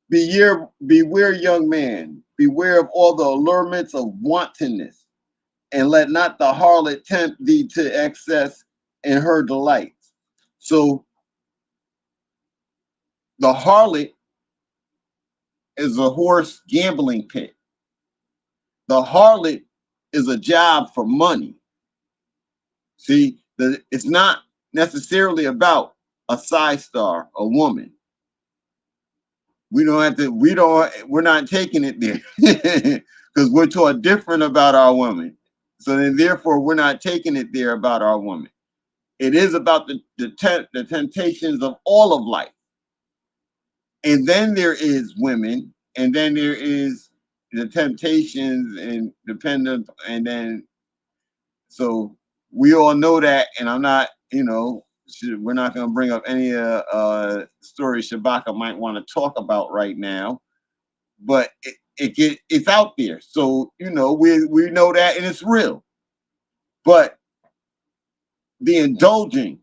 Beware, young man, beware of all the allurements of wantonness, and let not the harlot tempt thee to excess in her delights. So the harlot is a horse gambling pit. The harlot is a job for money. See, it's not necessarily about a side star, a woman. We're not taking it there because we're taught different about our women. So then therefore we're not taking it there about our woman. It is about the temptations of all of life. And then there is women, and then there is the temptations and dependent, and then so we all know that, and I'm not, we're not going to bring up any stories Shabaka might want to talk about right now, but it's out there. So, we know that, and it's real. But the indulging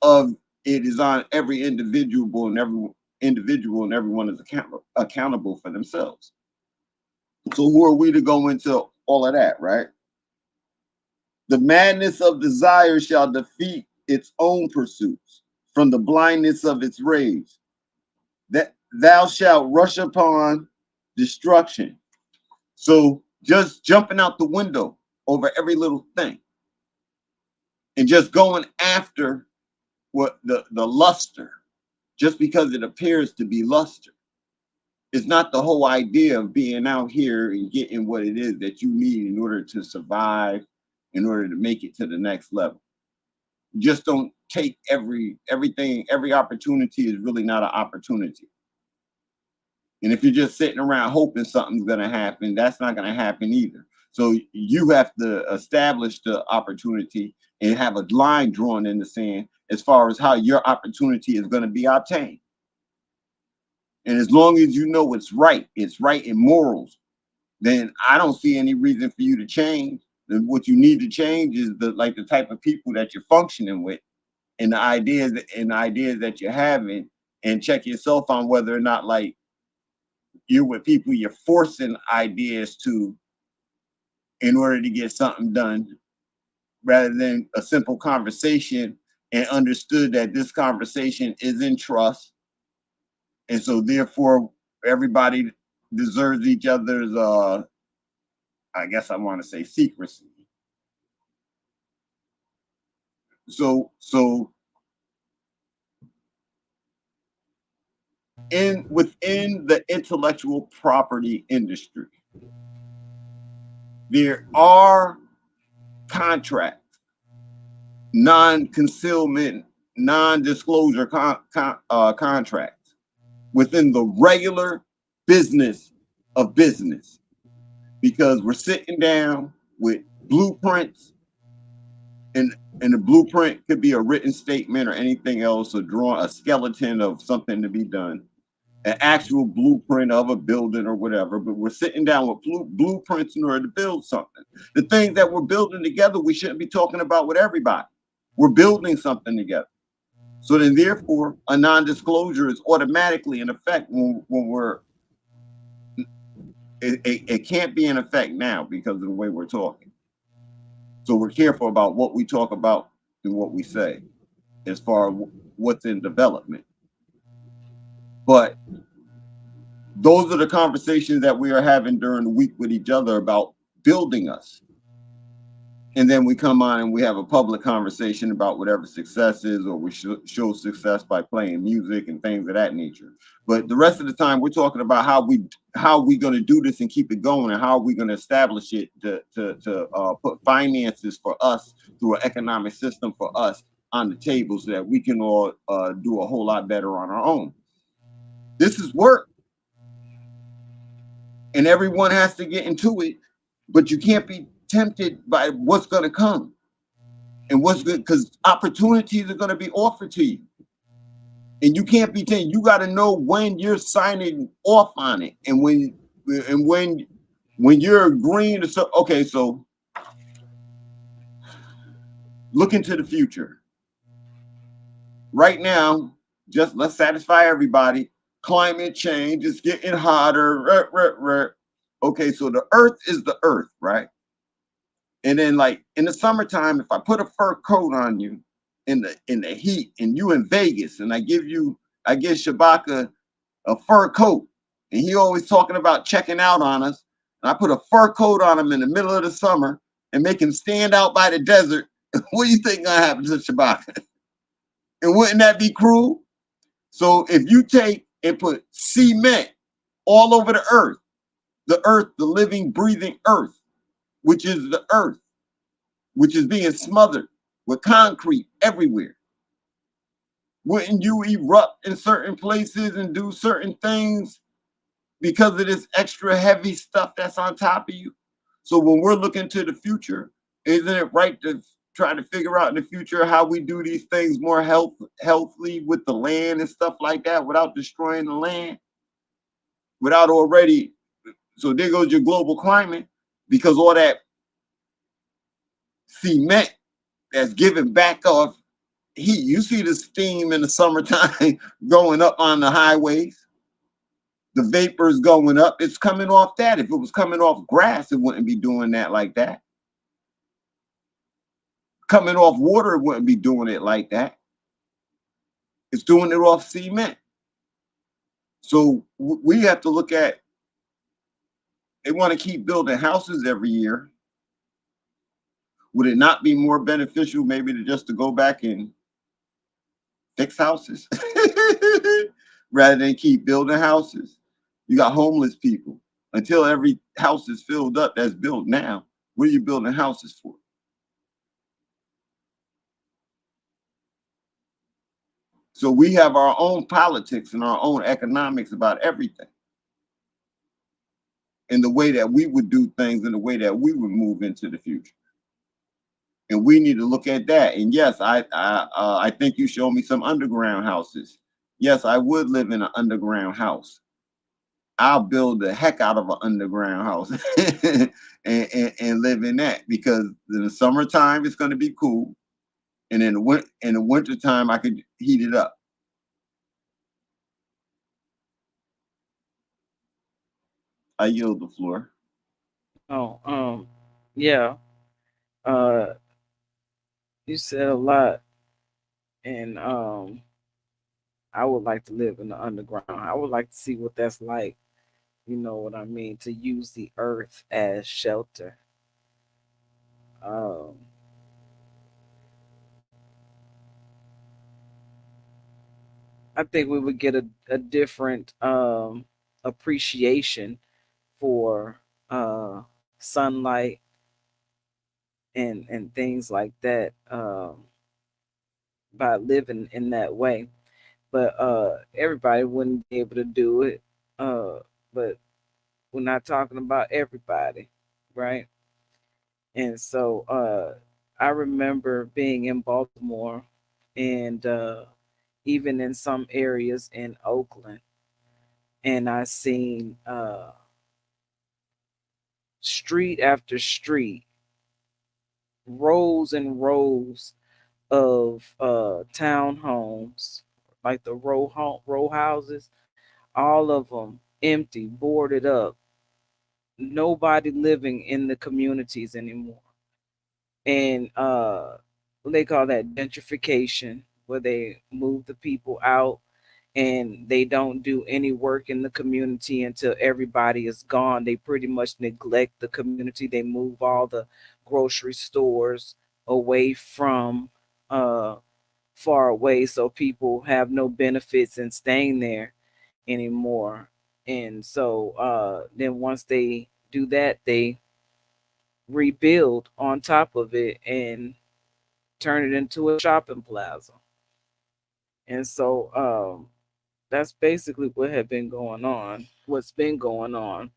of it is on every individual and individual and everyone is accountable for themselves. So who are we to go into all of that, right? The madness of desire shall defeat its own pursuits from the blindness of its rage. That thou shalt rush upon destruction. So just jumping out the window over every little thing and just going after what the luster, just because it appears to be luster. It's not the whole idea of being out here and getting what it is that you need in order to survive, in order to make it to the next level. You just don't take every opportunity is really not an opportunity. And if you're just sitting around hoping something's going to happen, that's not going to happen either. So you have to establish the opportunity and have a line drawn in the sand as far as how your opportunity is going to be obtained. And as long as you know it's right in morals, then I don't see any reason for you to change. And what you need to change is the type of people that you're functioning with and the ideas that you're having, and check yourself on whether or not like you're with people you're forcing ideas to in order to get something done, rather than a simple conversation and understood that this conversation is in trust. And so therefore everybody deserves each other's I guess I want to say secrecy. So within the intellectual property industry, there are contracts, non-concealment, non-disclosure contracts within the regular business of business, because we're sitting down with blueprints, and the blueprint could be a written statement or anything else, or draw a skeleton of something to be done, an actual blueprint of a building or whatever. But we're sitting down with blueprints in order to build something. The things that we're building together, we shouldn't be talking about with everybody. We're building something together. So then therefore a non-disclosure is automatically in effect when we're, it can't be in effect now because of the way we're talking. So we're careful about what we talk about and what we say as far as what's in development. But those are the conversations that we are having during the week with each other about building us. And then we come on and we have a public conversation about whatever success is, or we show success by playing music and things of that nature. But the rest of the time, we're talking about how we going to do this and keep it going, and how are we going to establish it to put finances for us through an economic system for us on the table, so that we can all do a whole lot better on our own. This is work, and everyone has to get into it, but you can't be tempted by what's going to come and what's good, because opportunities are going to be offered to you, and you can't be tempted. You got to know when you're signing off on it, and when you're agreeing to. So okay, so look into the future. Right now, just let's satisfy everybody. Climate change is getting hotter. Okay, so the earth is the earth, right? And then like in the summertime, if I put a fur coat on you in the heat, and you in Vegas, and I give Shabaka a fur coat, and he always talking about checking out on us, and I put a fur coat on him in the middle of the summer and make him stand out by the desert, what do you think gonna happen to Shabaka? And wouldn't that be cruel? So if you take and put cement all over the earth, the living, breathing earth, which is the earth, which is being smothered with concrete everywhere, wouldn't you erupt in certain places and do certain things because of this extra heavy stuff that's on top of you? So when we're looking to the future, isn't it right to try to figure out in the future how we do these things more healthily with the land and stuff like that, without destroying the land, without already? So there goes your global climate, because all that cement that's given back off heat. You see the steam in the summertime going up on the highways. The vapors going up. It's coming off that. If it was coming off grass, it wouldn't be doing that like that. Coming off water, it wouldn't be doing it like that. It's doing it off cement. So we have to look at, they want to keep building houses every year. Would it not be more beneficial maybe to go back and fix houses rather than keep building houses? You got homeless people. Until every house is filled up that's built now, what are you building houses for? So we have our own politics and our own economics about everything, and the way that we would do things and the way that we would move into the future. And we need to look at that. And yes, I think you showed me some underground houses. Yes, I would live in an underground house. I'll build the heck out of an underground house and live in that, because in the summertime it's going to be cool, and in the wintertime I could heat it up. I yield the floor. Oh, yeah. You said a lot, and I would like to live in the underground. I would like to see what that's like. You know what I mean? To use the earth as shelter. Um, I think we would get a different appreciation for sunlight and things like that, by living in that way. But everybody wouldn't be able to do it. But we're not talking about everybody, right? And so I remember being in Baltimore, and even in some areas in Oakland, and I seen street after street, rows and rows of townhomes, like the row houses, all of them empty, boarded up, nobody living in the communities anymore. And what they call that gentrification, where they move the people out and they don't do any work in the community until everybody is gone. They pretty much neglect the community. They move all the grocery stores away from uh, far away, so people have no benefits in staying there anymore. And so then once they do that, they rebuild on top of it and turn it into a shopping plaza. And so that's basically what had been going on, what's been going on.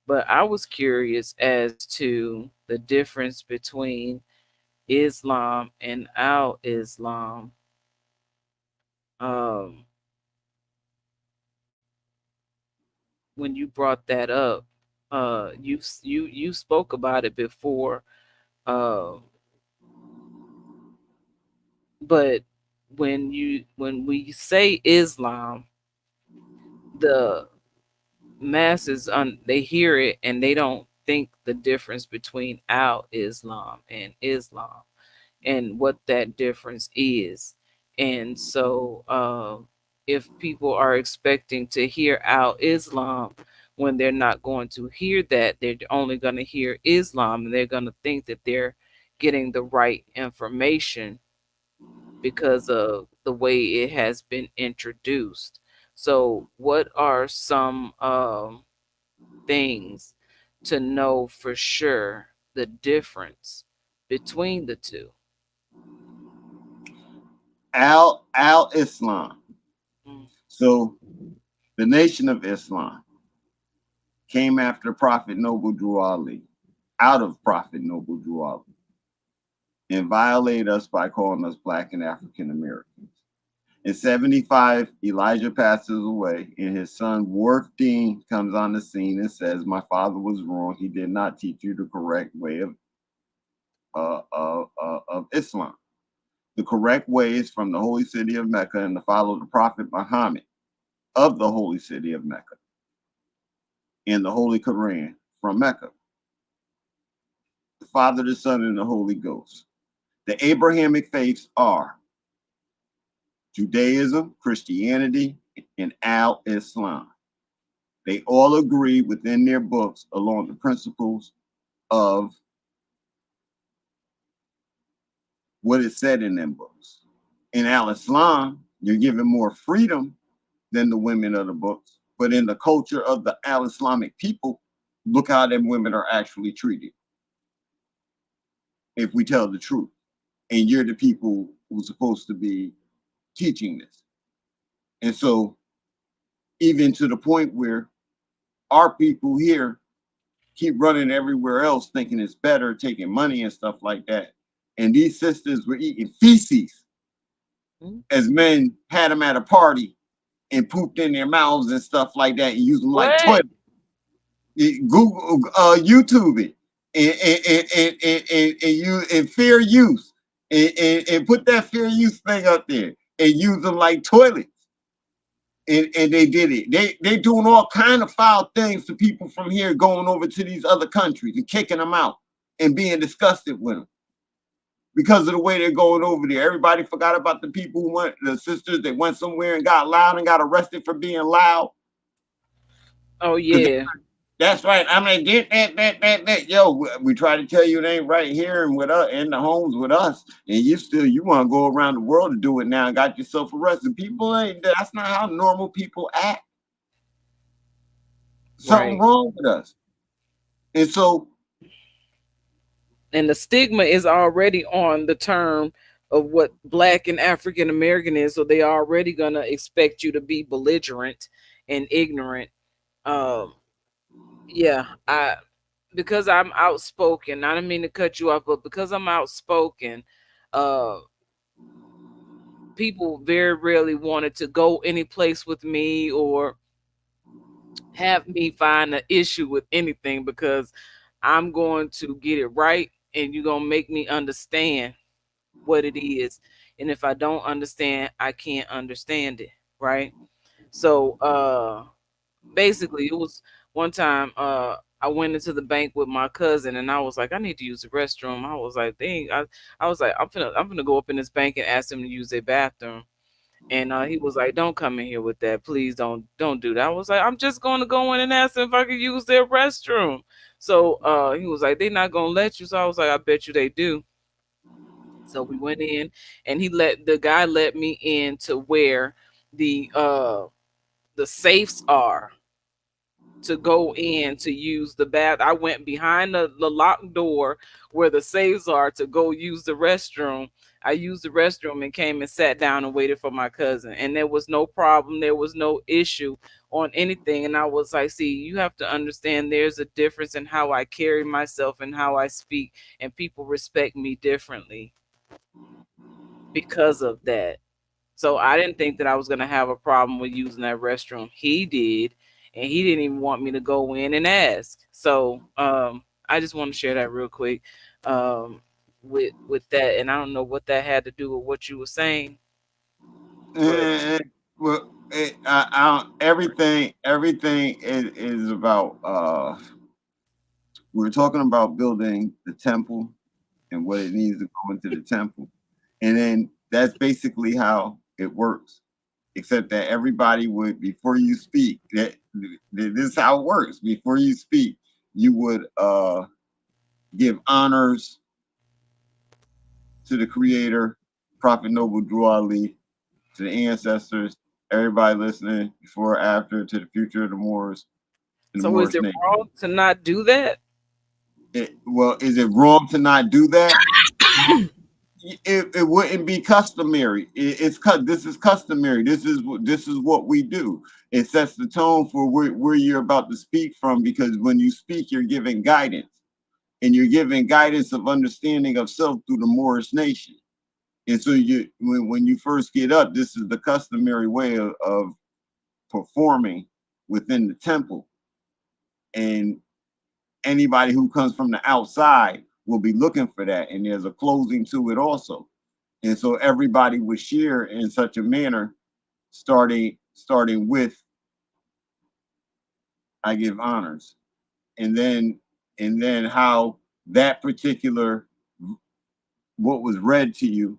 But I was curious as to the difference between Islam and Al Islam. Um, when you brought that up, you spoke about it before, uh, but when we say Islam, the masses they hear it and they don't think the difference between Al Islam and Islam and what that difference is. And so if people are expecting to hear Al Islam, when they're not going to hear that, they're only going to hear Islam, and they're going to think that they're getting the right information because of the way it has been introduced. So, what are some things to know for sure the difference between the two? Al Islam. Mm. So the Nation of Islam came after Prophet Noble Drew Ali, out of Prophet Noble Drew Ali, and violate us by calling us Black and African Americans. In 75, Elijah passes away, and his son Warth Deen comes on the scene and says, "My father was wrong. He did not teach you the correct way of Islam." The correct way is from the holy city of Mecca and to follow the Prophet Muhammad of the holy city of Mecca and the Holy Quran from Mecca. The Father, the Son, and the Holy Ghost. The Abrahamic faiths are Judaism, Christianity, and Al-Islam. They all agree within their books along the principles of what is said in them books. In Al-Islam, you're given more freedom than the women of the books, but in the culture of the Al-Islamic people, look how them women are actually treated. If we tell the truth, and you're the people who's supposed to be teaching this. And so even to the point where our people here keep running everywhere else thinking it's better, taking money and stuff like that. And these sisters were eating feces as men had them at a party and pooped in their mouths and stuff like that and used them like toilet. Google, YouTube it and fair use and put that fair use thing up there and use them like toilets. And they did it. They doing all kind of foul things to people from here going over to these other countries and kicking them out and being disgusted with them because of the way they're going over there. Everybody forgot about the people who went, the sisters that went somewhere and got loud and got arrested for being loud. Oh yeah. That's right. I mean, get that. Yo, we try to tell you it ain't right here and with us in the homes with us, and you want to go around the world to do it now and got yourself arrested. People ain't. That's not how normal people act. Something wrong with us, and so. And the stigma is already on the term of what Black and African American is, so they are already gonna expect you to be belligerent and ignorant. Yeah, because I'm outspoken. I don't mean to cut you off, but because I'm outspoken, people very rarely wanted to go any place with me or have me find an issue with anything because I'm going to get it right and you're gonna make me understand what it is. And if I don't understand, I can't understand it, right? So basically it was one time I went into the bank with my cousin and I was like, I need to use the restroom. I was like, dang, I was like, I'm gonna go up in this bank and ask them to use their bathroom. And he was like, don't come in here with that. Please don't do that. I was like, I'm just going to go in and ask them if I could use their restroom. So he was like, they're not going to let you. So I was like, I bet you they do. So we went in and the guy let me in to where the safes are to go in to use the bath. I went behind the locked door where the safes are to go use the restroom. I used the restroom and came and sat down and waited for my cousin. And there was no problem. There was no issue on anything. And I was like, see, you have to understand there's a difference in how I carry myself and how I speak. And people respect me differently because of that. So I didn't think that I was going to have a problem with using that restroom. He did. And he didn't even want me to go in and ask. So I just want to share that real quick with that. And I don't know what that had to do with what you were saying. Well, everything is about. We're talking about building the temple and what it needs to go into the temple, and then that's basically how it works. Except that everybody would, before you speak, this is how it works. Before you speak, you would give honors to the Creator, Prophet Noble Drew Ali, to the ancestors, everybody listening, before, after, to the future of the Moors. So is it wrong to not do that? Well, is it wrong to not do that? It wouldn't be customary. This is customary. This is what we do. It sets the tone for where you're about to speak from, because when you speak, you're giving guidance, and you're giving guidance of understanding of self through the Moorish nation. And so when you first get up, this is the customary way of performing within the temple. And anybody who comes from the outside will be looking for that, and there's a closing to it also. And so everybody would share in such a manner, starting with I give honors. And then how that particular what was read to you,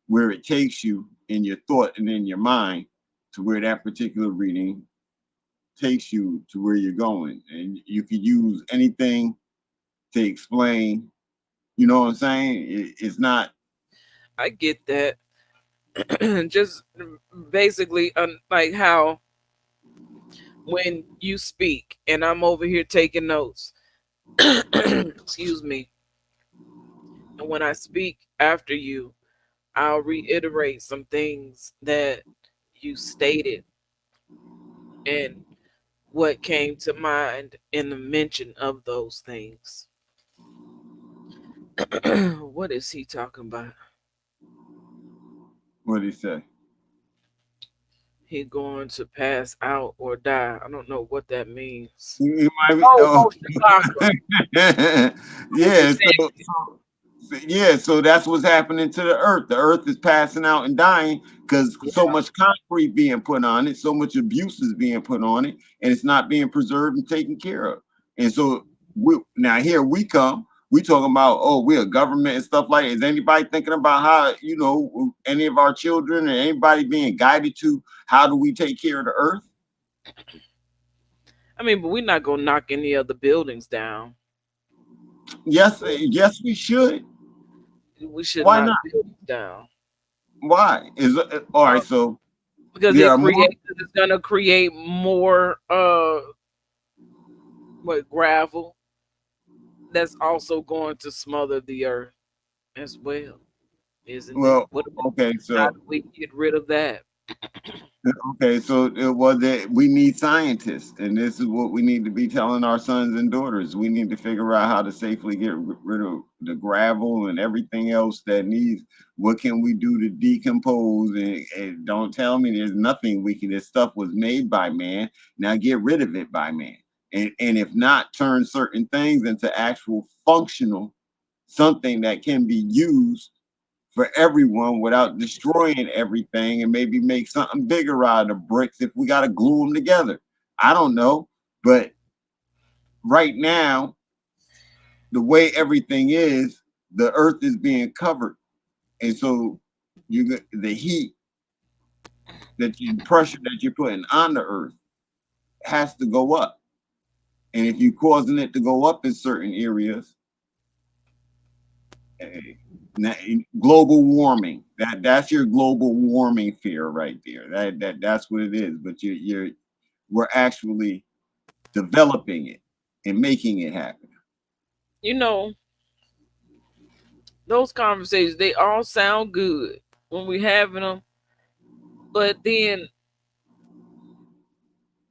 where it takes you in your thought and in your mind to where that particular reading takes you to where you're going. And you could use anything to explain, you know what I'm saying? It's not. I get that. Just basically like how when you speak and I'm over here taking notes, excuse me, and when I speak after you, I'll reiterate some things that you stated and what came to mind in the mention of those things. What is he talking about? What did he say? He going to pass out or die. I don't know what that means. You might be, yeah, so that's what's happening to the earth. The earth is passing out and dying because so much concrete being put on it, so much abuse is being put on it, and it's not being preserved and taken care of. And so now here we come. We talking about, oh, we're a government and stuff like that. Is anybody thinking about how, you know, any of our children or anybody being guided to how do we take care of the earth? I mean, but we're not gonna knock any other buildings down. Yes, we should. We should Why knock not? buildings down. Why? Is all right, so because it's gonna create more gravel that's also going to smother the earth as well, isn't it? Okay, so how do we get rid of that? Okay, so it was that we need scientists, and this is what we need to be telling our sons and daughters. We need to figure out how to safely get rid of the gravel and everything else that needs. What can we do to decompose? And don't tell me there's nothing we can. This stuff was made by man. Now get rid of it by man. And if not, turn certain things into actual functional, something that can be used for everyone without destroying everything, and maybe make something bigger out of bricks if we got to glue them together. I don't know, but right now, the way everything is, the earth is being covered, and so the heat pressure that you're putting on the earth has to go up. And if you're causing it to go up in certain areas, global warming, that's your global warming fear right there. That's what it is. But we're actually developing it and making it happen. You know, those conversations, they all sound good when we're having them, but then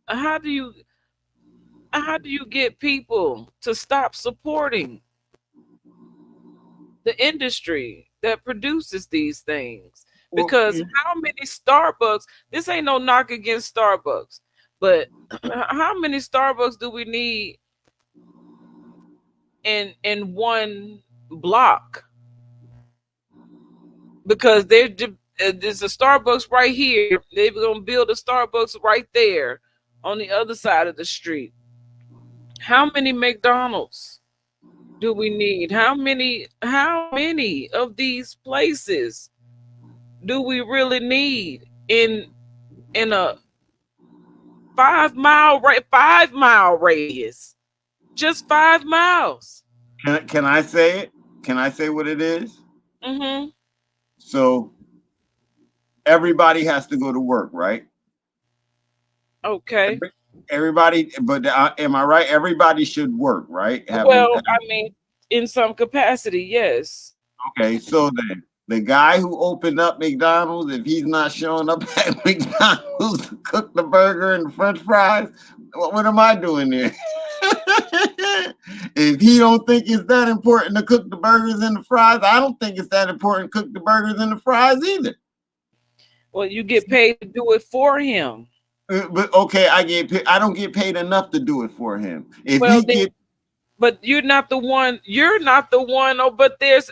how do you get people to stop supporting the industry that produces these things? Because how many Starbucks, this ain't no knock against Starbucks, but how many Starbucks do we need in one block? Because there's a Starbucks right here. They're going to build a Starbucks right there on the other side of the street. How many McDonald's do we need? How many of these places do we really need in a 5 mile radius? Just 5 miles. Can I say it? Can I say what it is? Mm-hmm. So everybody has to go to work, right? Okay. Everybody, but am I right? Everybody should work, right? I mean, in some capacity, yes. Okay, so then the guy who opened up McDonald's, if he's not showing up at McDonald's to cook the burger and the French fries, what am I doing there? If he don't think it's that important to cook the burgers and the fries, I don't think it's that important to cook the burgers and the fries either. Well, you get paid to do it for him. But okay, I don't get paid enough to do it for him. But you're not the one. Oh, but there's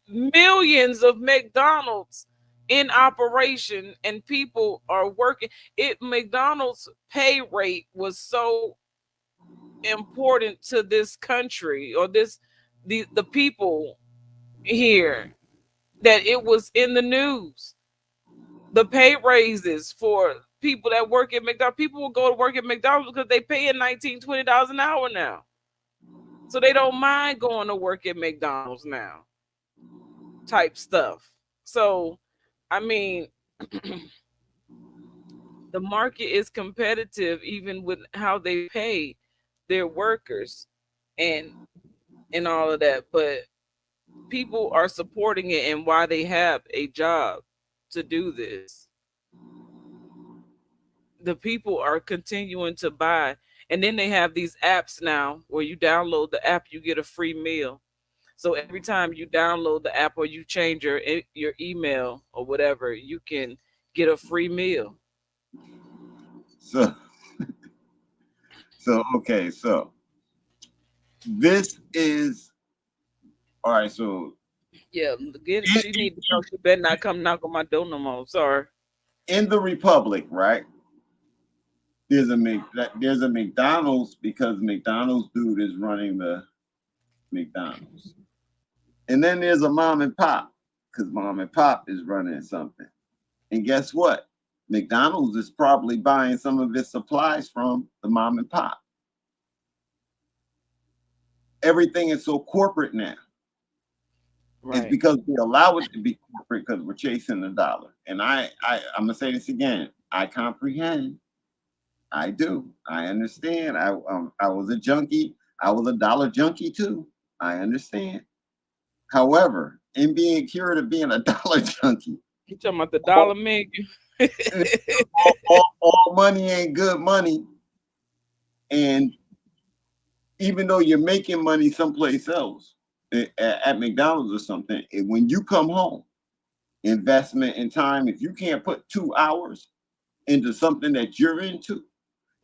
millions of McDonald's in operation and people are working. McDonald's pay rate was so important to this country or the people here that it was in the news. The pay raises for people that work at McDonald's. People will go to work at McDonald's because they paying $19, $20 an hour now. So they don't mind going to work at McDonald's now. Type stuff. So, I mean, the market is competitive even with how they pay their workers and all of that. But people are supporting it and why they have a job to do this. The people are continuing to buy. And then they have these apps now where you download the app, you get a free meal. So every time you download the app or you change your email or whatever, you can get a free meal. So okay, so this is all right. So yeah, she need to know. She better not come knock on my door no more. Sorry. In the Republic, right? There's a McDonald's because McDonald's dude is running the McDonald's. And then there's a mom and pop because mom and pop is running something. And guess what? McDonald's is probably buying some of its supplies from the mom and pop. Everything is so corporate now. Right. It's because we allow it to be corporate because we're chasing the dollar. And I'm gonna say this again. I comprehend. I do. I understand. I was a junkie. I was a dollar junkie too. I understand. However, in being cured of being a dollar junkie, you talking about the dollar menu? all money ain't good money. And even though you're making money someplace else, at McDonald's or something, when you come home, investment in time, if you can't put 2 hours into something that you're into,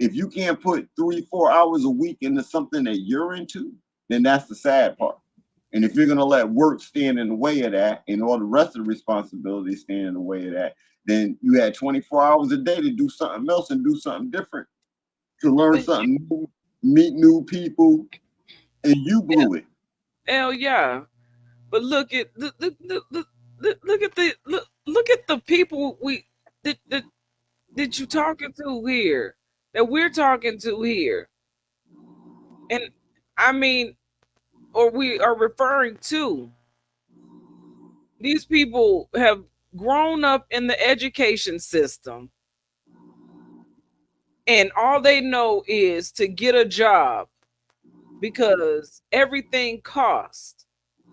if you can't put 3-4 hours a week into something that you're into, then that's the sad part. And if you're going to let work stand in the way of that and all the rest of the responsibilities stand in the way of that, then you had 24 hours a day to do something else and do something different, to learn something new, meet new people, and you blew it. Hell yeah. But look at the people that you talking to here, that we're talking to here. And I mean, or we are referring to. These people have grown up in the education system. And all they know is to get a job because everything costs.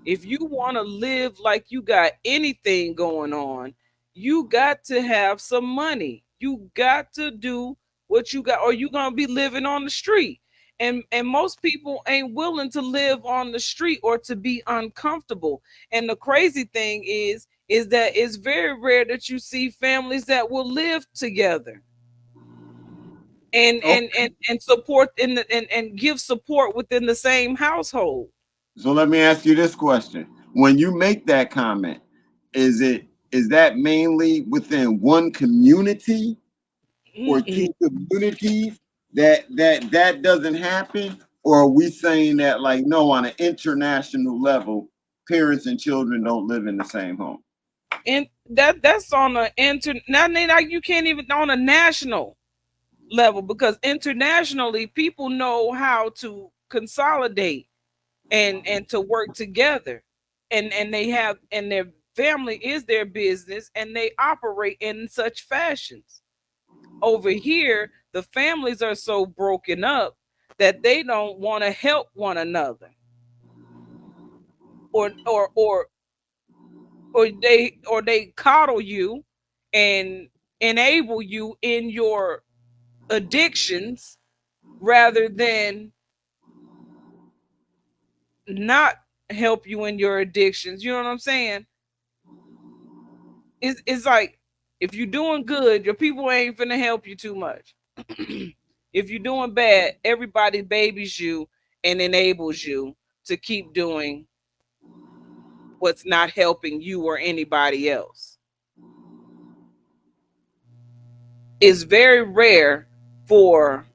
If you want to live like you got anything going on, you got to have some money. You got to do what you got, or you're going to be living on the street. And most people ain't willing to live on the street or to be uncomfortable. And the crazy thing is that it's very rare that you see families that will live together and support and give support within the same household. So let me ask you this question. When you make that comment, is that mainly within one community or two communities that doesn't happen? Or are we saying that, like, no, on an international level, parents and children don't live in the same home? And that's on the now you can't even on a national level, because internationally people know how to consolidate and to work together, and they have, and their family is their business, and they operate in such fashions. Over here, the families are so broken up that they don't want to help one another, or they coddle you and enable you in your addictions rather than not help you in your addictions. You know what I'm saying? It's like, if you're doing good, your people ain't finna help you too much. If you're doing bad, everybody babies you and enables you to keep doing what's not helping you or anybody else. It's very rare for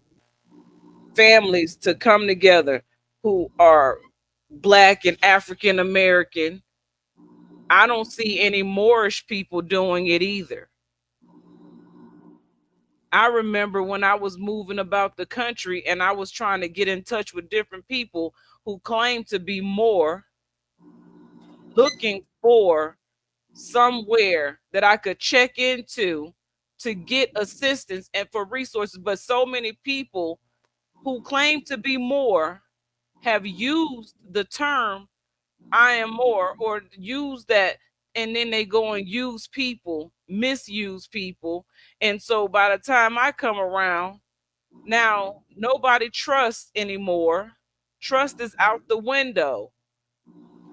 families to come together who are Black and African American. I don't see any Moorish people doing it either. I remember when I was moving about the country and I was trying to get in touch with different people who claimed to be Moor, looking for somewhere that I could check into to get assistance and for resources. But so many people who claim to be Moor have used the term I am Moor, or use that, and then they go and use people, misuse people. And so by the time I come around, now nobody trusts anymore. Trust is out the window.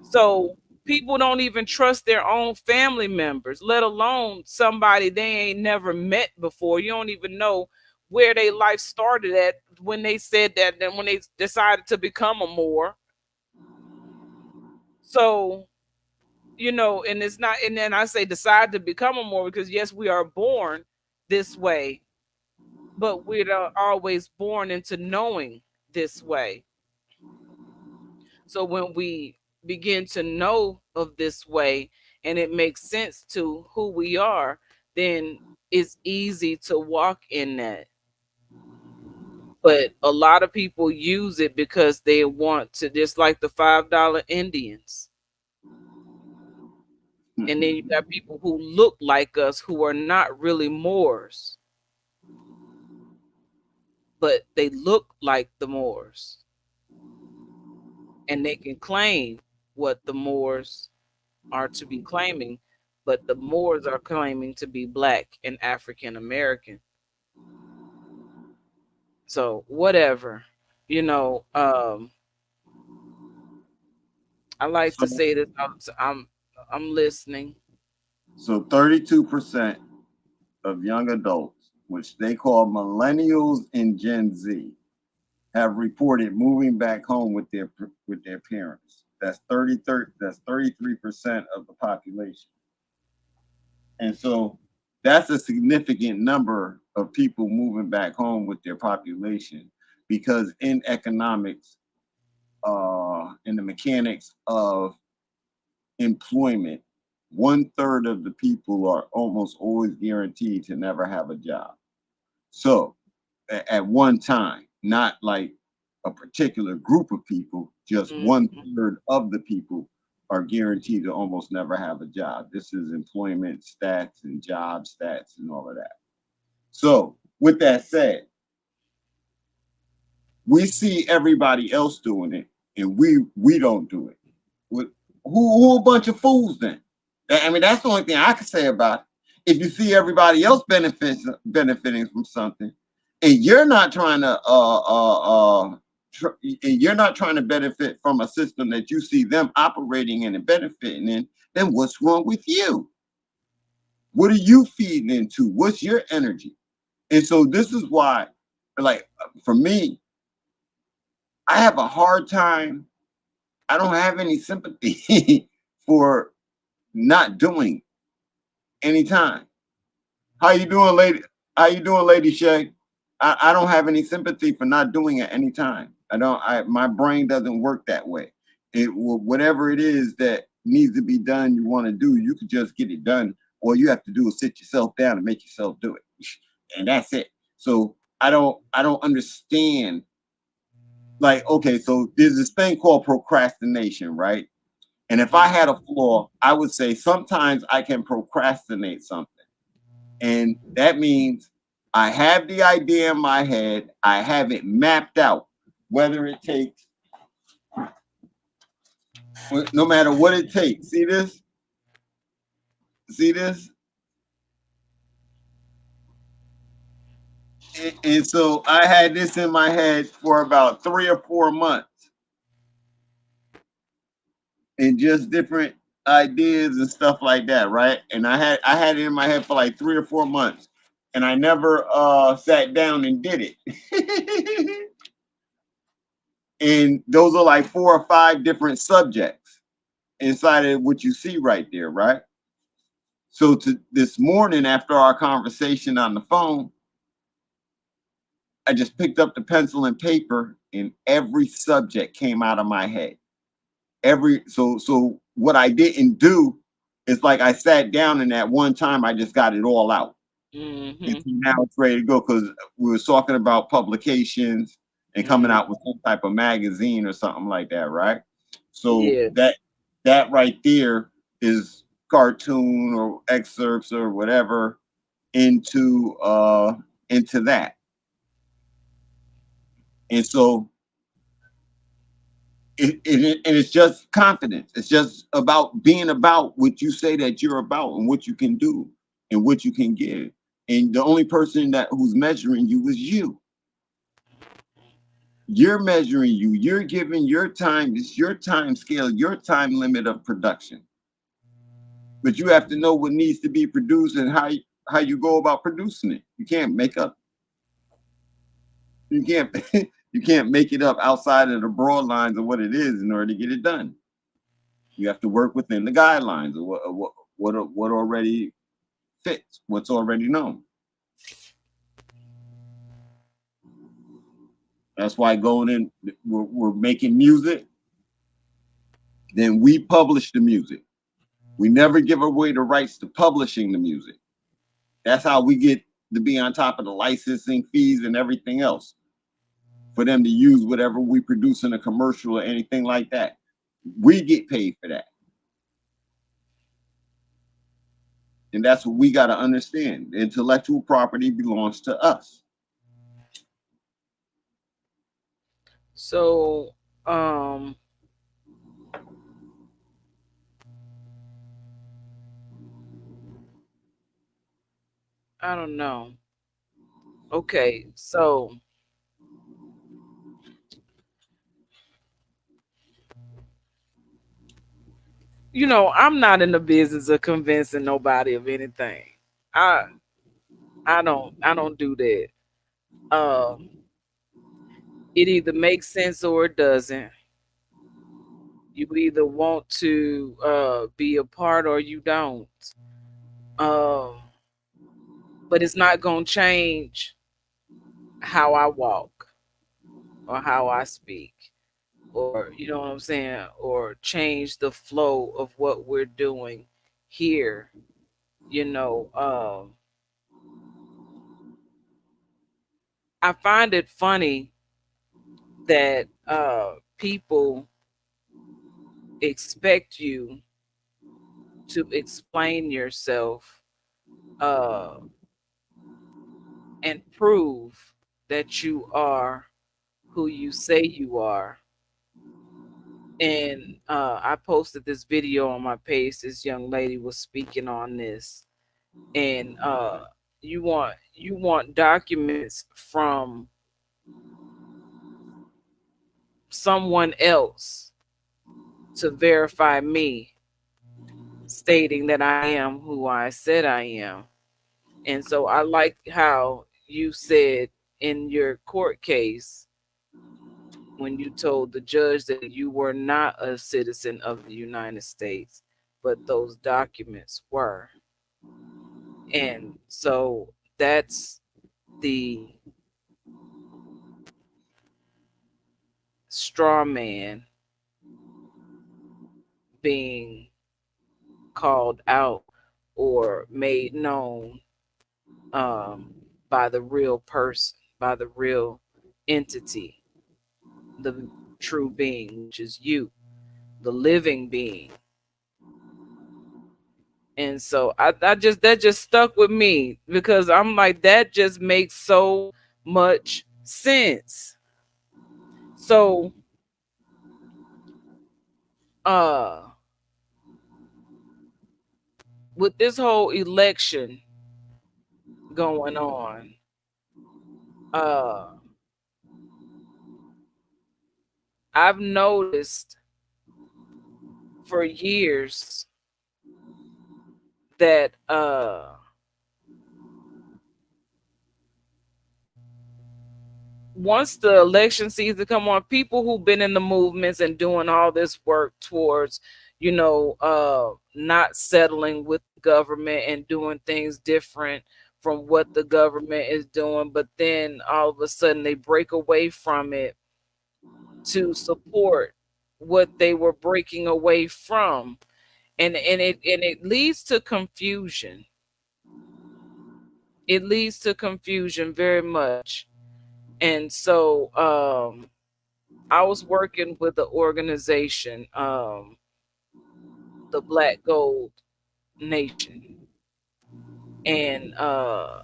So people don't even trust their own family members, let alone somebody they ain't never met before. You don't even know where their life started at when they said that, then when they decided to become a Moor. So, you know, and it's not, and then I say decide to become a Moor because yes, we are born this way, but we're always born into knowing this way. So when we begin to know of this way and it makes sense to who we are, then it's easy to walk in that. But a lot of people use it because they want to, just like the $5 Indians. And then you got people who look like us who are not really Moors, but they look like the Moors. And they can claim what the Moors are to be claiming, but the Moors are claiming to be Black and African American. So whatever, you know, I like to say that I'm listening. So 32% of young adults, which they call millennials and Gen Z, have reported moving back home with their parents. That's 33% of the population. And so that's a significant number of people moving back home with their population, because in economics, in the mechanics of employment, 1/3 of the people are almost always guaranteed to never have a job. So at one time, not like a particular group of people, just 1/3 of the people are guaranteed to almost never have a job. This is employment stats and job stats and all of that. So with that said, we see everybody else doing it and we don't do it. Who a bunch of fools then? I mean, that's the only thing I can say about it. If you see everybody else benefiting from something, and you're not trying to you're not trying to benefit from a system that you see them operating in and benefiting in, then what's wrong with you? What are you feeding into? What's your energy? And so this is why, like, for me, I have a hard time. I don't have any sympathy for not doing anytime. How you doing, lady? How you doing, Lady Shay? I don't have any sympathy for not doing it anytime. My brain doesn't work that way. Whatever it is that needs to be done, you want to do, you could just get it done. All you have to do is sit yourself down and make yourself do it. And that's it. So I don't understand. Like, okay, so there's this thing called procrastination, right? And if I had a flaw, I would say sometimes I can procrastinate something. And that means I have the idea in my head, I have it mapped out, whether it takes, no matter what it takes. See this? See this? And so I had this in my head for about 3 or 4 months. And just different ideas and stuff like that, right? And I had it in my head for like 3 or 4 months, and I never sat down and did it. And those are like 4 or 5 different subjects. inside of what you see right there, right? So to this morning, after our conversation on the phone, I just picked up the pencil and paper, and every subject came out of my head. So what I didn't do is, like, I sat down and at one time I just got it all out. Mm-hmm. And so now it's ready to go, because we were talking about publications and coming out with some type of magazine or something like that, right? So Yeah. that right there is cartoon or excerpts or whatever into that. And so it's just confidence. It's just about being about what you say that you're about and what you can do and what you can give. And the only person who's measuring you is you. You're measuring you. You're giving your time. It's your time scale, your time limit of production. But you have to know what needs to be produced and how you go about producing it. You can't make up. You can't make it up outside of the broad lines of what it is in order to get it done. You have to work within the guidelines of what already fits, what's already known. That's why going in, we're making music, then we publish the music. We never give away the rights to publishing the music. That's how we get to be on top of the licensing fees and everything else, for them to use whatever we produce in a commercial or anything like that. We get paid for that. And that's what we got to understand. The intellectual property belongs to us. So, I don't know. Okay, so I'm not in the business of convincing nobody of anything. I don't do that. It either makes sense or it doesn't. You either want to be a part or you don't. But it's not gonna change how I walk or how I speak, or you know what I'm saying, or change the flow of what we're doing here. I find it funny that people expect you to explain yourself and prove that you are who you say you are. And I posted this video on my page. This young lady was speaking on this, and you want documents from someone else to verify me, stating that I am who I said I am. And so I like how you said in your court case, when you told the judge that you were not a citizen of the United States, but those documents were. And so that's the straw man being called out or made known by the real person, by the real entity, the true being, which is you, the living being. And so that just stuck with me, because I'm like, that just makes so much sense. So with this whole election going on, I've noticed for years that once the election season come on, people who've been in the movements and doing all this work towards, not settling with the government and doing things different from what the government is doing, but then all of a sudden they break away from it to support what they were breaking away from. And it leads to confusion. It leads to confusion very much. And so I was working with the organization, the Black Gold Nation, and I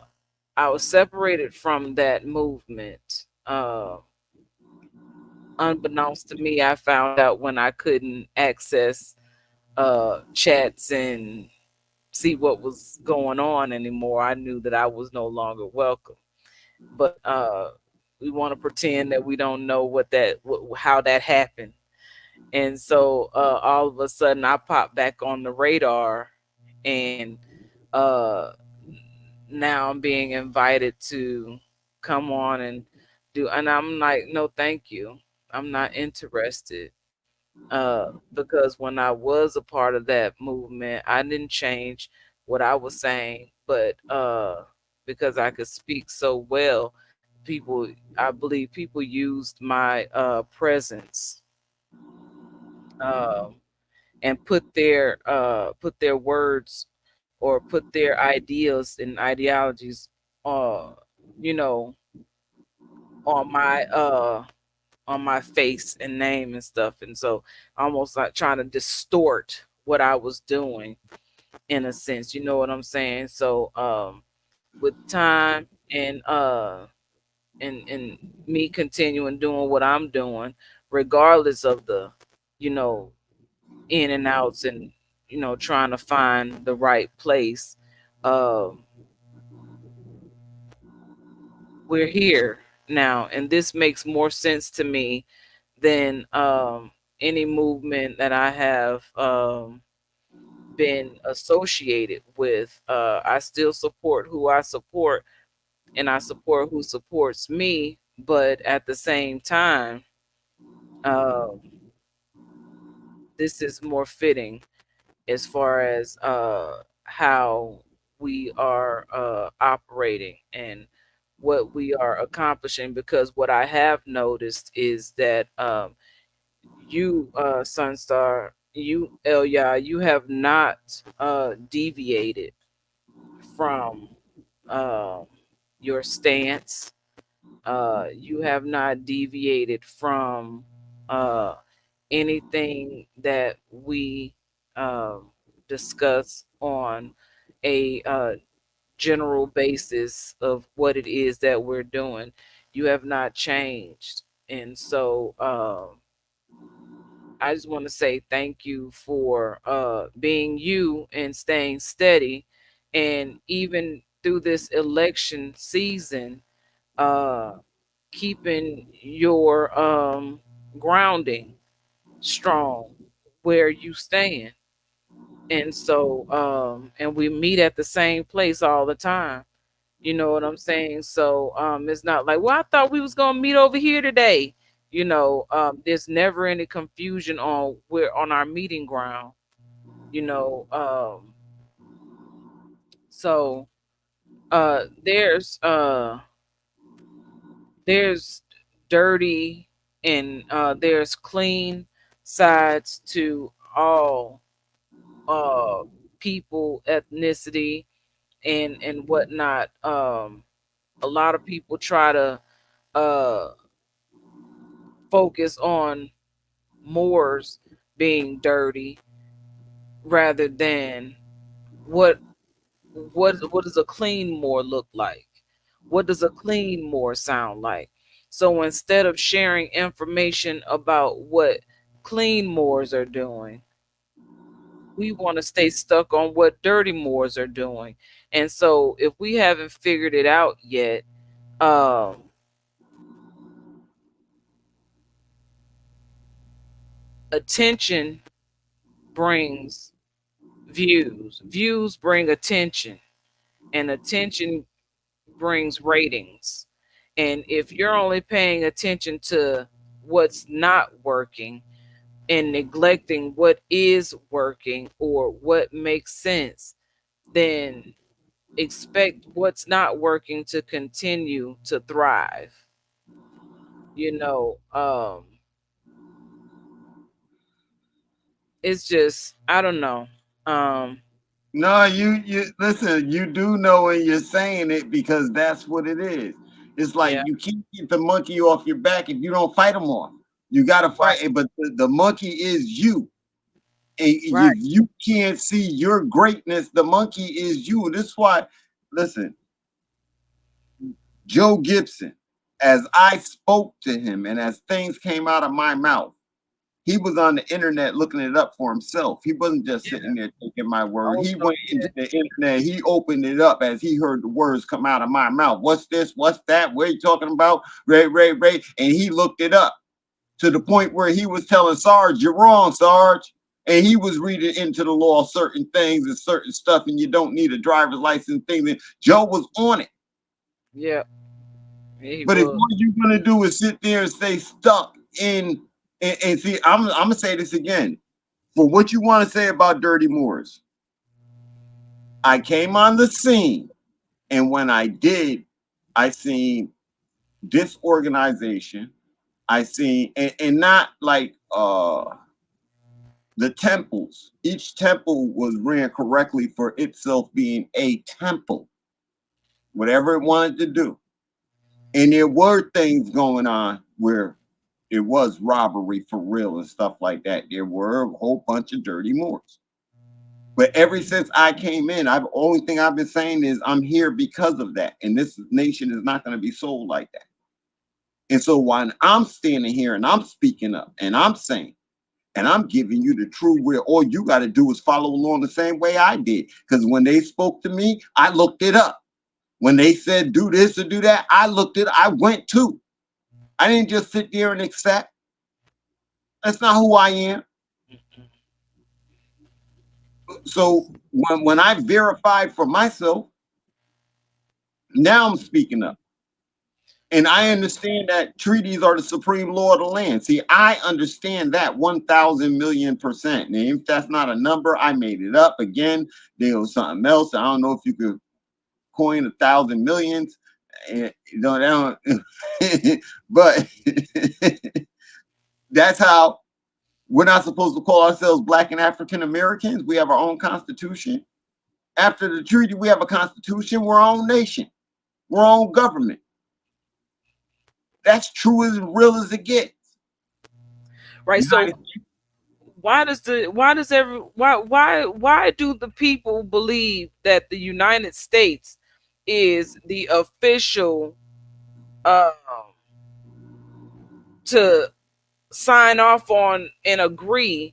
was separated from that movement. Unbeknownst to me, I found out when I couldn't access chats and see what was going on anymore. I knew that I was no longer welcome. But we want to pretend that we don't know how that happened. And so all of a sudden I popped back on the radar, and now I'm being invited to come on and do, and I'm like, no, thank you. I'm not interested. Because when I was a part of that movement, I didn't change what I was saying, but because I could speak so well, I believe people used my presence um, and put their words or put their ideas and ideologies, uh, you know, on my face and name and stuff, and so almost like trying to distort what I was doing in a sense. You know what I'm saying? So with time and me continuing doing what I'm doing, regardless of the, you know, in and outs, and trying to find the right place, um we're here now, and this makes more sense to me than any movement that I have been associated with. I still support who I support, and I support who supports me, but at the same time, um, this is more fitting as far as how we are operating and what we are accomplishing. Because what I have noticed is that you, Sunstar, you, Elia, you have not deviated from uh, your stance. You have not deviated from uh, anything that we discuss on a general basis of what it is that we're doing. You have not changed. And so I just want to say thank you for being you and staying steady. And even through this election season, uh, keeping your grounding strong where you stand. And so and we meet at the same place all the time. You know what I'm saying? So it's not like, well, I thought we was gonna meet over here today. There's never any confusion on where on our meeting ground. You know, so there's dirty and there's clean sides to all uh people, ethnicity, and whatnot. A lot of people try to uh focus on Moors being dirty rather than what what does a clean Moor look like? What does a clean Moor sound like? So instead of sharing information about what clean Moors are doing, we want to stay stuck on what dirty Moors are doing. And so if we haven't figured it out yet, um, attention brings views. Views bring attention, and attention brings ratings. And if you're only paying attention to what's not working, and neglecting what is working or what makes sense, then expect what's not working to continue to thrive. You know, it's just, I don't know. No, you listen, you do know when you're saying it because that's what it is. It's like Yeah, you can't get the monkey off your back if you don't fight him off. You got to right, fight it, but the monkey is you. And right. if you can't see your greatness, the monkey is you. This is why, listen, Joe Gibson, as I spoke to him and as things came out of my mouth, he was on the internet looking it up for himself. He wasn't just Yeah. sitting there taking my word. Oh He no, went yeah, into the internet. He opened it up as he heard the words come out of my mouth. What's this? What's that? What are you talking about? Ray, Ray, Ray. And he looked it up to the point where he was telling Sarge, "You're wrong, Sarge." And he was reading into the law certain things and certain stuff, and you don't need a driver's license thing. And Joe was on it. yeah, he But if was. what you're gonna do is sit there and stay stuck in and see, I'm gonna say this again. For what you want to say about Dirty Moors, I came on the scene, and when I did, I seen disorganization. I seen and not like the temples. Each temple was ran correctly for itself being a temple, whatever it wanted to do. And there were things going on where it was robbery for real and stuff like that. There were a whole bunch of dirty Moors. But ever since I came in, I've only thing I've been saying is I'm here because of that. And this nation is not going to be sold like that. And so when I'm standing here and I'm speaking up and I'm saying, and I'm giving you the true where all you got to do is follow along the same way I did. Because when they spoke to me, I looked it up. When they said do this or do that, I looked it, I went too. I didn't just sit there and accept. That's not who I am. So when I verified for myself, now I'm speaking up. And I understand that treaties are the supreme law of the land. See, I understand that 1,000,000,000%. And if that's not a number, I made it up. Again, there was something else. I don't know if you could coin 1,000 millions. You know, but that's how we're not supposed to call ourselves Black and African Americans. We have our own constitution. After the treaty, we have a constitution. We're our own nation. We're our own government. That's true as real as it gets. Right. So why do the people believe that the United States is the official to sign off on and agree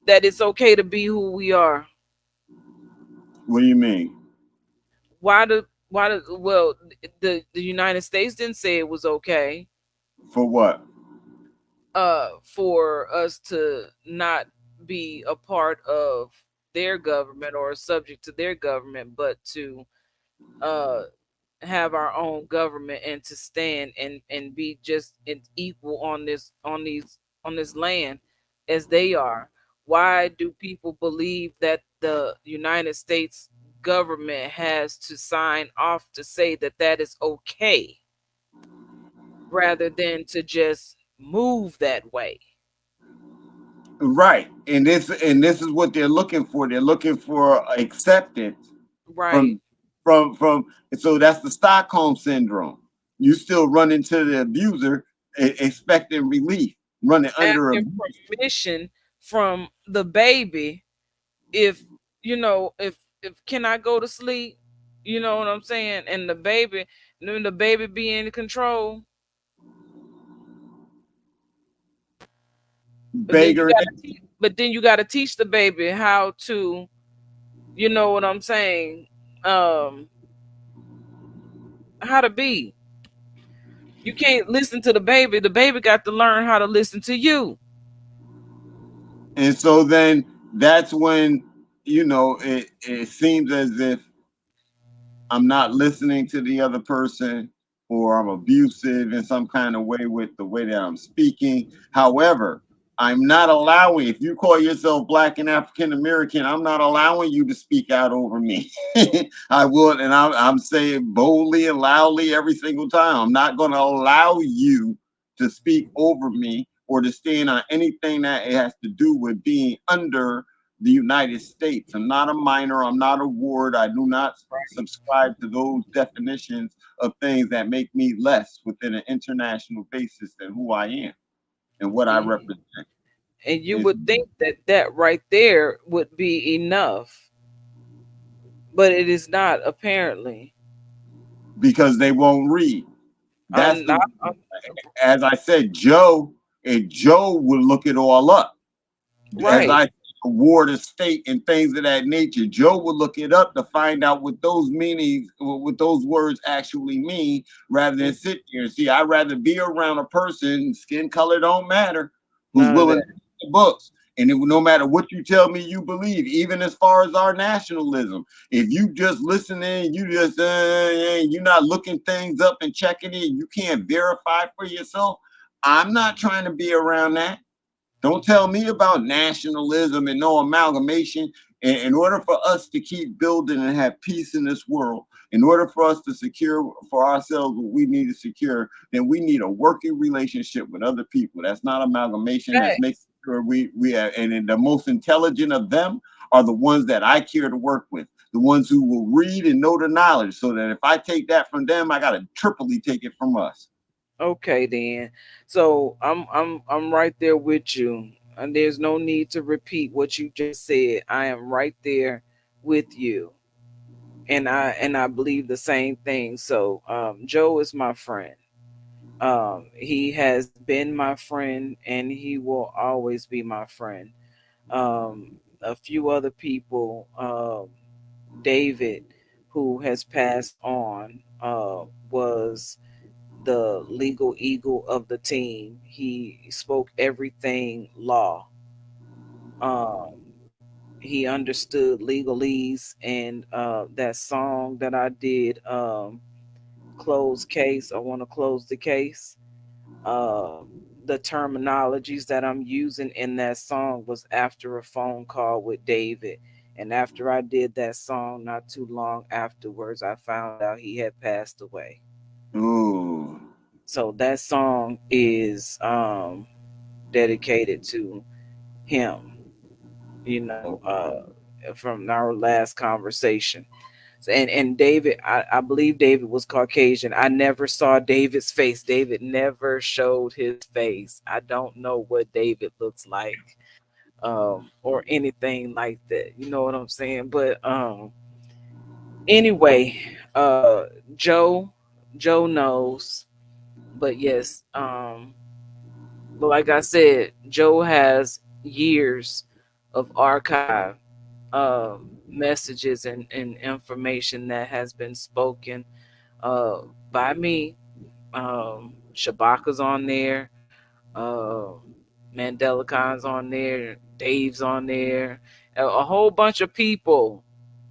that it's okay to be who we are? What do you mean? Well, the United States didn't say it was okay For what? for us to not be a part of their government or subject to their government, but to have our own government and to stand and be just equal on this land as they are. Why do people believe that the United States government has to sign off to say that that is okay rather than to just move that way? Right. And this is what they're looking for. They're looking for acceptance Right. from so that's the Stockholm syndrome. You still run into the abuser expecting relief, running under Asking permission from the baby if can I go to sleep, you know what I'm saying, and the baby be in control. beggar. But then you got to teach the baby how to, you know what I'm saying, how to be. You can't listen to the baby got to learn how to listen to you. And so then that's when it seems as if I'm not listening to the other person, or I'm abusive in some kind of way with the way that I'm speaking. However, I'm not allowing, if you call yourself Black and African American, I'm not allowing you to speak out over me. I will, and I'm saying boldly and loudly every single time, I'm not going to allow you to speak over me or to stand on anything that has to do with being under the United States. I'm not a minor, I'm not a ward. I do not subscribe to those definitions of things that make me less within an international basis than who I am and what I represent. And you would think that that right there would be enough, but it is not, apparently. Because they won't read. That's as I said, Joe would look it all up. Right. As I award a state and things of that nature, Joe would look it up to find out what those meanings, what those words actually mean, rather than sit here and see. I'd rather be around a person, skin color don't matter, who's willing to read the books. And no matter what you tell me you believe, even as far as our nationalism, if you just listening, you just you're not looking things up and checking it, you can't verify for yourself. I'm not trying to be around that. Don't tell me about nationalism and no amalgamation. In order for us to keep building and have peace in this world, in order for us to secure for ourselves what we need to secure, then we need a working relationship with other people. That's not amalgamation. That's making sure we are, and the most intelligent of them are the ones that I care to work with, the ones who will read and know the knowledge, so that if I take that from them, I got to triply take it from us. Okay, then. So I'm right there with you, and there's no need to repeat what you just said. I am right there with you, and I believe the same thing. So Joe is my friend. He has been my friend, and he will always be my friend. A few other people, David, who has passed on, was the legal eagle of the team. He spoke everything law. He understood legalese, and that song that I did, close case, I want to close the case. The terminologies that I'm using in that song was after a phone call with David. And after I did that song, not too long afterwards, I found out he had passed away. Ooh. So that song is dedicated to him, from our last conversation. And David, I believe David was Caucasian. I never saw David's face. David never showed his face. I don't know what David looks like, or anything like that. You know what I'm saying? But anyway, Joe knows. But yes, but like I said, Joe has years of archive messages and information that has been spoken by me. Shabaka's on there, uh, Mandela Khan's on there, Dave's on there, a whole bunch of people.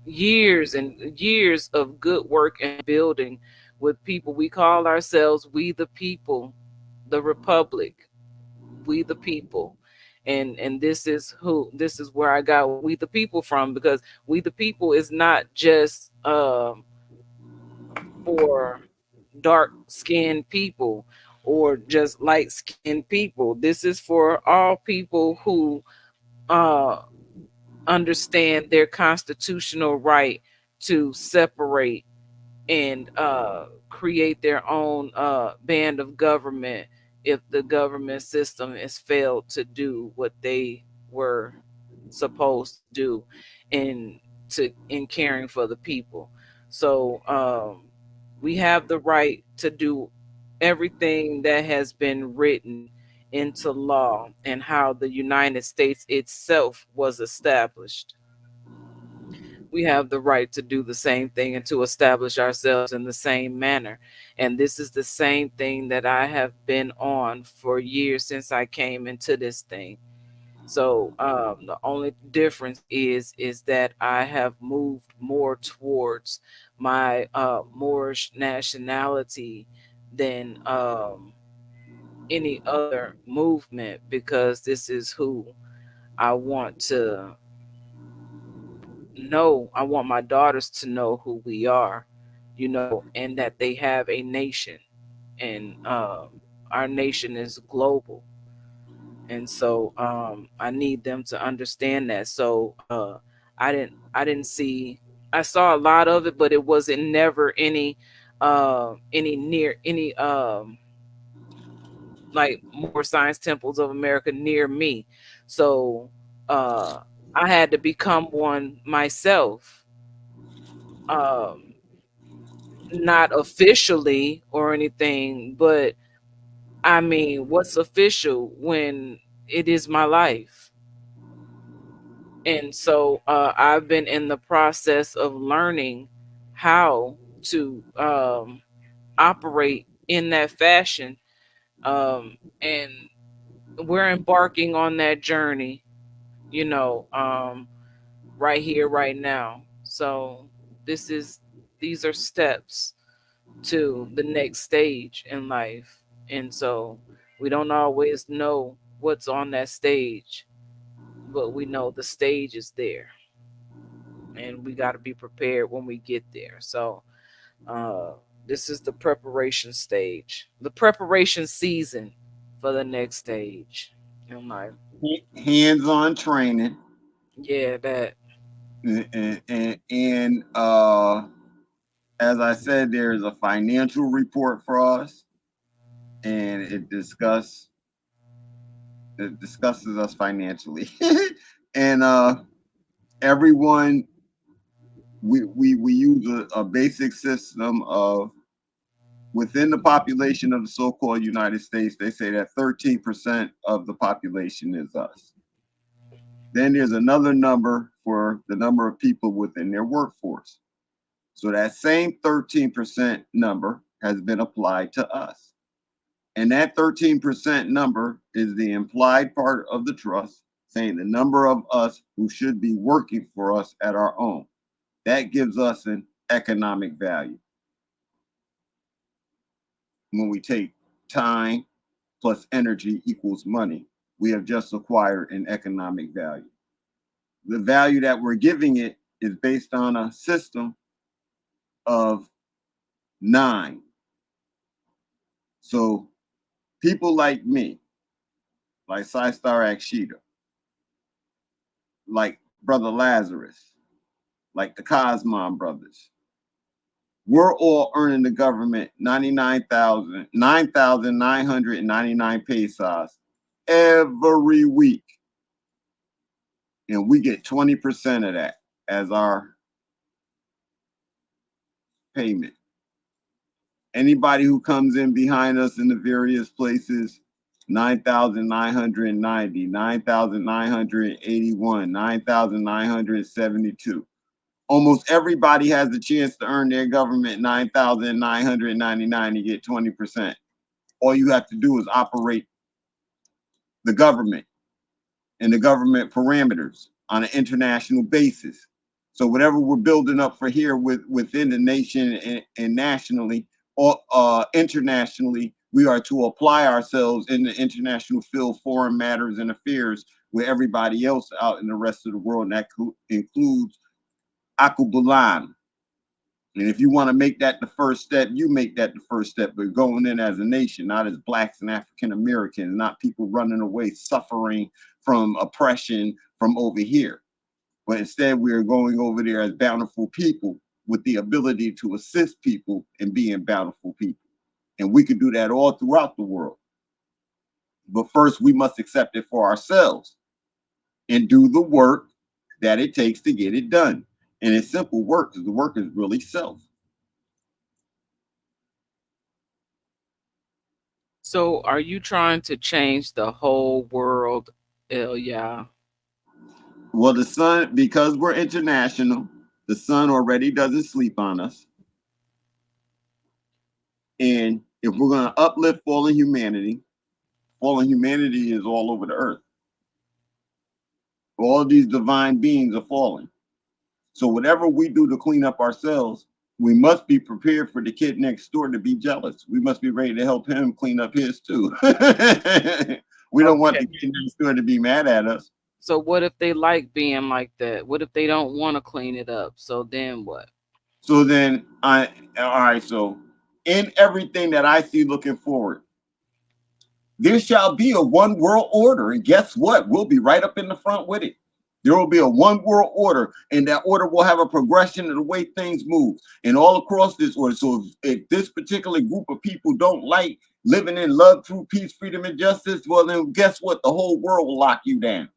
Years and years of good work and building with people. We call ourselves We the People, the Republic, We the People. And this is where I got We the People from, because We the People is not just for dark skinned people or just light skinned people. This is for all people who understand their constitutional right to separate and create their own band of government if the government system has failed to do what they were supposed to do in caring for the people. So we have the right to do everything that has been written into law and how the United States itself was established. We have the right to do the same thing and to establish ourselves in the same manner. And this is the same thing that I have been on for years since I came into this thing. So the only difference is that I have moved more towards my Moorish nationality than any other movement, because this is who I want to know. I want my daughters to know who we are, and that they have a nation, and our nation is global. And so I need them to understand that. So I didn't see, I saw a lot of it, but it wasn't never any near any like more science temples of America near me. So uh I had to become one myself. Um Not officially or anything, but I mean, what's official when it is my life? And so I've been in the process of learning how to operate in that fashion. And we're embarking on that journey, right here, right now. So this is these are steps to the next stage in life. And so we don't always know what's on that stage, but we know the stage is there, and we got to be prepared when we get there. So uh this is the preparation stage, the preparation season for the next stage in life. Hands-on training. Yeah, that. And as I said, there's a financial report for us, and it discusses us financially. And everyone, we use a basic system of, within the population of the so-called United States, they say that 13% of the population is us. Then there's another number for the number of people within their workforce. So that same 13% number has been applied to us. And that 13% number is the implied part of the trust, saying the number of us who should be working for us at our own. That gives us an economic value. When we take time plus energy equals money, we have just acquired an economic value. The value that we're giving it is based on a system of 9. So people like me, like Star Akshita, like Brother Lazarus, like the Cosmon brothers, we're all earning the government 9,999 pesos every week. And we get 20% of that as our payment. Anybody who comes in behind us in the various places, 9,990, 9,981, 9,972. Almost everybody has the chance to earn their government 9,999 and get 20%. All you have to do is operate the government and the government parameters on an international basis. So whatever we're building up for here within the nation and nationally or internationally, we are to apply ourselves in the international field, foreign matters and affairs, with everybody else out in the rest of the world, and that includes Akubulan. And if you want to make that the first step, you make that the first step, but going in as a nation, not as Blacks and African Americans, not people running away, suffering from oppression from over here. But instead, we are going over there as bountiful people with the ability to assist people in being bountiful people. And we could do that all throughout the world. But first, we must accept it for ourselves and do the work that it takes to get it done. And it's simple work, because the work is really self. So are you trying to change the whole world, Ilya? Well, the sun, because we're international, the sun already doesn't sleep on us. And if we're going to uplift fallen humanity is all over the earth. All of these divine beings are falling. So whatever we do to clean up ourselves, we must be prepared for the kid next door to be jealous. We must be ready to help him clean up his too. We don't want Okay. the kid next door to be mad at us. So what if they like being like that? What if they don't want to clean it up? So then what? So then all right, so in everything that I see looking forward, there shall be a one world order. And guess what? We'll be right up in the front with it. There will be a one world order, and that order will have a progression of the way things move. And all across this order. So if this particular group of people don't like living in love, through peace, freedom, and justice, well, then guess what? The whole world will lock you down.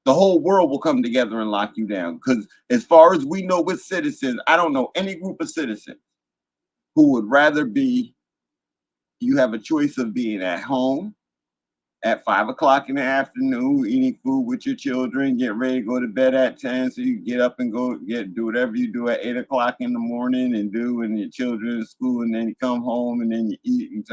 The whole world will come together and lock you down. Because as far as we know with citizens, I don't know any group of citizens who would rather be, you have a choice of being at home at 5 o'clock in the afternoon, eating food with your children, get ready to go to bed at 10, so you get up and go do whatever you do at 8 o'clock in the morning and do when your children in school, and then you come home and then you eat.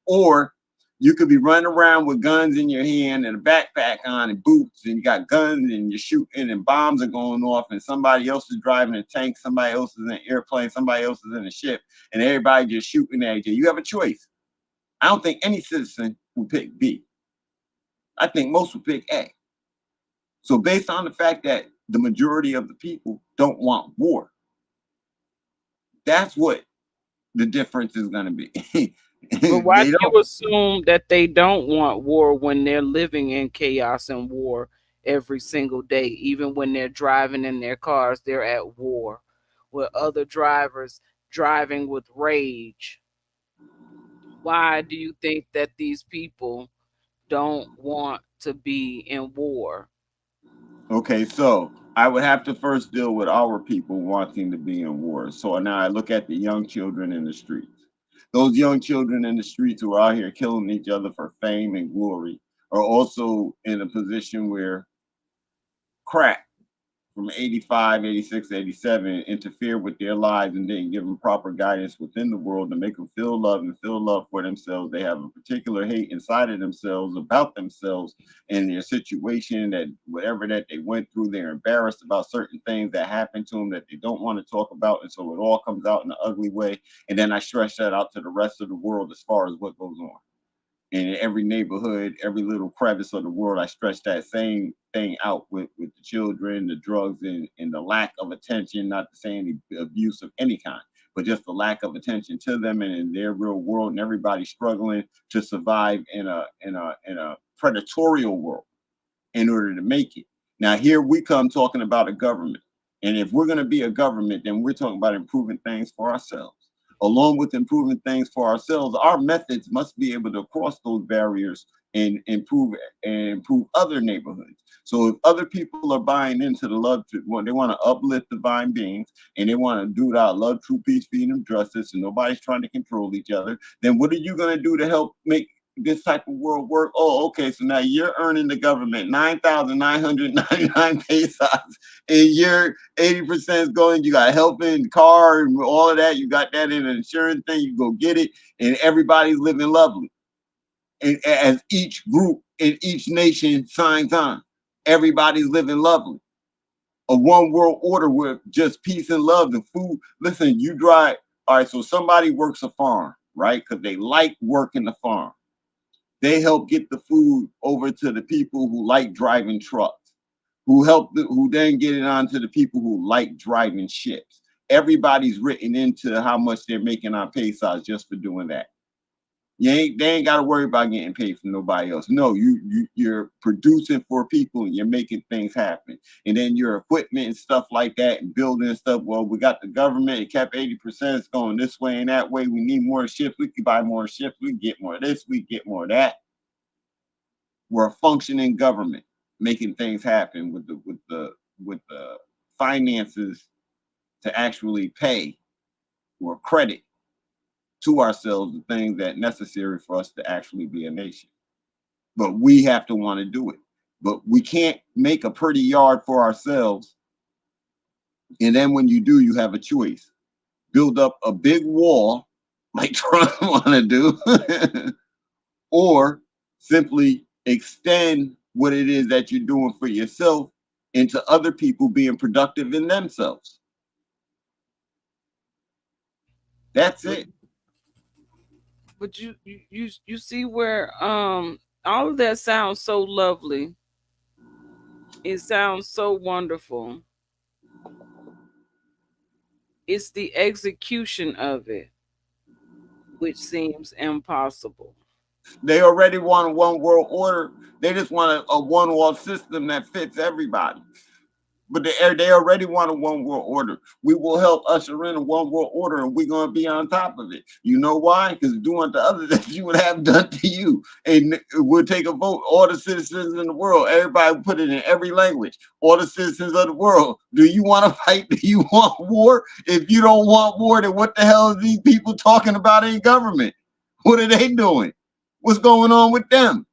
Or you could be running around with guns in your hand and a backpack on and boots, and you got guns and you're shooting and bombs are going off, and somebody else is driving a tank, somebody else is in an airplane, somebody else is in a ship, and everybody just shooting at you. You have a choice. I don't think any citizen would pick B. I think most would pick A. So based on the fact that the majority of the people don't want war, that's what the difference is going to be. But why They do don't. you assume that they don't want war when they're living in chaos and war every single day? Even when they're driving in their cars, they're at war with other drivers driving with rage. Why do you think that these people don't want to be in war? Okay, so I would have to first deal with our people wanting to be in war. So now I look at the young children in the streets. Those young children in the streets who are out here killing each other for fame and glory are also in a position where crack from 85, 86, 87 interfere with their lives and didn't give them proper guidance within the world to make them feel love and feel love for themselves. They have a particular hate inside of themselves about themselves and their situation, that whatever that they went through, they're embarrassed about certain things that happened to them that they don't want to talk about. And so it all comes out in an ugly way. And then I stretch that out to the rest of the world as far as what goes on. And in every neighborhood, every little crevice of the world, I stretch that same thing out with the children, the drugs, and the lack of attention, not to say any abuse of any kind, but just the lack of attention to them and in their real world, and everybody struggling to survive in a predatorial world in order to make it. Now, here we come talking about a government. And if we're going to be a government, then we're talking about improving things for ourselves. Along with improving things for ourselves, our methods must be able to cross those barriers and improve other neighborhoods. So if other people are buying into the love, they want to uplift divine beings, and they want to do that love, true peace, freedom, justice, and nobody's trying to control each other, then what are you going to do to help make this type of world work? Oh, okay. So now you're earning the government 9,999 pesos, and your 80% is going. You got help in the car and all of that. You got that in an insurance thing. You go get it, and everybody's living lovely. And as each group in each nation signs on, everybody's living lovely. A one world order with just peace and love and food. Listen, you drive. All right. So somebody works a farm, right? Because they like working the farm. They help get the food over to the people who like driving trucks, who then get it on to the people who like driving ships. Everybody's written into how much they're making on pesos just for doing that. They ain't got to worry about getting paid from nobody else. No, you're producing for people and you're making things happen. And then your equipment and stuff like that and building and stuff. Well, we got the government, it kept 80%, it's going this way and that way. We need more ships. We can buy more ships. We can get more of this. We get more of that. We're a functioning government making things happen with the finances to actually pay or credit to ourselves the things that necessary for us to actually be a nation. But we have to want to do it. But we can't make a pretty yard for ourselves. And then when you do, you have a choice. Build up a big wall like Trump want to do, or simply extend what it is that you're doing for yourself into other people being productive in themselves. That's it. But you see where all of that sounds so lovely. It sounds so wonderful. It's the execution of it which seems impossible. They already want a one world order. They just want a one world system that fits everybody. But they already want a one world order. We will help usher in a one world order, and we're going to be on top of it. You know why? Because doing the other that you would have done to you, and we'll take a vote. All the citizens in the world, everybody put it in every language. All the citizens of the world. Do you want to fight? Do you want war? If you don't want war, then what the hell is these people talking about in government? What are they doing? What's going on with them?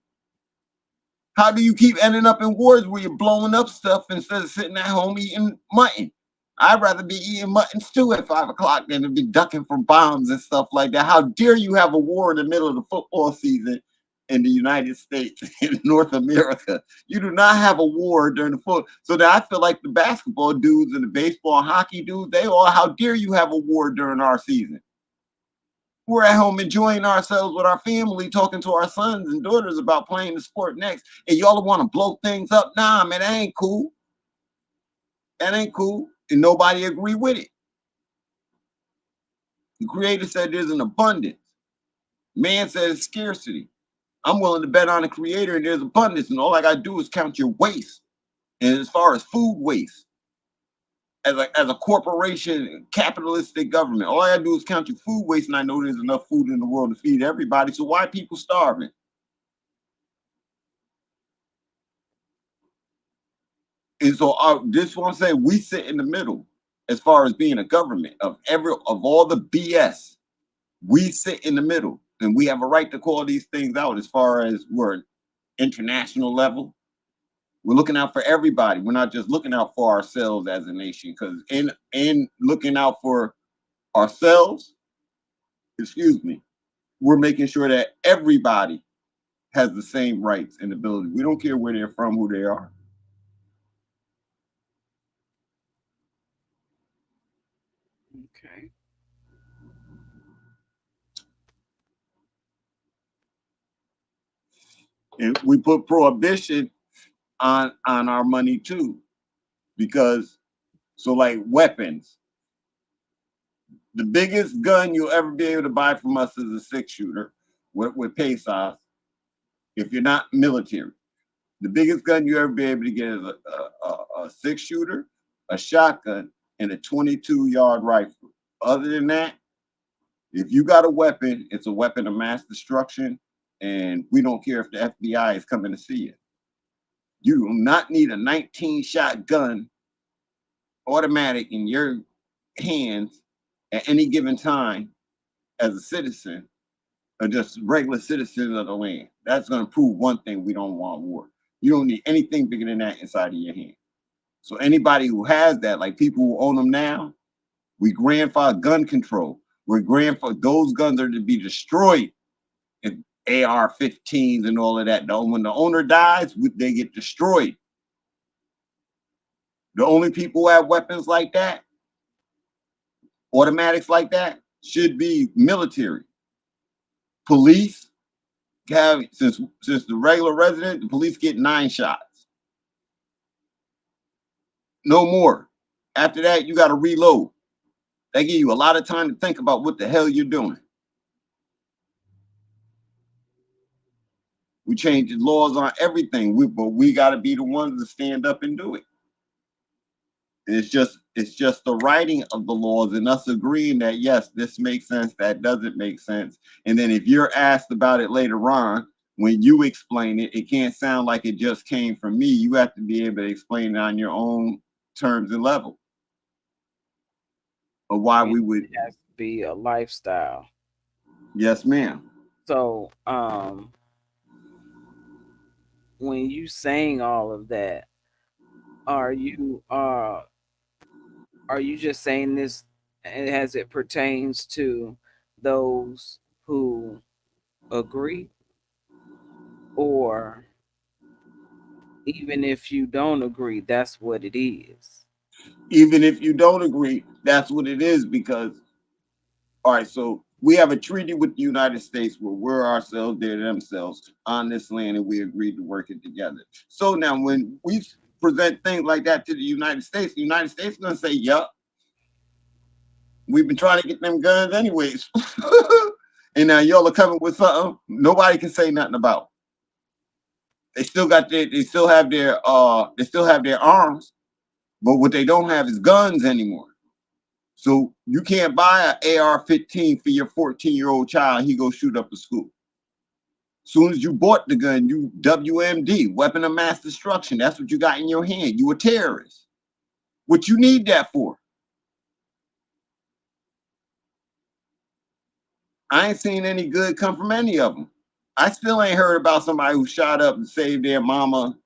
How do you keep ending up in wars where you're blowing up stuff instead of sitting at home eating mutton? I'd rather be eating mutton stew at 5 o'clock than to be ducking from bombs and stuff like that. How dare you have a war in the middle of the football season in the United States, in North America? You do not have a war during the football. So that I feel like the basketball dudes and the baseball and hockey dudes, they all, how dare you have a war during our season? We're at home enjoying ourselves with our family, talking to our sons and daughters about playing the sport next. And y'all want to blow things up? Nah, man, that ain't cool. That ain't cool. And nobody agree with it. The creator said there's an abundance. Man says scarcity. I'm willing to bet on the creator and there's abundance. And all I got to do is count your waste. And as far as food waste, as a corporation, capitalistic government, all I gotta do is count your food waste, and I know there's enough food in the world to feed everybody. So why are people starving? And so this is what I'm saying. We sit in the middle as far as being a government of all the BS. We sit in the middle, and we have a right to call these things out as far as we're international level. We're looking out for everybody. We're not just looking out for ourselves as a nation, because in looking out for ourselves, we're making sure that everybody has the same rights and ability. We don't care where they're from, who they are. Okay. And we put prohibition on our money too, because so like weapons, the biggest gun you'll ever be able to buy from us is a 6-shooter with pesos. If you're not military, the biggest gun you ever be able to get is a 6-shooter, a shotgun, and a 22-yard rifle. Other than that, if you got a weapon, it's a weapon of mass destruction, and we don't care if the FBI is coming to see you. You do not need a 19-shot gun automatic in your hands at any given time as a citizen or just regular citizen of the land. That's going to prove one thing: we don't want war. You don't need anything bigger than that inside of your hand. So anybody who has that, like people who own them now, we grandfather gun control. We're grandfather, those guns are to be destroyed. And AR-15s and all of that. When the owner dies, they get destroyed. The only people who have weapons like that, automatics like that, should be military. Police have, since the regular resident, the police get 9 shots. No more. After that, you got to reload. They give you a lot of time to think about what the hell you're doing. We change the laws on everything, but we got to be the ones to stand up and do it. It's just the writing of the laws and us agreeing that yes, this makes sense, that doesn't make sense. And then if you're asked about it later on, when you explain it, it can't sound like it just came from me. You have to be able to explain it on your own terms and level of why we would. It has to be a lifestyle. Yes, ma'am. So when you saying all of that, are you just saying this as it pertains to those who agree, or even if you don't agree, that's what it is? Even if you don't agree, that's what it is, because All right, so we have a treaty with the United States where we're ourselves, they're themselves on this land, and we agreed to work it together. So now when we present things like that to the United States is gonna say, yup, we've been trying to get them guns anyways. And now y'all are coming with something nobody can say nothing about. They still have their arms, but what they don't have is guns anymore. So you can't buy an AR-15 for your 14-year-old child and he go shoot up a school. As soon as you bought the gun, you WMD, weapon of mass destruction. That's what you got in your hand. You a terrorist. What you need that for? I ain't seen any good come from any of them. I still ain't heard about somebody who shot up and saved their mama.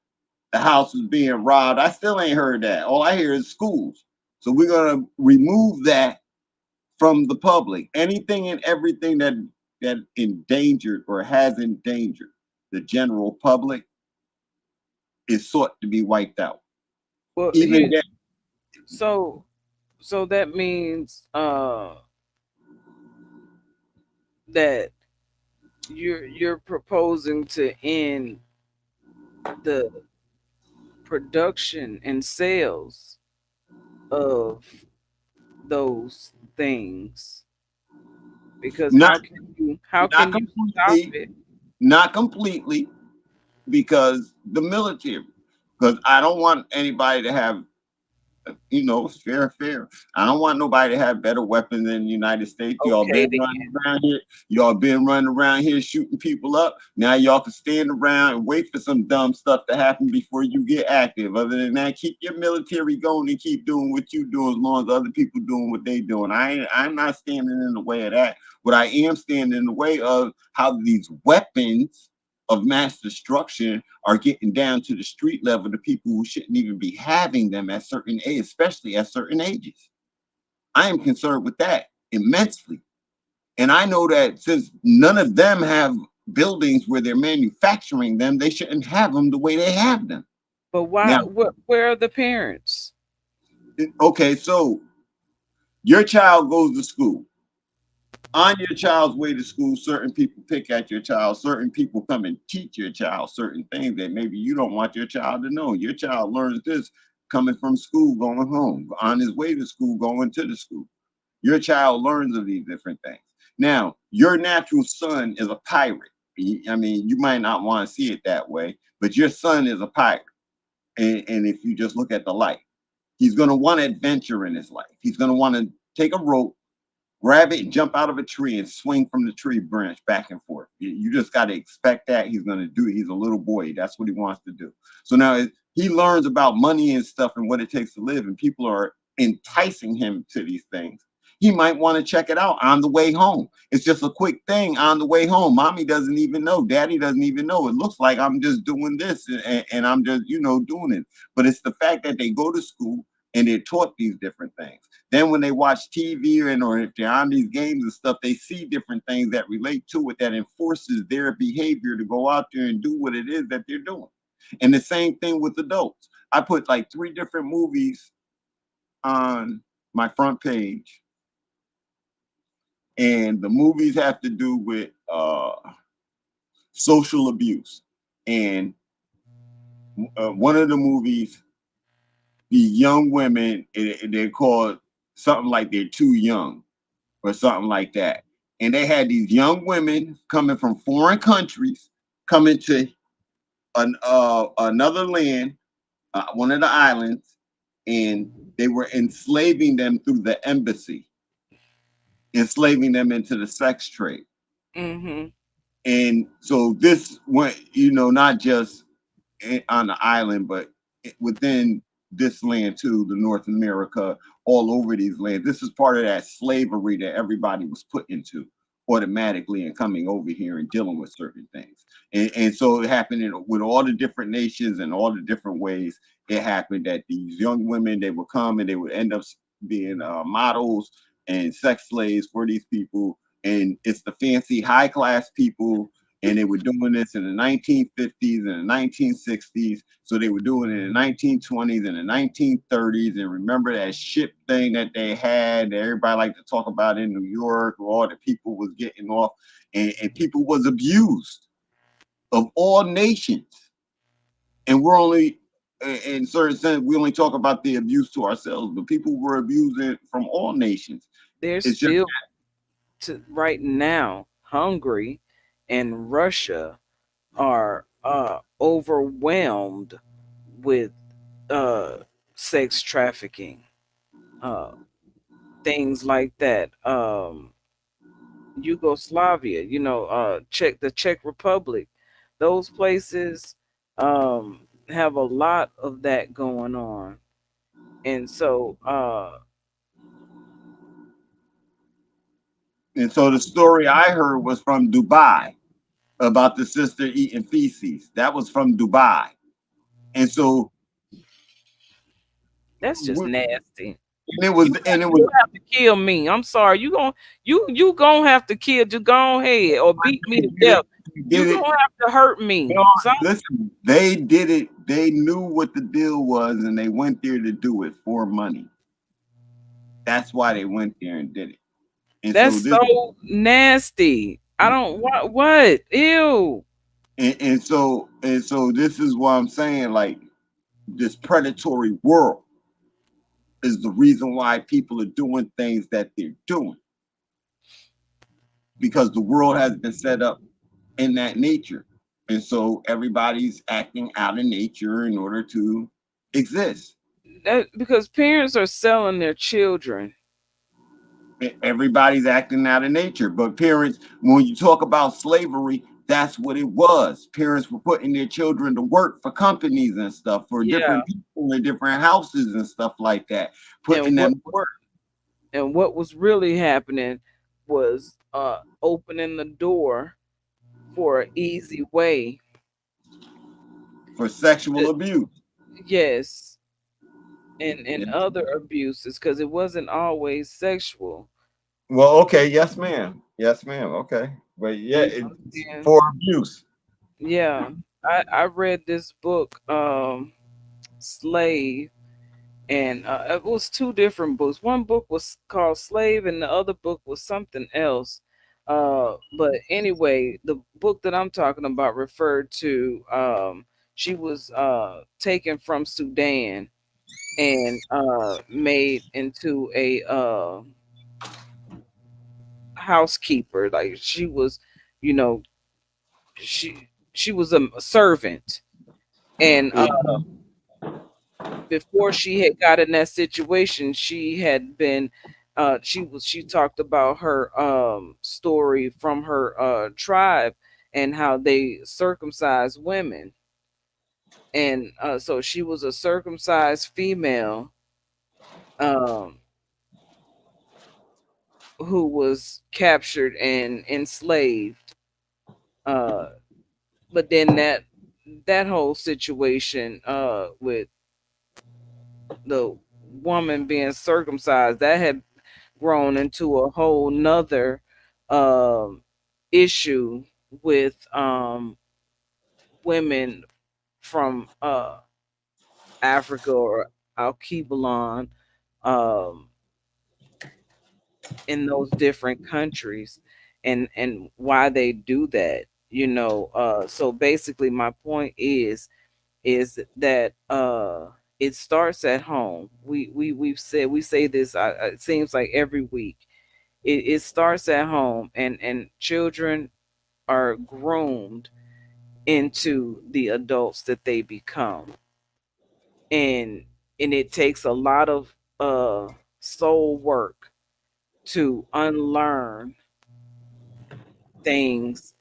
The house was being robbed. I still ain't heard that. All I hear is schools. So we're gonna remove that from the public. Anything and everything that endangered or has endangered the general public is sought to be wiped out. Well, Even that. So that means that you're proposing to end the production and sales of those things, because how can you stop it? Not completely, because the military, because I don't want anybody to have, fair. I don't want nobody to have better weapons than the United States. Y'all been running around here shooting people up. Now y'all can stand around and wait for some dumb stuff to happen before you get active. Other than that, keep your military going and keep doing what you do as long as other people doing what they doing. I'm not standing in the way of that. What I am standing in the way of how these weapons of mass destruction are getting down to the street level to people who shouldn't even be having them at certain age, especially at certain ages. I am concerned with that immensely. And I know that since none of them have buildings where they're manufacturing them, they shouldn't have them the way they have them. But why? Now, where are the parents? Okay, so your child goes to school. On your child's way to school, certain people pick at your child. Certain people come and teach your child certain things that maybe you don't want your child to know. Your child learns this coming from school, going home, on his way to school, going to the school. Your child learns of these different things. Now, your natural son is a pirate. I mean, you might not want to see it that way, but your son is a pirate. And if you just look at the life, he's going to want adventure in his life. He's going to want to take a rope, grab it, jump out of a tree, and swing from the tree branch back and forth. You just got to expect that he's going to do it. He's a little boy. That's what he wants to do. So now he learns about money and stuff and what it takes to live, and people are enticing him to these things. He might want to check it out on the way home. It's just a quick thing on the way home. Mommy doesn't even know. Daddy doesn't even know. It looks like I'm just doing this and I'm just, doing it. But it's the fact that they go to school and they're taught these different things. Then when they watch TV or if they're on these games and stuff, they see different things that relate to it that enforces their behavior to go out there and do what it is that they're doing. And the same thing with adults. I put like 3 different movies on my front page. And the movies have to do with social abuse. And one of the movies, the young women, they're called something like They're Too Young or something like that. And they had these young women coming from foreign countries, coming to another land, one of the islands, and they were enslaving them through the embassy. Enslaving them into the sex trade. Mm-hmm. And so this went, not just on the island, but within this land too, the North America, all over these lands. This is part of that slavery that everybody was put into automatically and coming over here and dealing with certain things. And so it happened with all the different nations and all the different ways. It happened that these young women, they would come and they would end up being models and sex slaves for these people. And it's the fancy high class people And they were doing this in the 1950s and the 1960s. So they were doing it in the 1920s and the 1930s. And remember that ship thing that they had that everybody liked to talk about in New York, where all the people was getting off, and people was abused of all nations. And we're only, in certain sense, we only talk about the abuse to ourselves, but people were abusing from all nations. There's It's just still right now, Hungary and Russia are overwhelmed with sex trafficking, things like that. Yugoslavia, the Czech Republic, those places have a lot of that going on. And so and so the story I heard was from Dubai about the sister eating feces. That was from Dubai. And so that's just nasty. it was You have to kill me. I'm sorry. You gonna have to kill. Just go ahead or beat me to death. You don't have to hurt me. Listen, they did it. They knew what the deal was, and they went there to do it for money. That's why they went there and did it. And that's so nasty. I don't what? Ew. And so this is why I'm saying, like, this predatory world is the reason why people are doing things that they're doing, because the world has been set up in that nature, and so everybody's acting out of nature in order to exist. Because parents are selling their children. Everybody's acting out of nature, but parents, when you talk about slavery, that's what it was. Parents were putting their children to work for companies and stuff, for different people in different houses and stuff like that, putting them to work. And what was really happening was opening the door for an easy way for sexual abuse. Yes. And other abuses, because it wasn't always sexual. Well, okay, yes, ma'am. Yes, ma'am. Okay. But yeah, it's for abuse. Yeah. I read this book, Slave, and it was two different books. One book was called Slave, and the other book was something else. But anyway, the book that I'm talking about referred to, she was taken from Sudan and made into a housekeeper. Like she was, she was a servant, and before she had got in that situation, she had been she talked about her story from her tribe and how they circumcised women. And so she was a circumcised female who was captured and enslaved. But then that whole situation with the woman being circumcised, that had grown into a whole nother issue with women from Africa or Al-Kibalon, in those different countries, and why they do that. So basically my point is that it starts at home. We say this, it seems like every week. It starts at home, and children are groomed into the adults that they become, and it takes a lot of soul work to unlearn things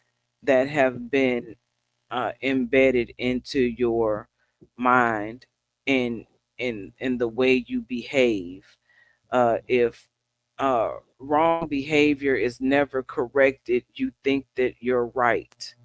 that have been embedded into your mind and in the way you behave. If wrong behavior is never corrected, you think that you're right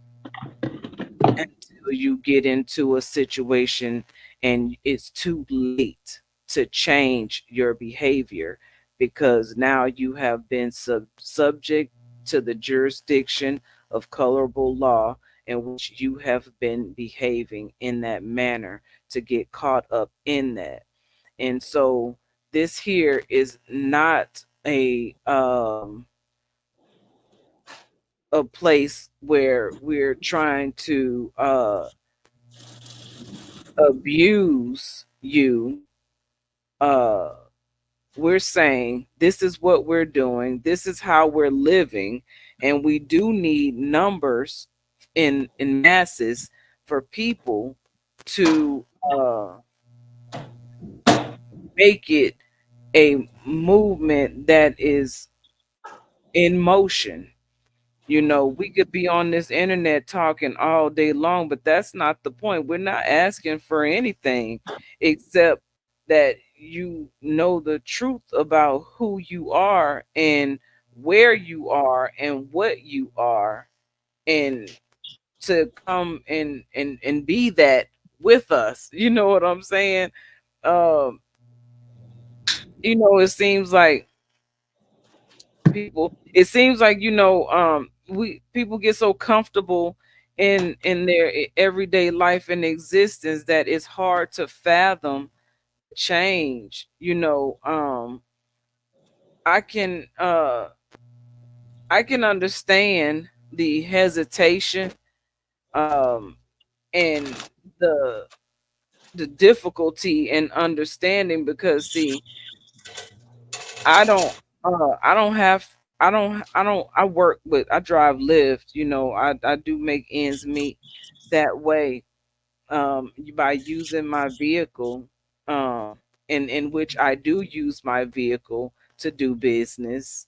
until you get into a situation and it's too late to change your behavior, because now you have been subject to the jurisdiction of colorable law in which you have been behaving in that manner to get caught up in that. And so this here is not a place where we're trying to abuse you. We're saying this is what we're doing, this is how we're living, and we do need numbers in masses for people to make it a movement that is in motion. You know, we could be on this internet talking all day long, but that's not the point. We're not asking for anything except that you know the truth about who you are and where you are and what you are, and to come and be that with us. You know what I'm saying? Um, it seems like we people get so comfortable in their everyday life and existence that it's hard to fathom change. I can uh I can understand the hesitation, um and the the difficulty in understanding, because see, I don't have I work with, I drive Lyft. I do make ends meet that way, by using my vehicle, in which I do use my vehicle to do business,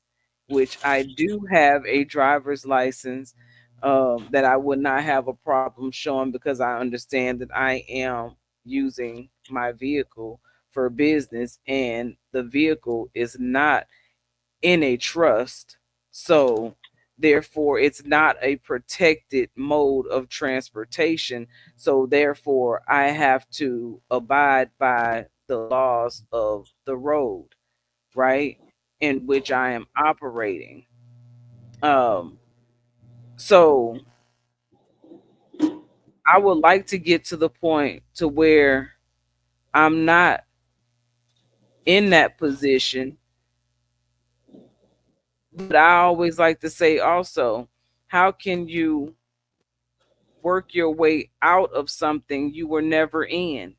which I do have a driver's license, that I would not have a problem showing, because I understand that I am using my vehicle for business, and the vehicle is not in a trust. So therefore it's not a protected mode of transportation. So therefore I have to abide by the laws of the road, right? In which I am operating. Um so I would like to get to the point to where I'm not in that position. But I always like to say also, how can you work your way out of something you were never in?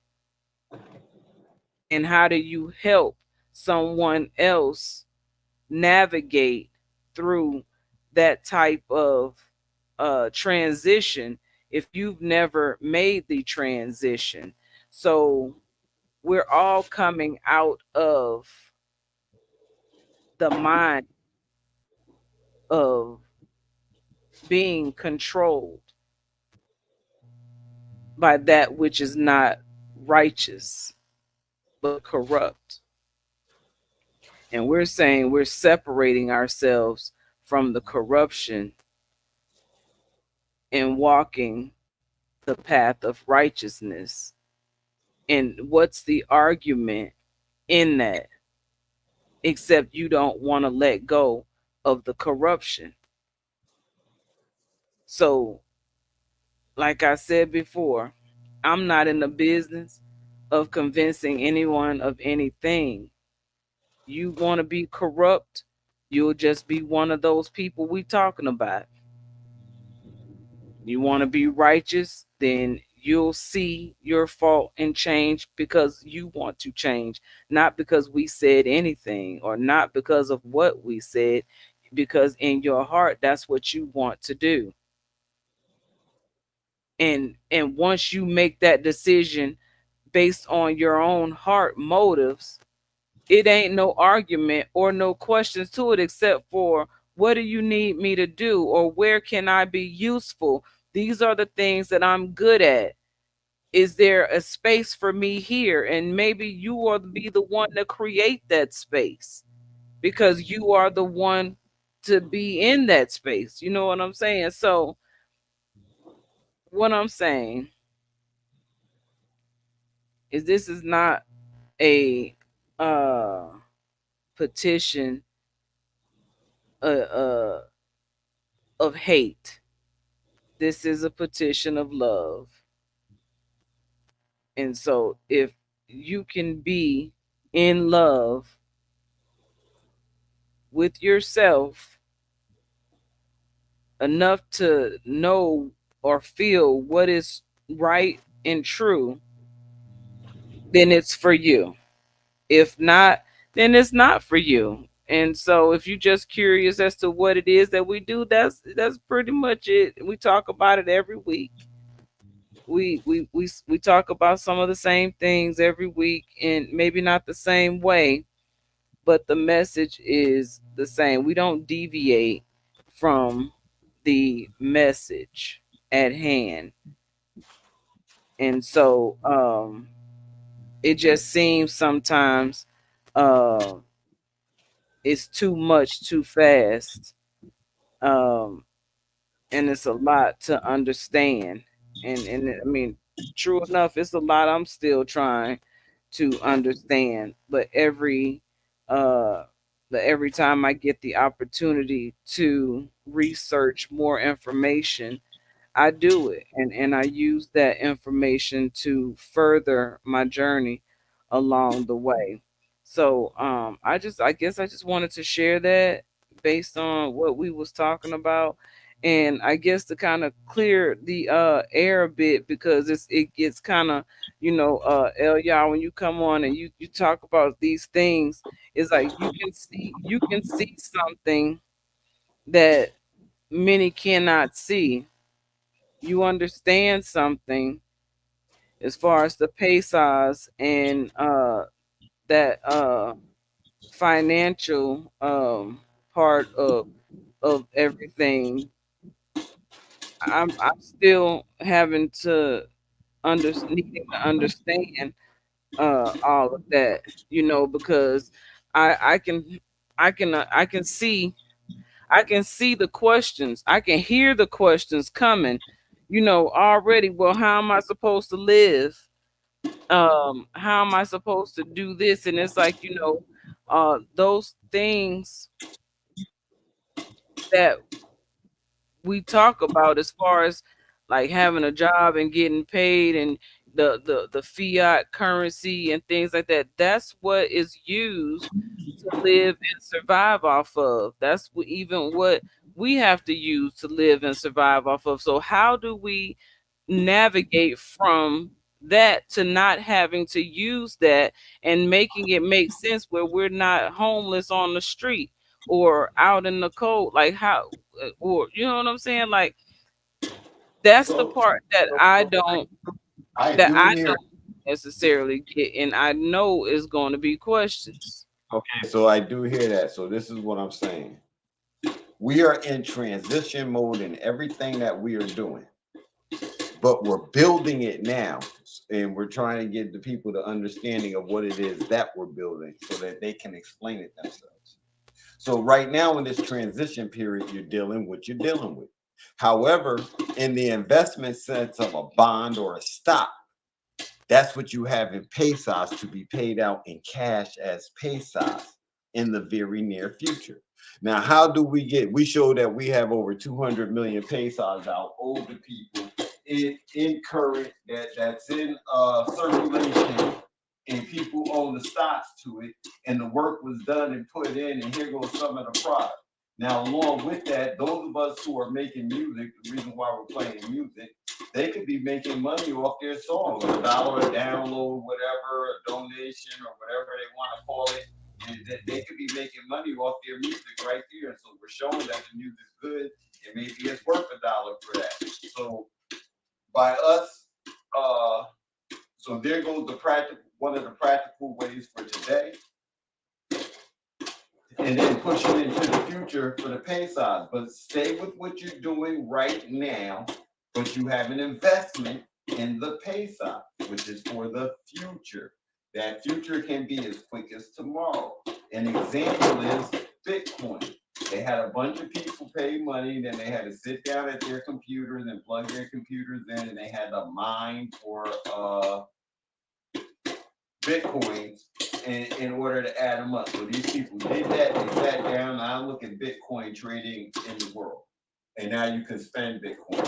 And how do you help someone else navigate through that type of transition if you've never made the transition? So we're all coming out of the mind of being controlled by that which is not righteous but corrupt. And we're saying we're separating ourselves from the corruption and walking the path of righteousness. And what's the argument in that? Except you don't want to let go of the corruption. So, like I said before, I'm not in the business of convincing anyone of anything. You want to be corrupt, you'll just be one of those people we talking about. You want to be righteous, then you'll see your fault and change because you want to change, not because we said anything or not because of what we said, because in your heart that's what you want to do. And once you make that decision based on your own heart motives, it ain't no argument or no questions to it except for, what do you need me to do, or where can I be useful? These are the things that I'm good at. Is there a space for me here? And maybe you will be the one to create that space, because you are the one to be in that space. You know what I'm saying? So what I'm saying is, this is not a uh petition uh, uh of hate. This is a petition of love. And so if you can be in love with yourself enough to know or feel what is right and true, then it's for you. If not, then it's not for you. And so if you're just curious as to what it is that we do, that's pretty much it. We talk about it every week. We talk about some of the same things every week, and maybe not the same way, but the message is the same. We don't deviate from the message at hand. And so it just seems sometimes uh it's too much too fast. Um and it's a lot to understand. And I mean, true enough, it's a lot I'm still trying to understand. But uh every time I get the opportunity to research more information, I do it, and I use that information to further my journey along the way. So I guess I just wanted to share that based on what we was talking about, and I guess to kind of clear the air a bit, because it gets kind of, Elia, when you come on and you talk about these things, it's like you can see something that many cannot see. You understand something as far as the pesos and that financial part of everything. I'm still having to needing to understand all of that, because I can I can see, I can see the questions. I can hear the questions coming, already. Well, how am I supposed to live? How am I supposed to do this? And it's like, those things that we talk about as far as like having a job and getting paid, and the fiat currency and things like that. That's what is used to live and survive off of. That's even what we have to use to live and survive off of. So how do we navigate from that to not having to use that and making it make sense where we're not homeless on the street or out in the cold? Like how, or you know what I'm saying? Like that's the So, part that I do I hear. don't necessarily get, and I know is going to be questions. Okay, so I do hear that. So this is what I'm saying. We are in transition mode in everything that we are doing, but we're building it now, and we're trying to get the people the understanding of what it is that we're building so that they can explain it themselves. So right now in this transition period, you're dealing with what you're dealing with. However, in the investment sense of a bond or a stock, that's what you have in pesos to be paid out in cash as pesos in the very near future. Now, how do we show that we have over 200 million pesos out owed to people in current that's in circulation, and people own the stocks to it, and the work was done and put in, and here goes some of the product. Now, along with that, those of us who are making music, the reason why we're playing music, they could be making money off their songs, $1 a download, whatever, a donation, or whatever they want to call it. And they could be making money off their music right there. And so we're showing that the music's good, and maybe it's worth $1 for that. So by us, so there goes one of the practical ways for today, and then pushing into the future for the pesos. But stay with what you're doing right now, but you have an investment in the peso, which is for the future. That future can be as quick as tomorrow. An example is Bitcoin. They had a bunch of people pay money, then they had to sit down at their computers and plug their computers in, and they had to mine for Bitcoins in order to add them up. So these people did that. They sat down. Now look at Bitcoin trading in the world. and now you can spend Bitcoin.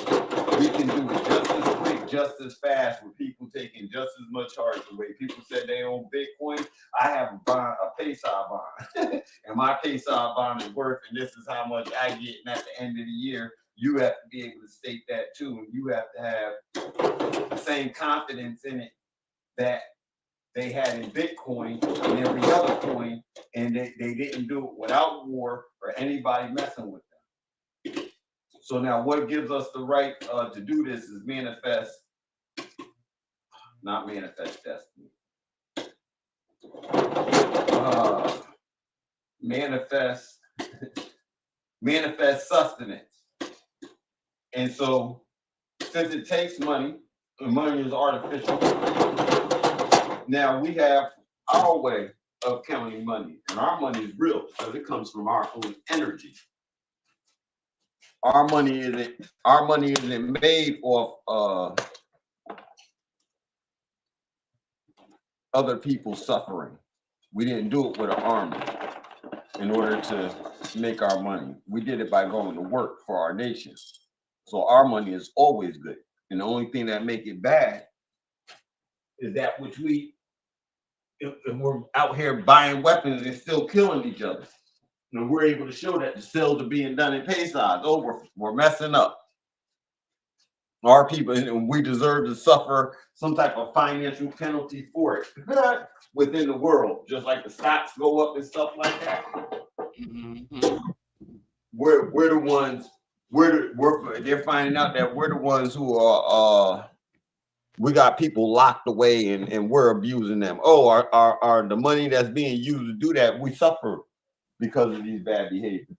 We can do it just as quick, just as fast, with people taking just as much charge away. People said they own Bitcoin. I have a bond, a Payside bond, and my Payside bond is worth, and this is how much I get. And at the end of the year, you have to be able to state that too, and you have to have the same confidence in it that they had in Bitcoin and every other coin, and they didn't do it without war or anybody messing with them. So now what gives us the right to do this is not manifest destiny. Manifest sustenance. And so since it takes money, and money is artificial, now we have our way of counting money, and our money is real because it comes from our own energy. Our money isn't made off other people's suffering. We didn't do it with an army in order to make our money. We did it by going to work for our nation. So our money is always good. And the only thing that make it bad is that which we're out here buying weapons and still killing each other. And we're able to show that the sales are being done in Payside. Oh, we're messing up. Our people, and we deserve to suffer some type of financial penalty for it within the world, just like the stocks go up and stuff like that. Mm-hmm. We're the ones. They're finding out that we're the ones who are. We got people locked away and we're abusing them. Oh, our the money that's being used to do that, we suffer because of these bad behaviors.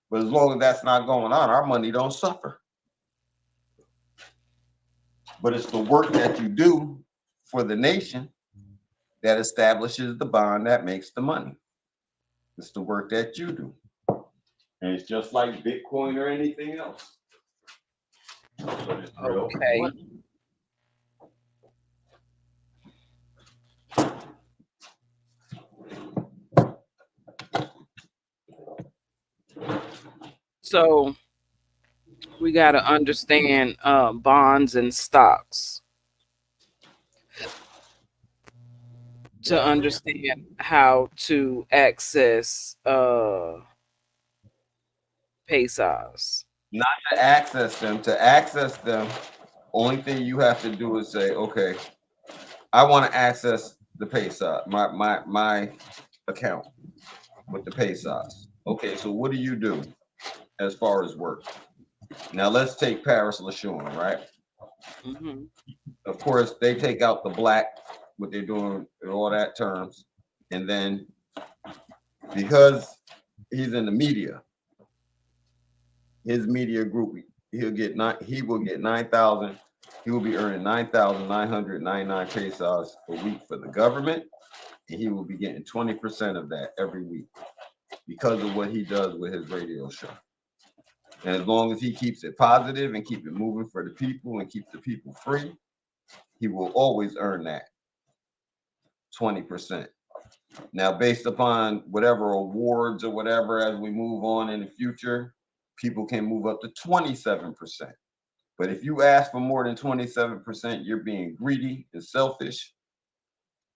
But as long as that's not going on, our money don't suffer. But it's the work that you do for the nation that establishes the bond that makes the money. It's the work that you do. And it's just like Bitcoin or anything else. But it's real. Okay. So we got to understand bonds and stocks to understand how to access Payside. Not to access them. To access them, only thing you have to do is say, okay, I want to access the Payside, my account with the Payside. Okay, so what do you do as far as work? Now let's take Paris LeSean, right? Mm-hmm. Of course, they take out the black, what they're doing, and all that terms, and then because he's in the media, his media group, he will get 9,000. He will be earning 9,999 pesos a week for the government, and he will be getting 20% of that every week because of what he does with his radio show. And as long as he keeps it positive and keep it moving for the people and keep the people free, he will always earn that 20%. Now, based upon whatever awards or whatever, as we move on in the future, people can move up to 27%. But if you ask for more than 27%, you're being greedy and selfish.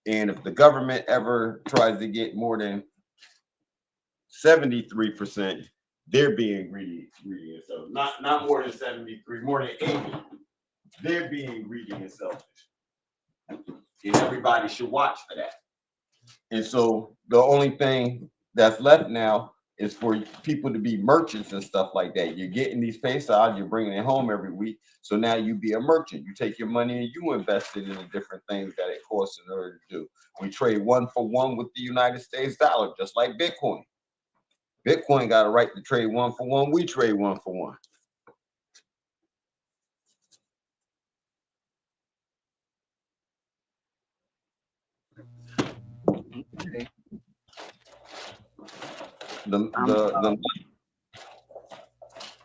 And if the government ever tries to get more than 73%, they're being greedy and selfish. Not more than 73, more than 80. They're being greedy and selfish. And everybody should watch for that. And so the only thing that's left now is for people to be merchants and stuff like that. You're getting these Payside, you're bringing it home every week. So now you be a merchant. You take your money and you invest it in the different things that it costs in order to do. We trade 1-for-1 with the United States dollar, just like Bitcoin. Bitcoin got a right to trade 1-for-1. We trade 1-for-1. Okay.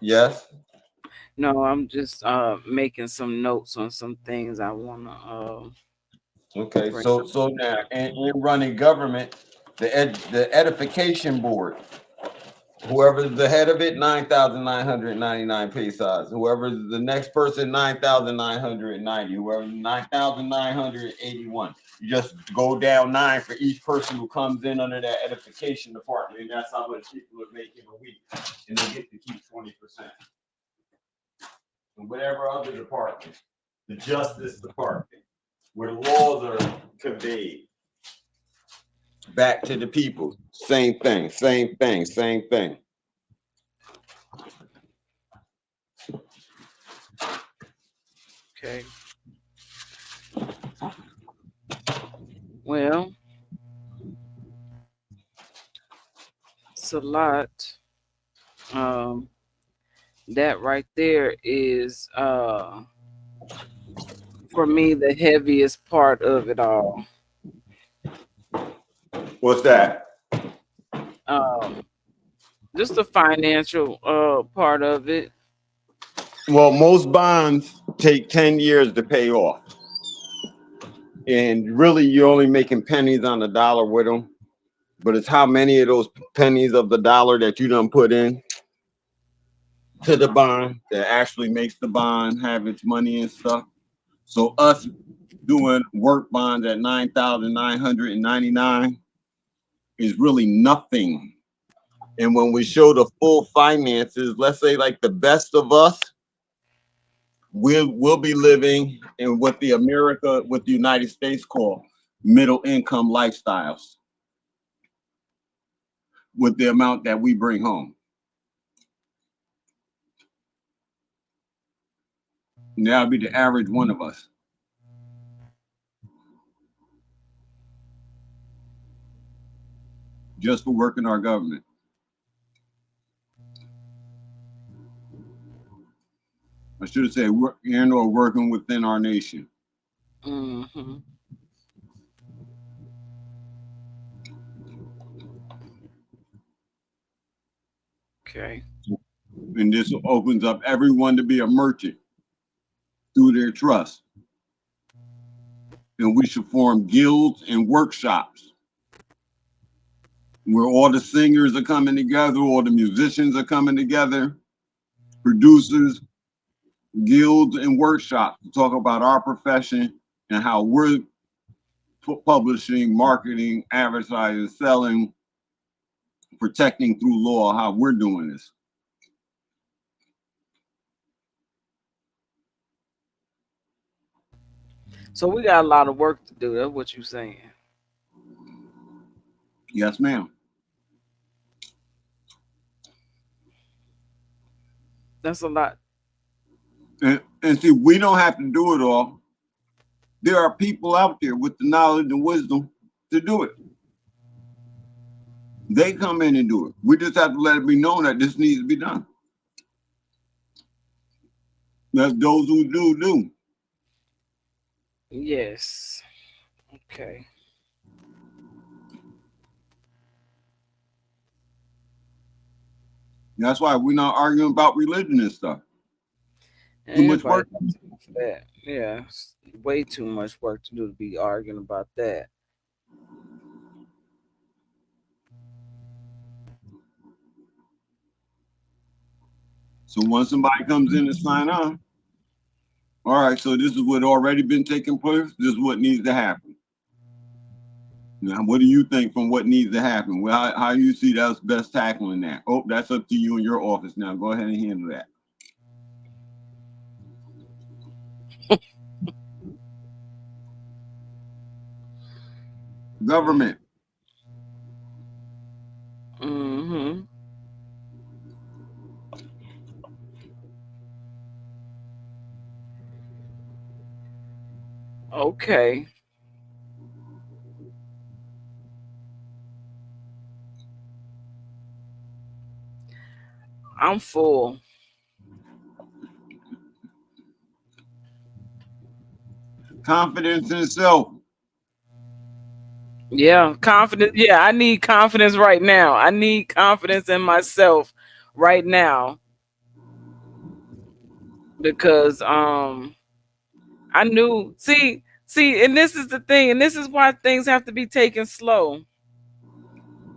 Yes. No, I'm just making some notes on some things I wanna Okay, so now in running government, the edification board Whoever's the head of it, 9,999 pesos. Whoever's the next person, 9,990. Whoever's 9,981. You just go down 9 for each person who comes in under that edification department. And that's how much people are making a week. And they get to keep 20%. And whatever other department, the justice department, where the laws are conveyed back to the people. Same thing, same thing, same thing. Okay. Well, it's a lot. That right there is for me the heaviest part of it all. What's that? Just the financial part of it. Well, most bonds take 10 years to pay off. And really, you're only making pennies on the dollar with them. But it's how many of those pennies of the dollar that you done put in to the bond that actually makes the bond have its money and stuff. So us doing work bonds at 9,999 is really nothing. And when we show the full finances, let's say like the best of us, we'll be living in what the United States call middle income lifestyles with the amount that we bring home. And that'll be the average one of us. Just for working our government. I should have said and or working within our nation. Mm-hmm. Okay. And this opens up everyone to be a merchant through their trust. And we should form guilds and workshops where all the singers are coming together, all the musicians are coming together, producers, guilds and workshops to talk about our profession and how we're publishing, marketing, advertising, selling, protecting through law, how we're doing this. So we got a lot of work to do. That's what you're saying. Yes, ma'am. That's a lot. And see, we don't have to do it all. There are people out there with the knowledge and wisdom to do it. They come in and do it. We just have to let it be known that this needs to be done. That's those who do. Yes. Okay. That's why we're not arguing about religion and stuff. Too much work. For that. Yeah, way too much work to do to be arguing about that. So once somebody comes in and sign on, all right, so this is what already been taking place. This is what needs to happen. Now, what do you think from what needs to happen? Well, how you see that's best tackling that? Oh, that's up to you in your office now. Go ahead and handle that. Government. Mm-hmm. Okay. I'm full. Confidence in self. Yeah, confidence. Yeah, I need confidence right now. I need confidence in myself right now. Because I knew, see, and this is the thing, and this is why things have to be taken slow.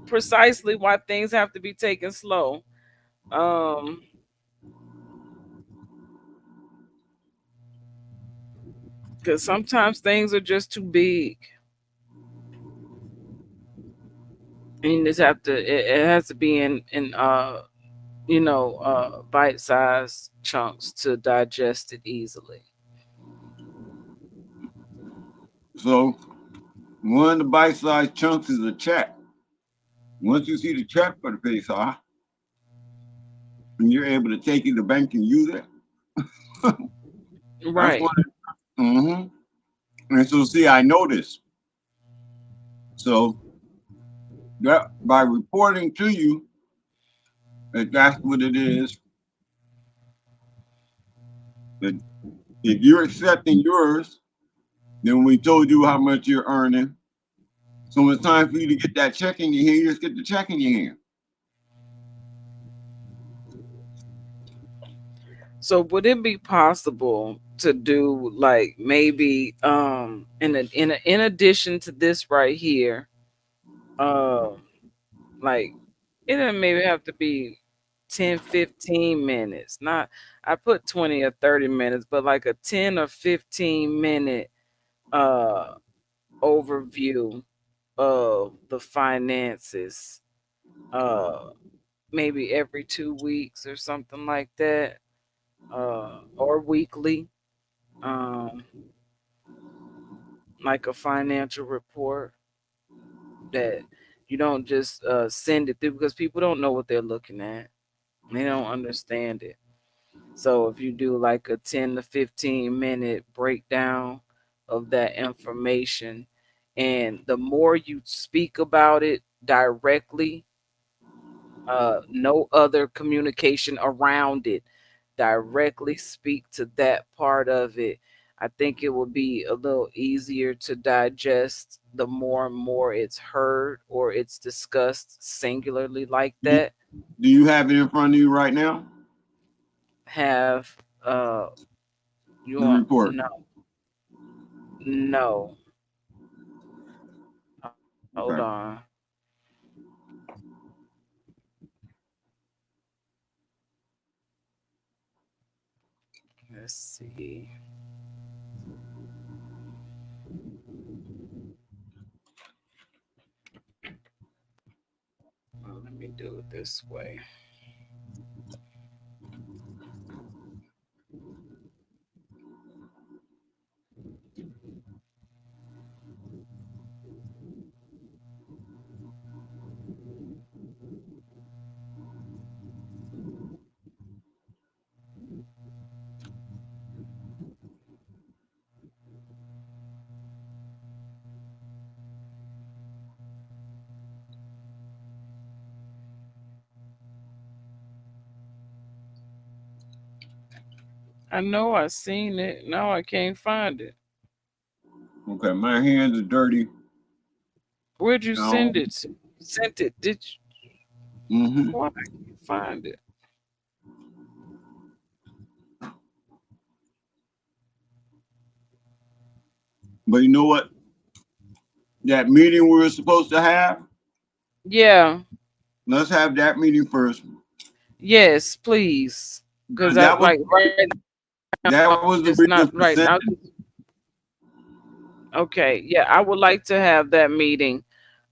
precisely why things have to be taken slow. Because sometimes things are just too big. And you just have to, it has to be in bite-sized chunks to digest it easily. So one of the bite-sized chunks is a check. Once you see the check for the pay saw, and you're able to take it to the bank and use it. Right. And so see, I know this. So that by reporting to you that that's what it is, that if you're accepting yours, then we told you how much you're earning. So when it's time for you to get that check in your hand, you just get the check in your hand. So would it be possible to do like maybe in addition to this right here, like it doesn't maybe have to be 10-15 minutes, not, I put 20 or 30 minutes, but like a 10 or 15 minute overview of the finances, maybe every 2 weeks or something like that, or weekly, like a financial report that you don't just send it through, because people don't know what they're looking at. They don't understand it. So if you do like a 10 to 15 minute breakdown of that information, and the more you speak about it directly, no other communication around it, directly speak to that part of it, I think it would be a little easier to digest the more and more it's heard or it's discussed singularly like that. Do you have it in front of you right now? Have you The want report. no. Hold Okay. on. Let's see. Well, let me do it this way. I know I seen it. Now I can't find it. Okay, my hands are dirty. Where'd you send it to? Sent it? Did you? Why I can't find it? But you know what? That meeting we were supposed to have, Yeah. let's have that meeting first. Yes, please. Because I That was like right now, that was the it's reason not for right now. sending. Okay, yeah, I would like to have that meeting,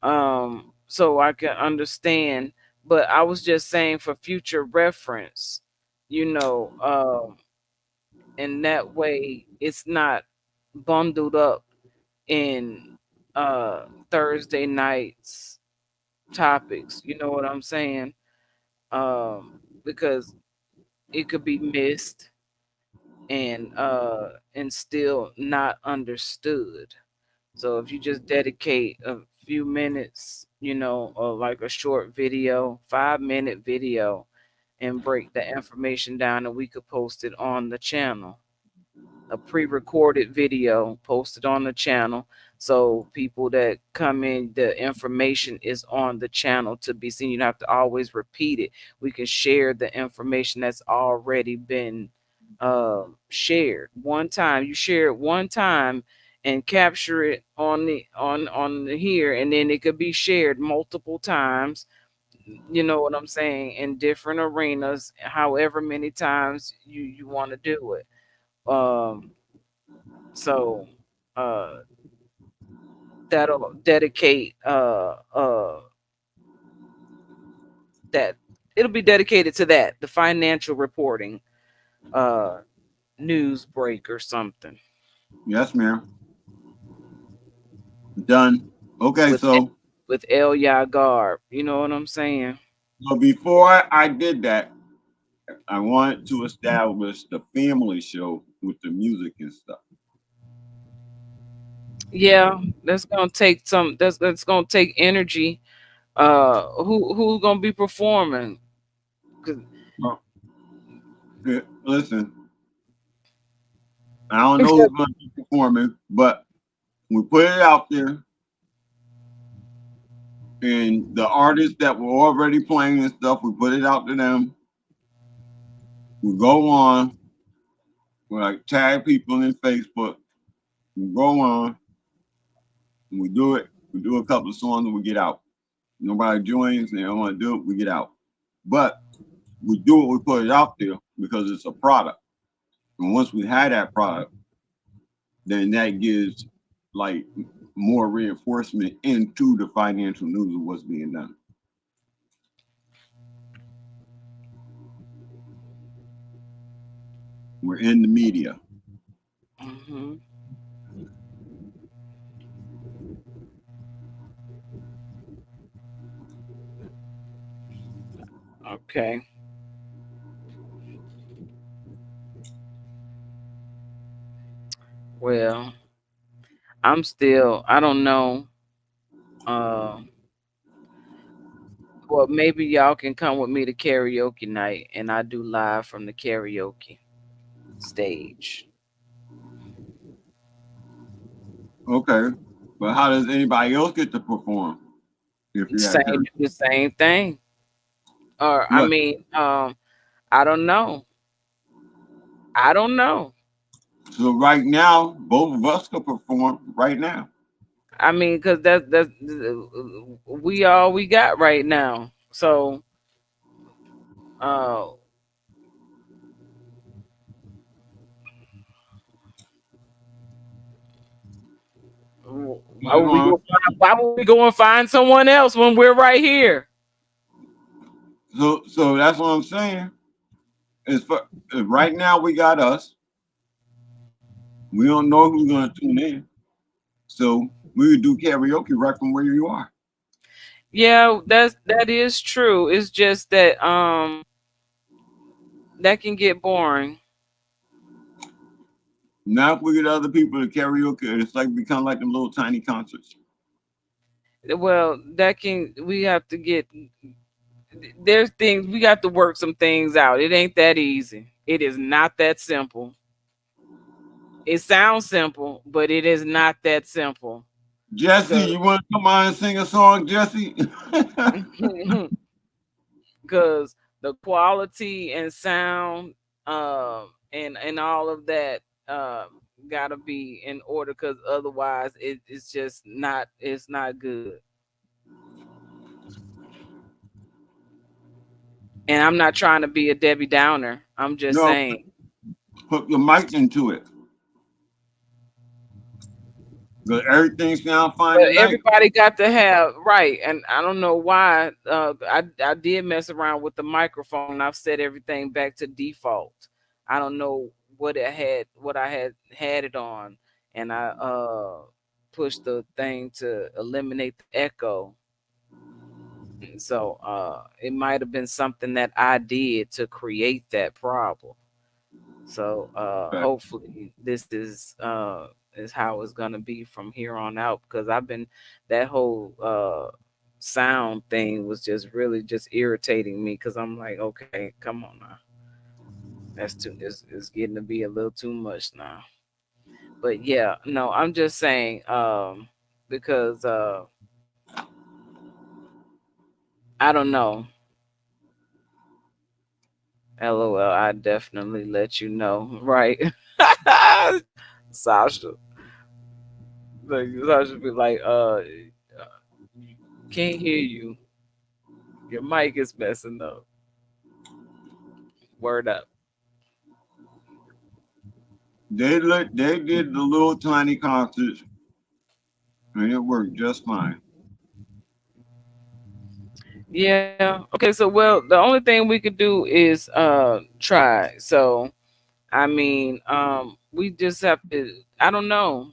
so I can understand. But I was just saying for future reference, and that way it's not bundled up in Thursday nights topics. You know what I'm saying? Because it could be missed and still not understood. So if you just dedicate a few minutes, or like a short video, 5-minute video, and break the information down, and we could post it on the channel. A pre-recorded video posted on the channel, so people that come in, the information is on the channel to be seen. You don't have to always repeat it. We can share the information that's already been shared one time. You share it one time, and capture it on the here, and then it could be shared multiple times. You know what I'm saying? In different arenas, however many times you want to do it. Um, so uh, that'll dedicate that it'll be dedicated to that, the financial reporting news break or something. Yes, ma'am. Done. Okay, with so with Elia Garb. You know what I'm saying? before I did that, I wanted to establish the family show with the music and stuff. Yeah, that's gonna take some. That's gonna take energy. Who's gonna be performing? 'Cause- Well, listen, I don't know who's going to be performing, but we put it out there, and the artists that were already playing and stuff, we put it out to them. We go on, we like tag people in Facebook. We go on, and we do it. We do a couple of songs and we get out. Nobody joins, they don't want to do it, we get out. But we do it, we put it out there because it's a product. And once we had that product, then that gives like more reinforcement into the financial news of what's being done. We're in the media. Mm-hmm. Okay. Well, I don't know. Uh, well, maybe y'all can come with me to karaoke night and I do live from the karaoke stage. Okay. But how does anybody else get to perform? If you had The same thing. Or I What? mean, I don't know. I don't know. So right now, both of us could perform right now. I mean, because that's we all we got right now. So, uh, why would we go and find someone else when we're right here? So that's what I'm saying. Right now we got us. We don't know who's gonna tune in. So we would do karaoke right from where you are. Yeah, that is true. It's just that that can get boring. Now if we get other people to karaoke, it's like become like them little tiny concerts. Well, we have to get there's things we got to work some things out. It ain't that easy. It is not that simple. It sounds simple, but it is not that simple. Jesse, you want to come on and sing a song, Jesse? Because the quality and sound and all of that gotta be in order, because otherwise it's just not good. And I'm not trying to be a Debbie Downer. I'm just saying. Put your mic into it. But everything sounds fine. But everybody got to have right, and I don't know why. I did mess around with the microphone. I've set everything back to default. I don't know what I had it on, and I pushed the thing to eliminate the echo. So it might have been something that I did to create that problem. So hopefully this is how it's gonna be from here on out, because that whole sound thing was just really just irritating me, because I'm like, okay, come on now. It's getting to be a little too much now. But yeah, no, I'm just saying, because I don't know. LOL, I definitely let you know, right? Sasha. Like I should be like, can't hear you. Your mic is messing up. Word up. They did the little tiny concerts, and it worked just fine. Yeah. Okay. So, well, the only thing we could do is try. So, I mean, we just have to. I don't know.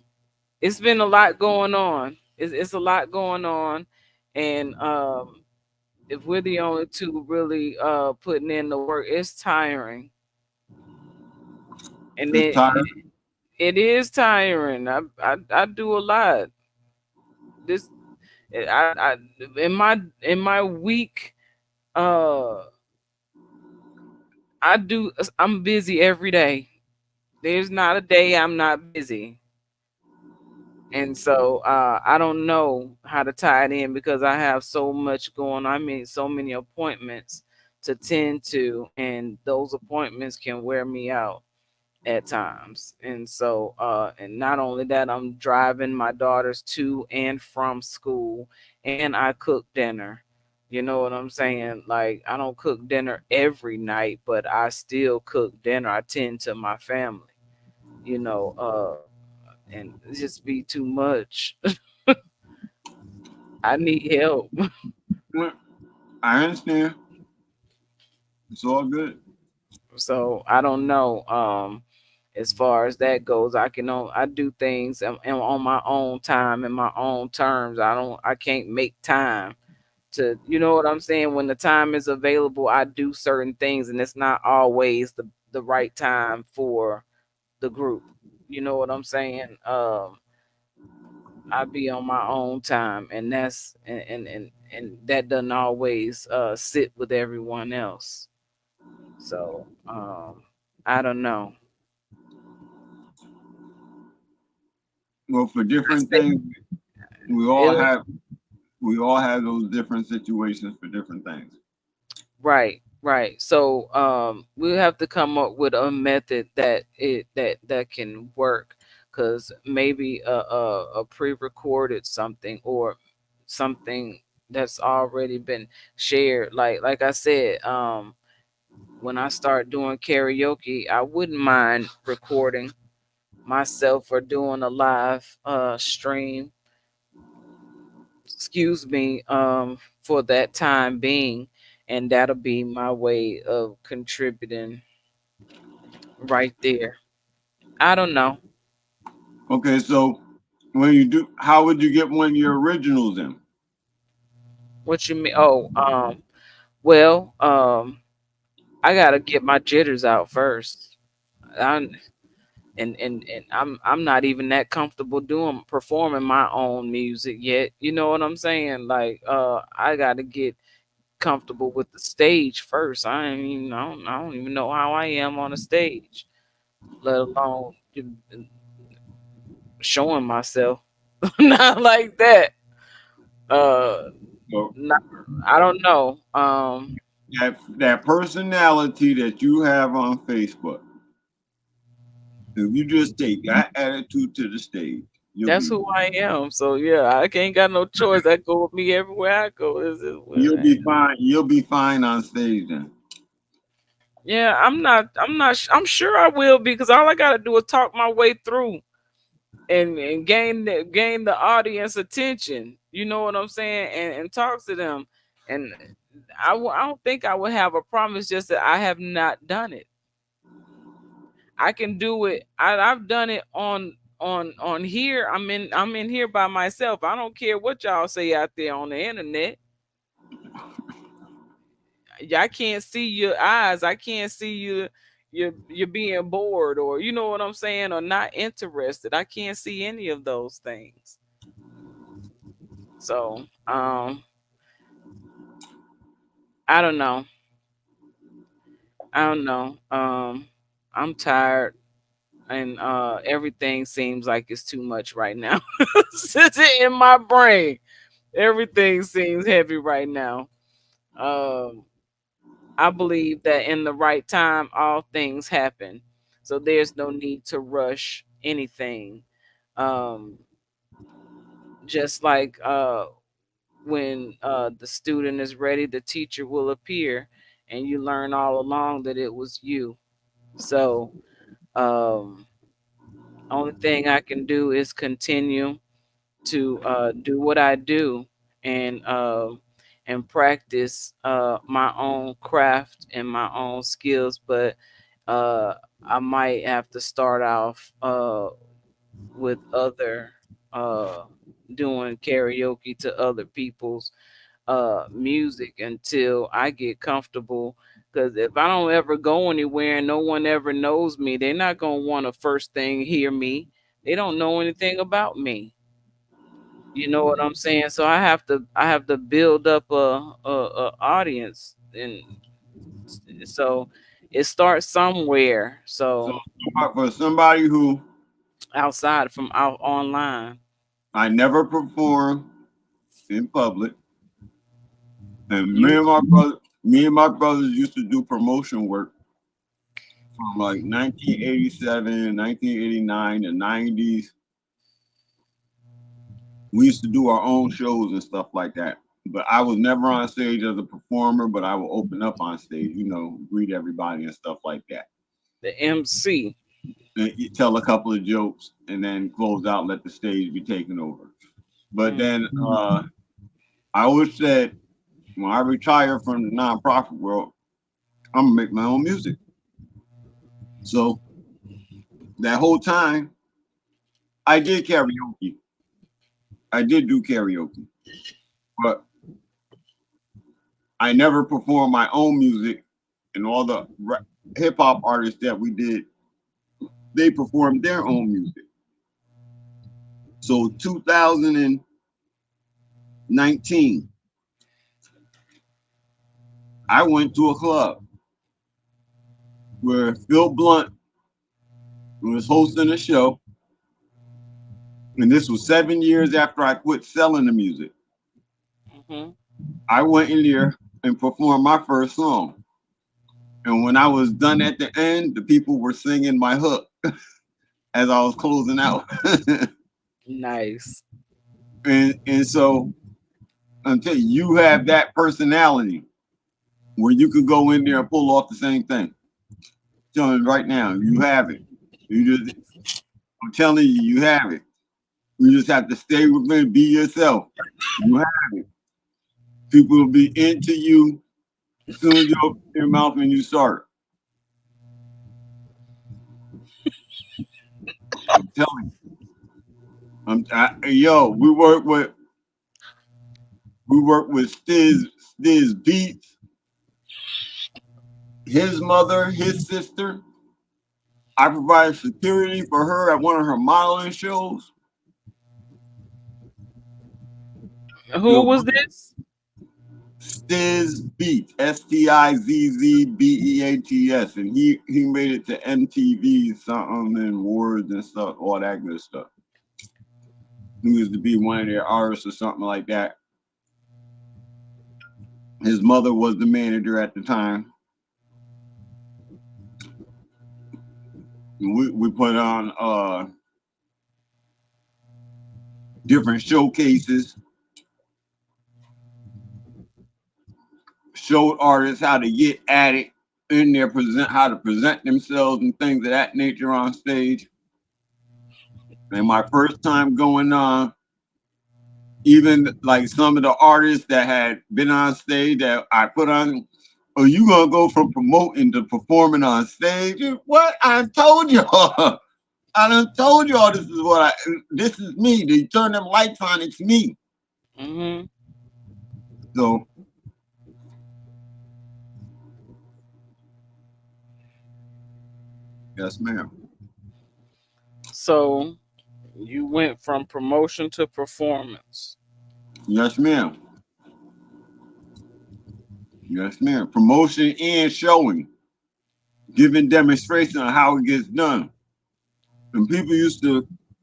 It's been a lot going on. It's a lot going on, and if we're the only two really putting in the work, it's tiring, and It's then tired. it is tiring. I do a lot. This I in my week, uh I'm busy every day. There's not a day I'm not busy. And so I don't know how to tie it in because I have so much going on. I mean, so many appointments to tend to, and those appointments can wear me out at times. And so, and not only that, I'm driving my daughters to and from school, and I cook dinner. You know what I'm saying? Like, I don't cook dinner every night, but I still cook dinner. I tend to my family, you know, and it just be too much. I need help. I understand. It's all good. So I don't know. As far as that goes, I do things on my own time and my own terms. I can't make time to, you know what I'm saying? When the time is available, I do certain things, and it's not always the right time for the group. You know what I'm saying? I be on my own time, and and that doesn't always sit with everyone else. So I don't know. Well, for I different say things, we all it'll have we all have those different situations for different things. right, right. So we'll have to come up with a method that can work, because maybe a pre-recorded something, or something that's already been shared. Like I said, when I start doing karaoke, I wouldn't mind recording myself or doing a live stream, excuse me, for that time being, and that'll be my way of contributing right there. I don't know. Okay, so when you do, how would you get one of your originals in? What you mean? Oh, well, I gotta get my jitters out first. I'm, and I'm not even that comfortable doing performing my own music yet. You know what I'm saying? Like, I gotta get comfortable with the stage first. I don't even know how I am on a stage, let alone showing myself. Not like that. Uh, So not, I don't know. that personality that you have on Facebook, if you just take that attitude to the stage, That's who I am. So yeah, I can't got no choice. That go with me everywhere I go. This is what you'll I be am. fine. You'll be fine on stage then. Yeah, I'm not. I'm sure I will, because all I gotta do is talk my way through, and gain the audience attention. You know what I'm saying? And talk to them. And I don't think I would have a problem. It's just that I have not done it. I can do it. I've done it on here. I'm in here by myself. I don't care what y'all say out there on the internet. I can't see your eyes. I can't see you're being bored, or you know what I'm saying, or not interested. I can't see any of those things. So I don't know. I don't know. I'm tired, and everything seems like it's too much right now. Sitting in my brain. Everything seems heavy right now. Um I believe that in the right time, all things happen. So there's no need to rush anything. Um, just like when the student is ready, the teacher will appear, and you learn all along that it was you. So only thing I can do is continue to do what I do, and practice my own craft and my own skills. But uh, I might have to start off with other uh, doing karaoke to other people's music until I get comfortable. Because if I don't ever go anywhere and no one ever knows me, they're not gonna want to first thing hear me. They don't know anything about me. You know what I'm saying? So I have to build up a audience, and so it starts somewhere. So So for somebody who outside from out online. I never perform in public, and You me and my brothers used to do promotion work from like 1987, 1989, the 90s. We used to do our own shows and stuff like that. But I was never on stage as a performer, but I would open up on stage, you know, greet everybody and stuff like that. the MC. And you tell a couple of jokes and then close out, let the stage be taken over. But then I always said, when I retire from the nonprofit world, I'm gonna make my own music. So that whole time, I did karaoke. I did do karaoke, but I never performed my own music. And all the hip hop artists that we did, they performed their own music. So 2019, I went to a club where Phil Blunt was hosting a show. And this was 7 years after I quit selling the music. I went in there and performed my first song. And when I was done at the end, the people were singing my hook as I was closing out. Nice. And so until you have that personality where you could go in there and pull off the same thing. I'm telling you right now, you have it. I'm telling you, you have it. You just have to stay within, be yourself. You have it. People will be into you as soon as you open your mouth and you start. I'm telling you. We work with Stiz Beats, his mother, his sister. I provided security for her at one of her modeling shows. Who was this? Stiz Beats, STIZZBEATS, and he made it to MTV something and Words and stuff, all that good stuff. He used to be one of their artists or something like that. His mother was the manager at the time. We put on different showcases, showed artists how to get at it in there, how to present themselves and things of that nature on stage. And my first time going on, even like some of the artists that had been on stage that I put on, oh, you gonna go from promoting to performing on stage? What? I told y'all. I done told y'all this is me. They turn them lights on, it's me. So yes, ma'am. So you went from promotion to performance. Yes, ma'am. Yes, ma'am. Promotion and showing, giving demonstration on how it gets done. And people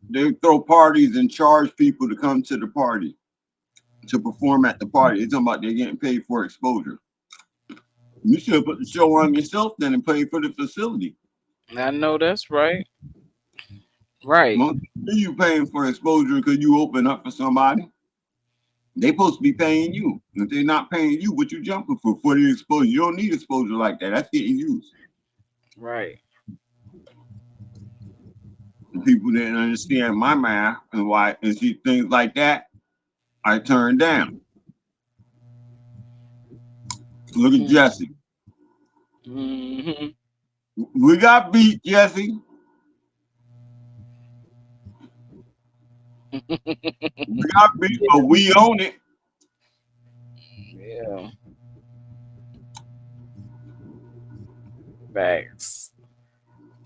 they throw parties and charge people to come to the party, to perform at the party. They're talking about they're getting paid for exposure. You should have put the show on yourself then and pay for the facility. I know that's right. Right. You paying for exposure because you open up for somebody. They supposed to be paying you. If they're not paying you, what you jumping for the exposure? You don't need exposure like that. That's getting used. Right. And people didn't understand my math and why, and see things like that, I turned down. Look at Jesse. Mm-hmm. We got beat, Jesse. We got beat, but we own it. Yeah. Facts.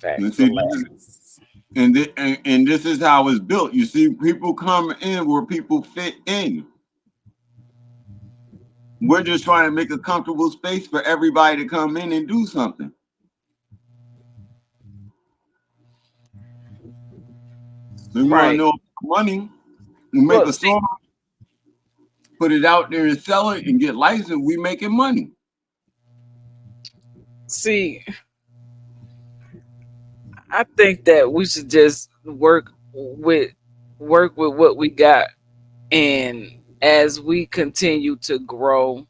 Facts. And this is how it's built. You see, people come in where people fit in. We're just trying to make a comfortable space for everybody to come in and do something. So you want to know money, we make a song, put it out there and sell it and get licensed, we making money. See, I think that we should just work with what we got, and as we continue to grow,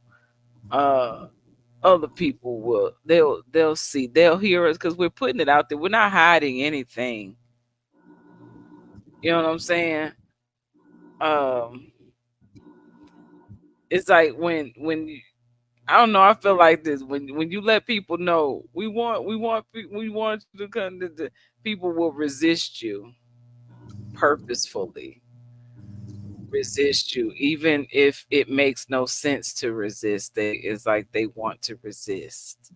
other people will they'll see, they'll hear us because we're putting it out there. We're not hiding anything. You know what I'm saying? It's like when you, I don't know, I feel like this when you let people know we want you to come, the people will resist you purposefully. Resist you even if it makes no sense to resist. It's like they want to resist.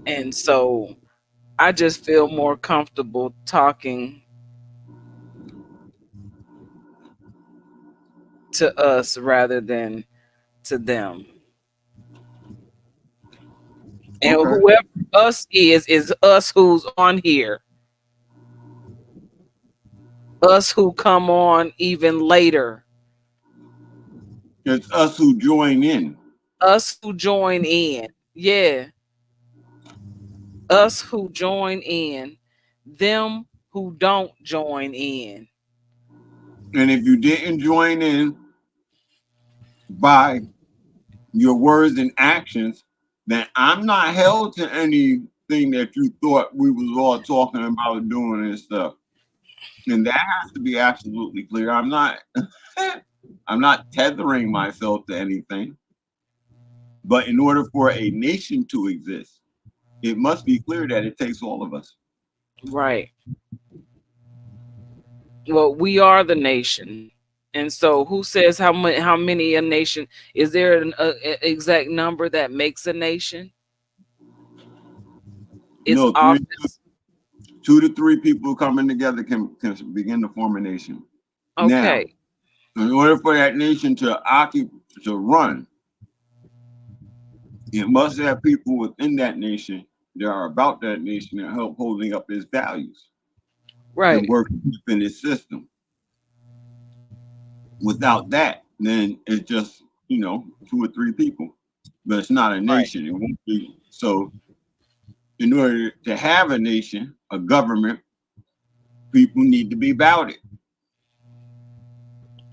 And so I just feel more comfortable talking to us rather than to them. And whoever us is us who's on here. Us who come on even later. It's us who join in. Us who join in. Yeah. Us who join in. Them who don't join in. And if you didn't join in by your words and actions, then I'm not held to anything that you thought we was all talking about doing and stuff. And that has to be absolutely clear. I'm not tethering myself to anything. But in order for a nation to exist, it must be clear that it takes all of us. Right. Well, we are the nation. And so who says how many a nation? Is there an exact number that makes a nation? It's no, office. 2 to 3 people coming together can begin to form a nation. Okay. Now, in order for that nation to run, it must have people within that nation that are about that nation and help holding up its values. Right. And work within its system. Without that, then it's just, 2 or 3 people. But it's not a nation. Right. It won't be. So in order to have a nation, a government, people need to be about it.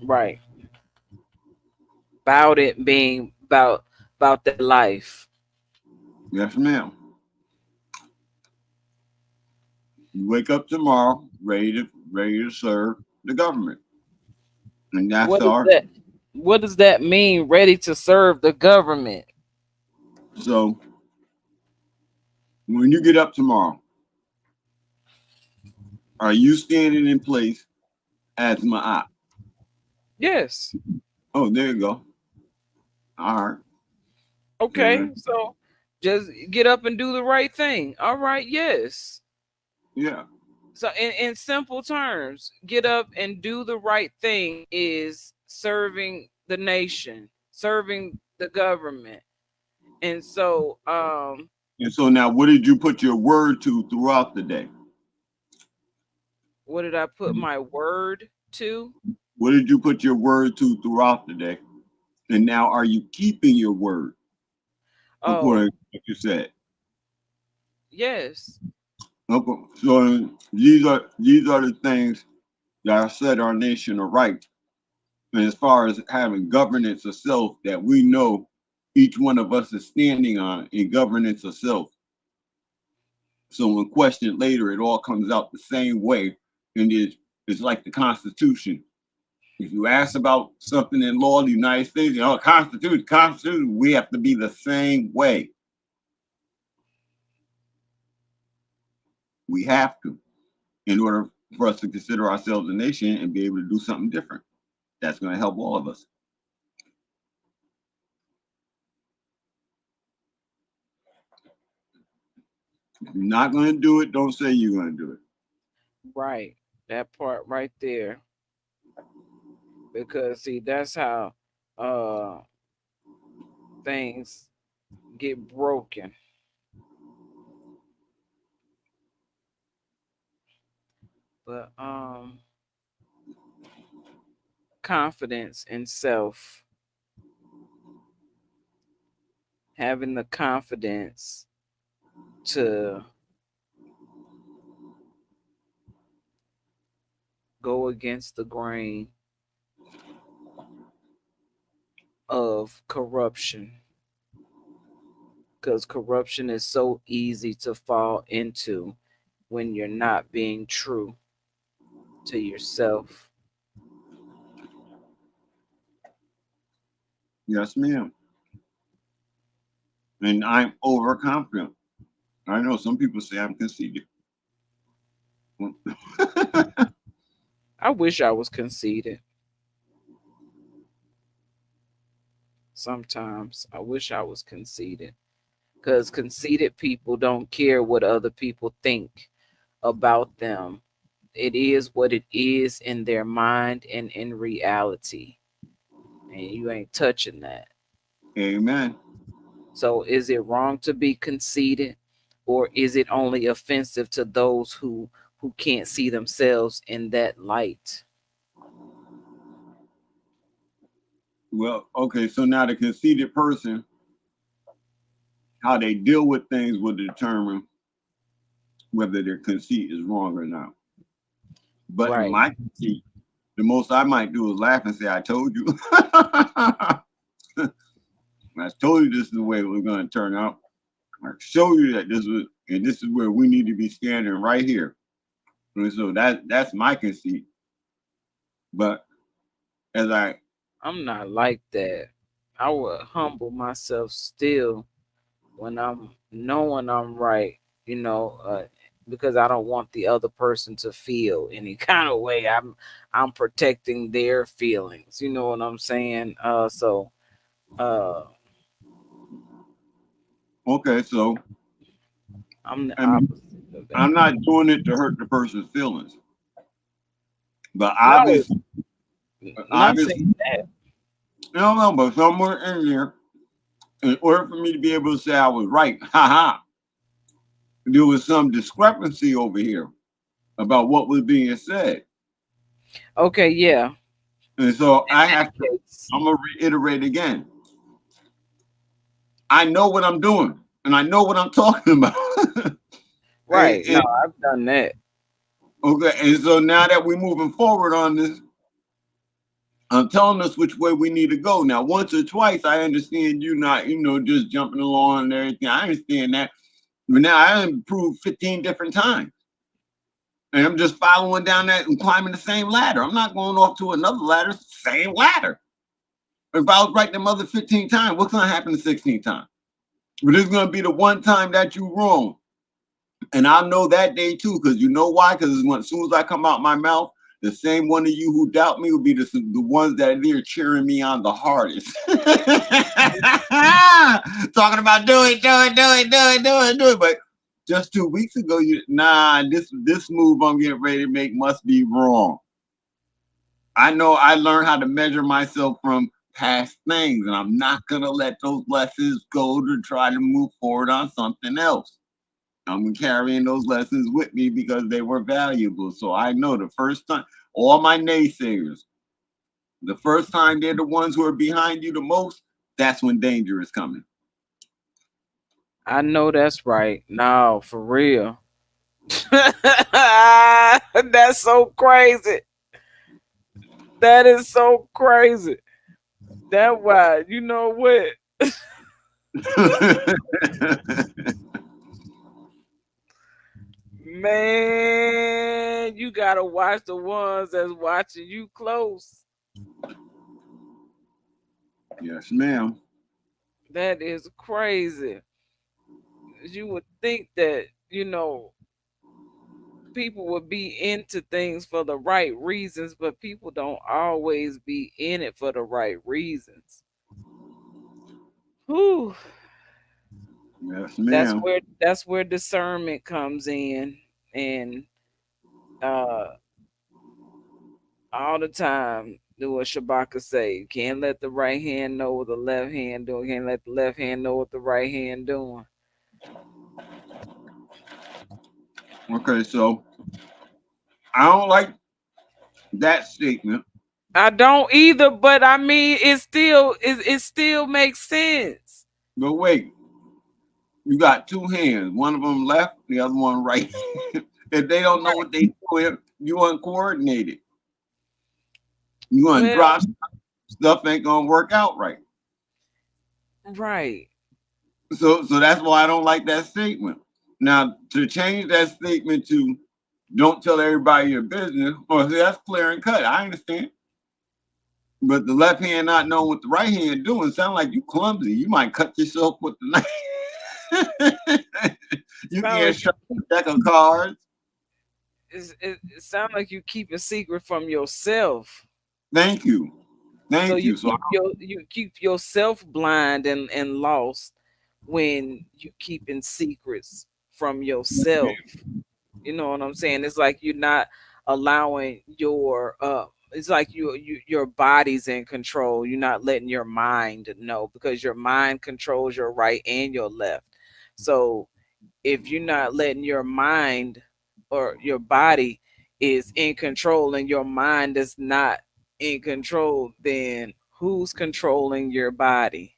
Right. About it being about their life. Yes, ma'am. You wake up tomorrow ready to serve the government. And that's what does that mean, ready to serve the government? So when you get up tomorrow, are you standing in place as Ma'at? Yes. Oh, there you go. All right. Okay, so just get up and do the right thing. All right, yes. Yeah. So in simple terms, get up and do the right thing is serving the nation, serving the government. And so now what did you put your word to throughout the day? What did I put my word to? What did you put your word to throughout the day? And now are you keeping your word? According to what you said. Yes. Okay. So these are the things that I said our nation are right. And as far as having governance of self, that we know each one of us is standing on in governance of self. So when questioned later, it all comes out the same way. And it's like the Constitution. If you ask about something in law, the United States, you know, Constitution, we have to be the same way. We have to, in order for us to consider ourselves a nation and be able to do something different. That's going to help all of us. If you're not going to do it, don't say you're going to do it. Right. That part right there. Because see, that's how things get broken. But confidence in self, having the confidence to go against the grain of corruption, because corruption is so easy to fall into when you're not being true to yourself. Yes, ma'am. And I'm overconfident. I know some people say I'm conceited. I wish I was conceited. Sometimes I wish I was conceited, because conceited people don't care what other people think about them. It is what it is in their mind and in reality. And you ain't touching that. Amen. So is it wrong to be conceited, or is it only offensive to those who can't see themselves in that light? Well, okay, so now the conceited person, how they deal with things will determine whether their conceit is wrong or not. But Right. in my conceit, the most I might do is laugh and say, I told you. I told you this is the way it was going to turn out. I show you that this is where we need to be standing right here. And so that's my conceit. But as I'm not like that. I would humble myself still when I'm knowing I'm right, you know, because I don't want the other person to feel any kind of way. I'm protecting their feelings. You know what I'm saying? okay, so I'm the I mean, opposite of that. I'm not doing it to hurt the person's feelings. But No, not saying that. no, but somewhere in there, in order for me to be able to say I was right, there was some discrepancy over here about what was being said. Okay, yeah. And so I'm gonna reiterate again. I know what I'm doing and I know what I'm talking about. Right. No, I've done that. Okay, and so now that we're moving forward on this, I'm telling us which way we need to go. Now, once or twice, I understand you not, just jumping along and everything. I understand that. But now I improved 15 different times. And I'm just following down that and climbing the same ladder. I'm not going off to another ladder, same ladder. If I was right the mother 15 times, what's going to happen the 16th time? But it's going to be the one time that you wrong. And I'll know that day too, because you know why? Because as soon as I come out my mouth, the same one of you who doubt me will be the ones that are there cheering me on the hardest. Talking about do it. But just 2 weeks ago, this move I'm getting ready to make must be wrong. I know I learned how to measure myself from past things, and I'm not gonna let those lessons go to try to move forward on something else. I'm carrying those lessons with me because they were valuable. So I know the first time, all my naysayers, the first time they're the ones who are behind you the most, that's when danger is coming. I know that's right. No, for real. That's so crazy. That is so crazy. That why, you know what? Man, you gotta watch the ones that's watching you close. Yes, ma'am. That is crazy. You would think that, people would be into things for the right reasons, but people don't always be in it for the right reasons. Whew. Yes, That's ma'am. where discernment comes in, and uh all the time do what Shabaka say. You can't let the right hand know what the left hand doing. Can't let the left hand know what the right hand doing. Okay, so I don't like that statement. I don't either, but I mean, it still makes sense. But wait, you got two hands, one of them left, the other one right. If they don't know what they doing, you uncoordinated. You Well, undrop stuff ain't gonna work out right. right. So that's why I don't like that statement. Now to change that statement to don't tell everybody your business, well, see, that's clear and cut. I understand. But the left hand not knowing what the right hand doing sound like you clumsy. You might cut yourself with the knife. You Sound can't like shuffle a deck of cards. it sound like you keep a secret from yourself. Thank you. So Thank you. So you keep yourself blind and lost when you keeping secrets from yourself. You know what I'm saying? It's like you're not allowing it's like your body's in control. You're not letting your mind know, because your mind controls your right and your left. So if you're not letting your mind or your body is in control and your mind is not in control, then who's controlling your body?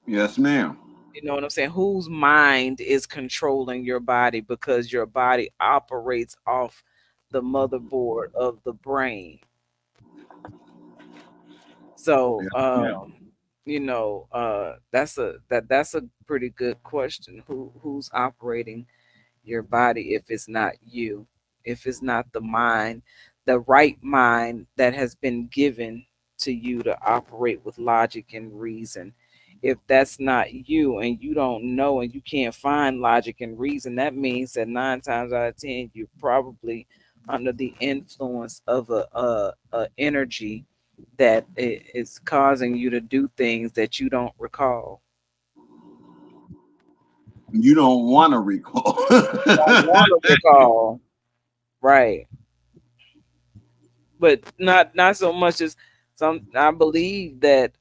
yes, ma'am. You know what I'm saying? Whose mind is controlling your body? Because your body operates off the motherboard of the brain. So, Yes, ma'am. that's a pretty good question. Who's operating your body if it's not you? If it's not the mind, the right mind that has been given to you to operate with logic and reason. If that's not you and you don't know and you can't find logic and reason, that means that 9 times out of 10 you're probably under the influence of a energy that is causing you to do things that you don't recall. You don't want to recall. Don't want to recall, right? But not so much as some. I believe that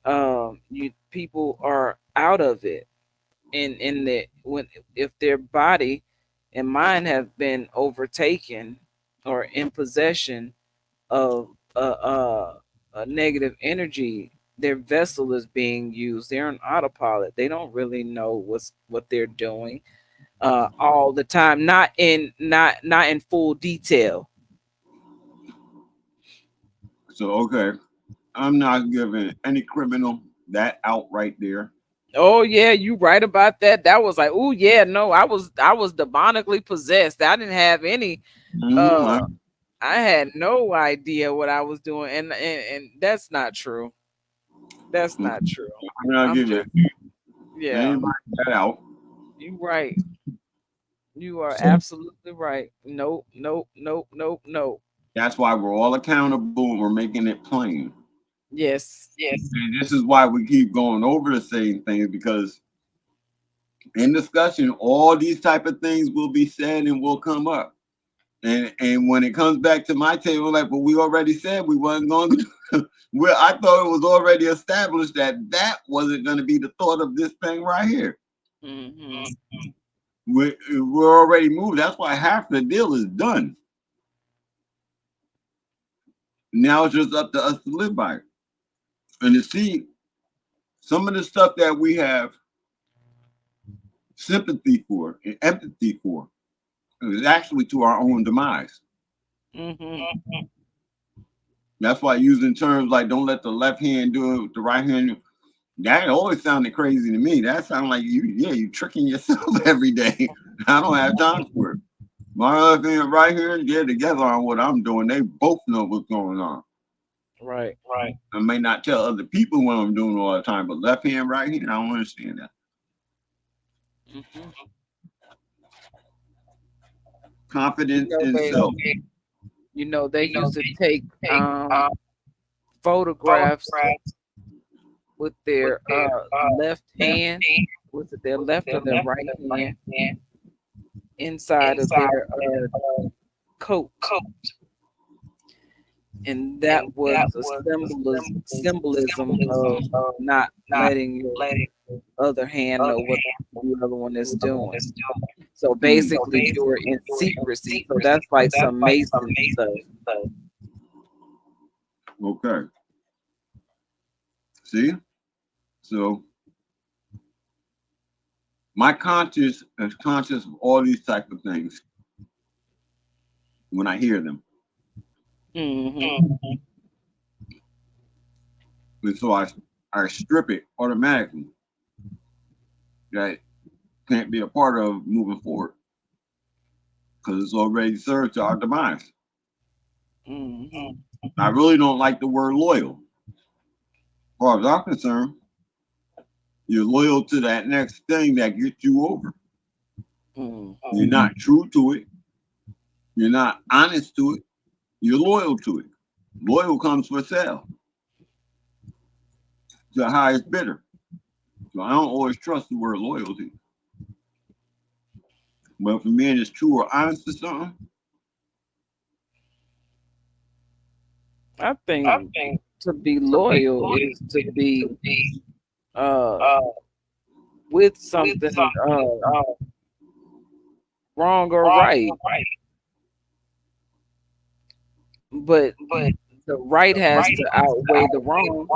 you people are out of it, in the when if their body and mind have been overtaken or in possession of a negative energy, their vessel is being used. They're on autopilot. They don't really know what they're doing all the time. Not in full detail. So okay, I'm not giving any criminal that out right there. Oh yeah, you right about that. That was like, oh yeah, no, I was demonically possessed. I didn't have any uh I'm I had no idea what I was doing, and that's not true. That's not true. not I'm just giving yeah, anybody that out. you right. You are absolutely right. Nope, nope, nope, nope, nope. That's why we're all accountable and we're making it plain. Yes. And this is why we keep going over the same things, because in discussion, all these type of things will be said and will come up. And when it comes back to my table, like, but we already said we wasn't going to. Well, I thought it was already established that that wasn't going to be the thought of this thing right here. Mm-hmm. We're already moved. That's why half the deal is done. Now it's just up to us to live by it and to see some of the stuff that we have sympathy for and empathy for. is actually to our own demise. Mm-hmm. That's why using terms like "don't let the left hand do it with the right hand," that always sounded crazy to me. That sounded like you tricking yourself every day. I don't have time for it. My left hand, right hand, they're together on what I'm doing. They both know what's going on. Right. I may not tell other people what I'm doing all the time, but left hand, right hand, I don't understand that. Mm-hmm. Confidence in self. You know, they used to take photographs with their left hand. Was it their left or their right hand inside of their coat? And that was a symbolism of not letting your other hand know what the other one is doing. So basically, you were in secrecy. So that's like some Mason stuff. Okay. See? So my conscious is conscious of all these type of things when I hear them. Mm-hmm. And so I strip it automatically. That can't be a part of moving forward because it's already served to our demise. Mm-hmm. I really don't like the word loyal. As far as I'm concerned, you're loyal to that next thing that gets you over. Mm-hmm. You're not true to it. You're not honest to it. You're loyal to it. Loyal comes for sale. The highest bidder. So I don't always trust the word loyalty. But if a man is true or honest to something, I think to be loyal is to be with something wrong or right. But the right has to outweigh the wrong.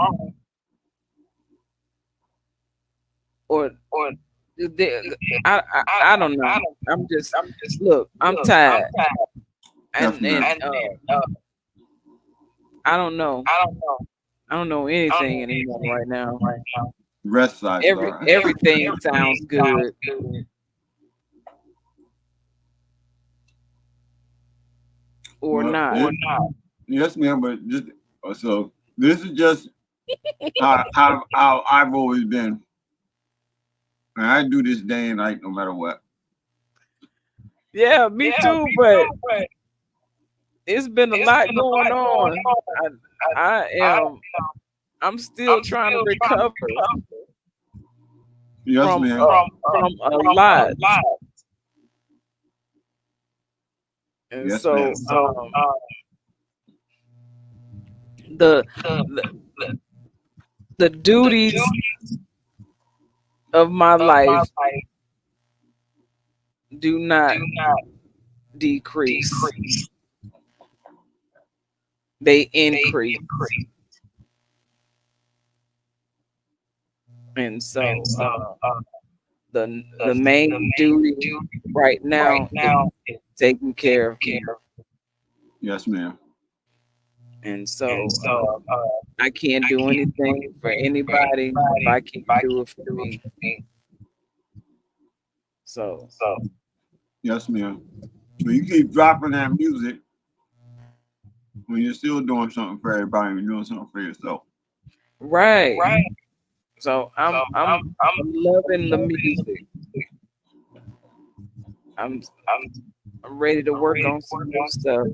Or I don't know. I'm just look. I'm tired, and I don't know. I don't know anything anymore right now. rest side. Everything sounds good. Or not. Yes, ma'am. But just so this is just how I've always been. And I do this day and night no matter what. Yeah, me too. But it's been a lot going on. I'm still trying to recover from a lot. And yes, so ma'am. the duties of my life do not decrease. They increase. And so the main duty right now is taking care of me. Yes, ma'am. And so I can't do anything for anybody if I can't do it for me. So yes, ma'am. So you keep dropping that music when you're still doing something for everybody and you're doing something for yourself. Right. So I'm loving the music. I'm ready to work on some new stuff.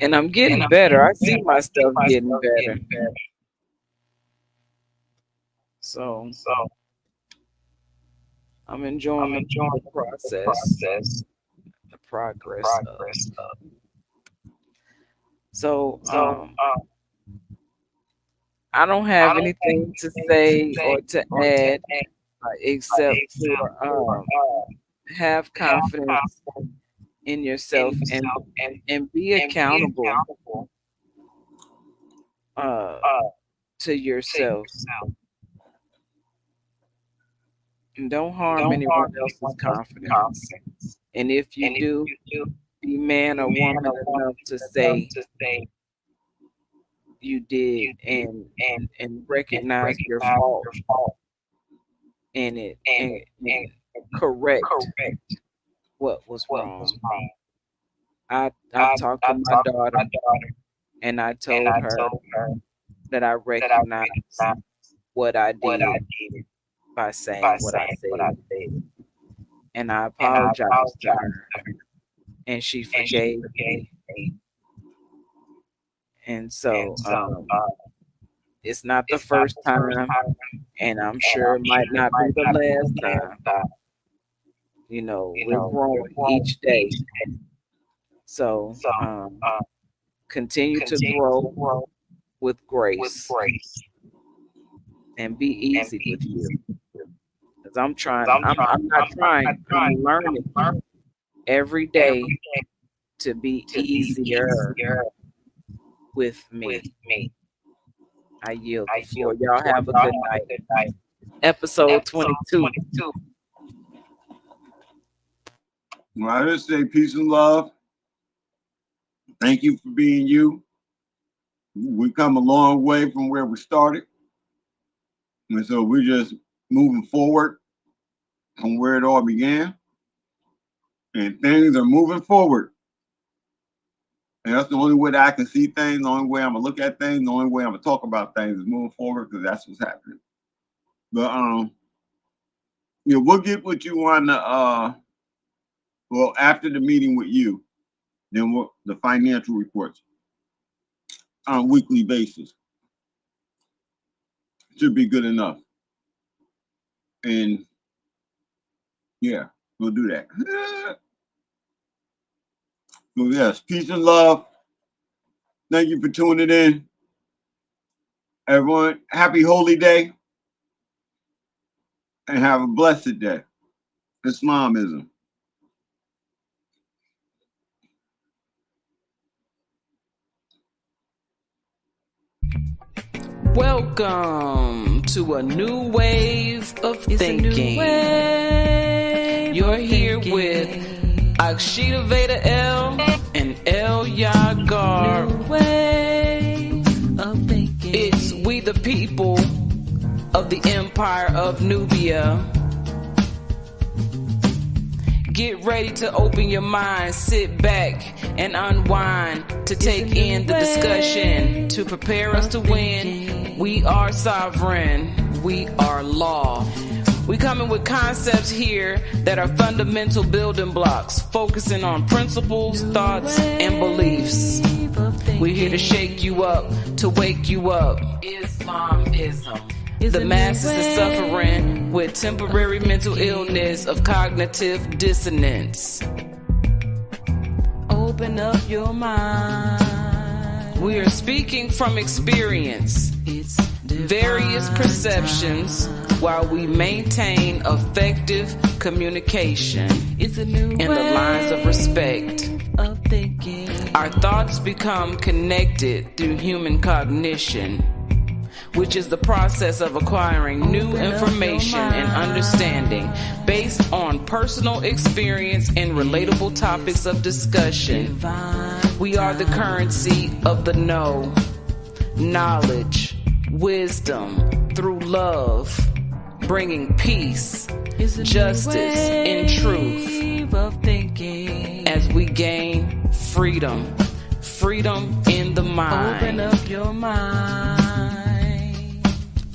And I'm getting better. I see my stuff getting better. So I'm enjoying the process, the progress. So I don't have anything to say or to add except to have confidence in yourself and be accountable to yourself. And don't harm anyone else's confidence. And if you do, be man or woman enough to say you did and recognize your fault in it and correct what was wrong. I talked to my daughter and I told her that I recognized what I did by saying what I said. And I apologized to her. And she forgave me. And so it's not the first time, and I'm sure it might not be the last time. You know, we're growing each day. So continue to grow with grace and be easy with you. Because I'm not trying, I'm learning every day to be easier with me. I yield the floor. Y'all have a good night. Episode 22. Well, I just say peace and love. Thank you for being you. We come a long way from where we started. And so we're just moving forward from where it all began. And things are moving forward. And that's the only way that I can see things, the only way I'm gonna look at things, the only way I'm gonna talk about things is moving forward, because that's what's happening. But you know, we'll get with you on the well, after the meeting with you, then the financial reports on a weekly basis. Should be good enough. And yeah, we'll do that. So yes, peace and love. Thank you for tuning in. Everyone, happy holy day. And have a blessed day. Islamism. Welcome to a new wave of thinking. You're here with Akshita Veda L and El Yagar. It's we the people of the Empire of Nubia. Get ready to open your mind, sit back and unwind to take in the discussion, to prepare us to win. We are sovereign, we are law. We coming with concepts here that are fundamental building blocks, focusing on principles, thoughts, and beliefs. We're here to shake you up, to wake you up. Islamism. The masses is suffering with temporary mental illness of cognitive dissonance. Open up your mind. We are speaking from experience, various perceptions, while we maintain effective communication in the lines of respect. Our thoughts become connected through human cognition, which is the process of acquiring new information and understanding based on personal experience and relatable topics of discussion. We are the currency of the know, knowledge, wisdom through love, bringing peace, justice, and truth as we gain freedom. Freedom in the mind. Open up your mind.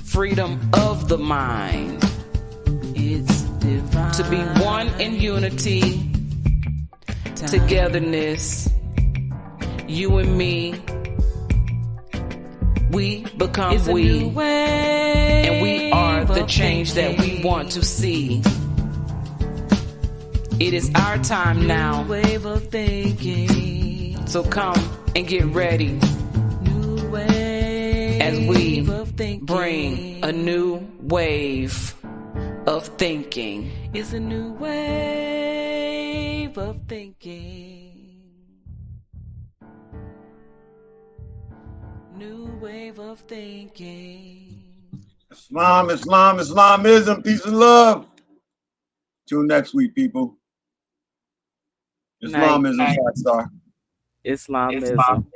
Freedom of the mind. It's divine. To be one in unity, togetherness, you and me, we become we, and we are the change that we want to see. It is our time now, so come and get ready as we bring a new wave of thinking. It's a new wave of thinking. New wave of thinking. Islamism, peace and love. Till next week, people. Night. Islamism, Black Star. Islamism.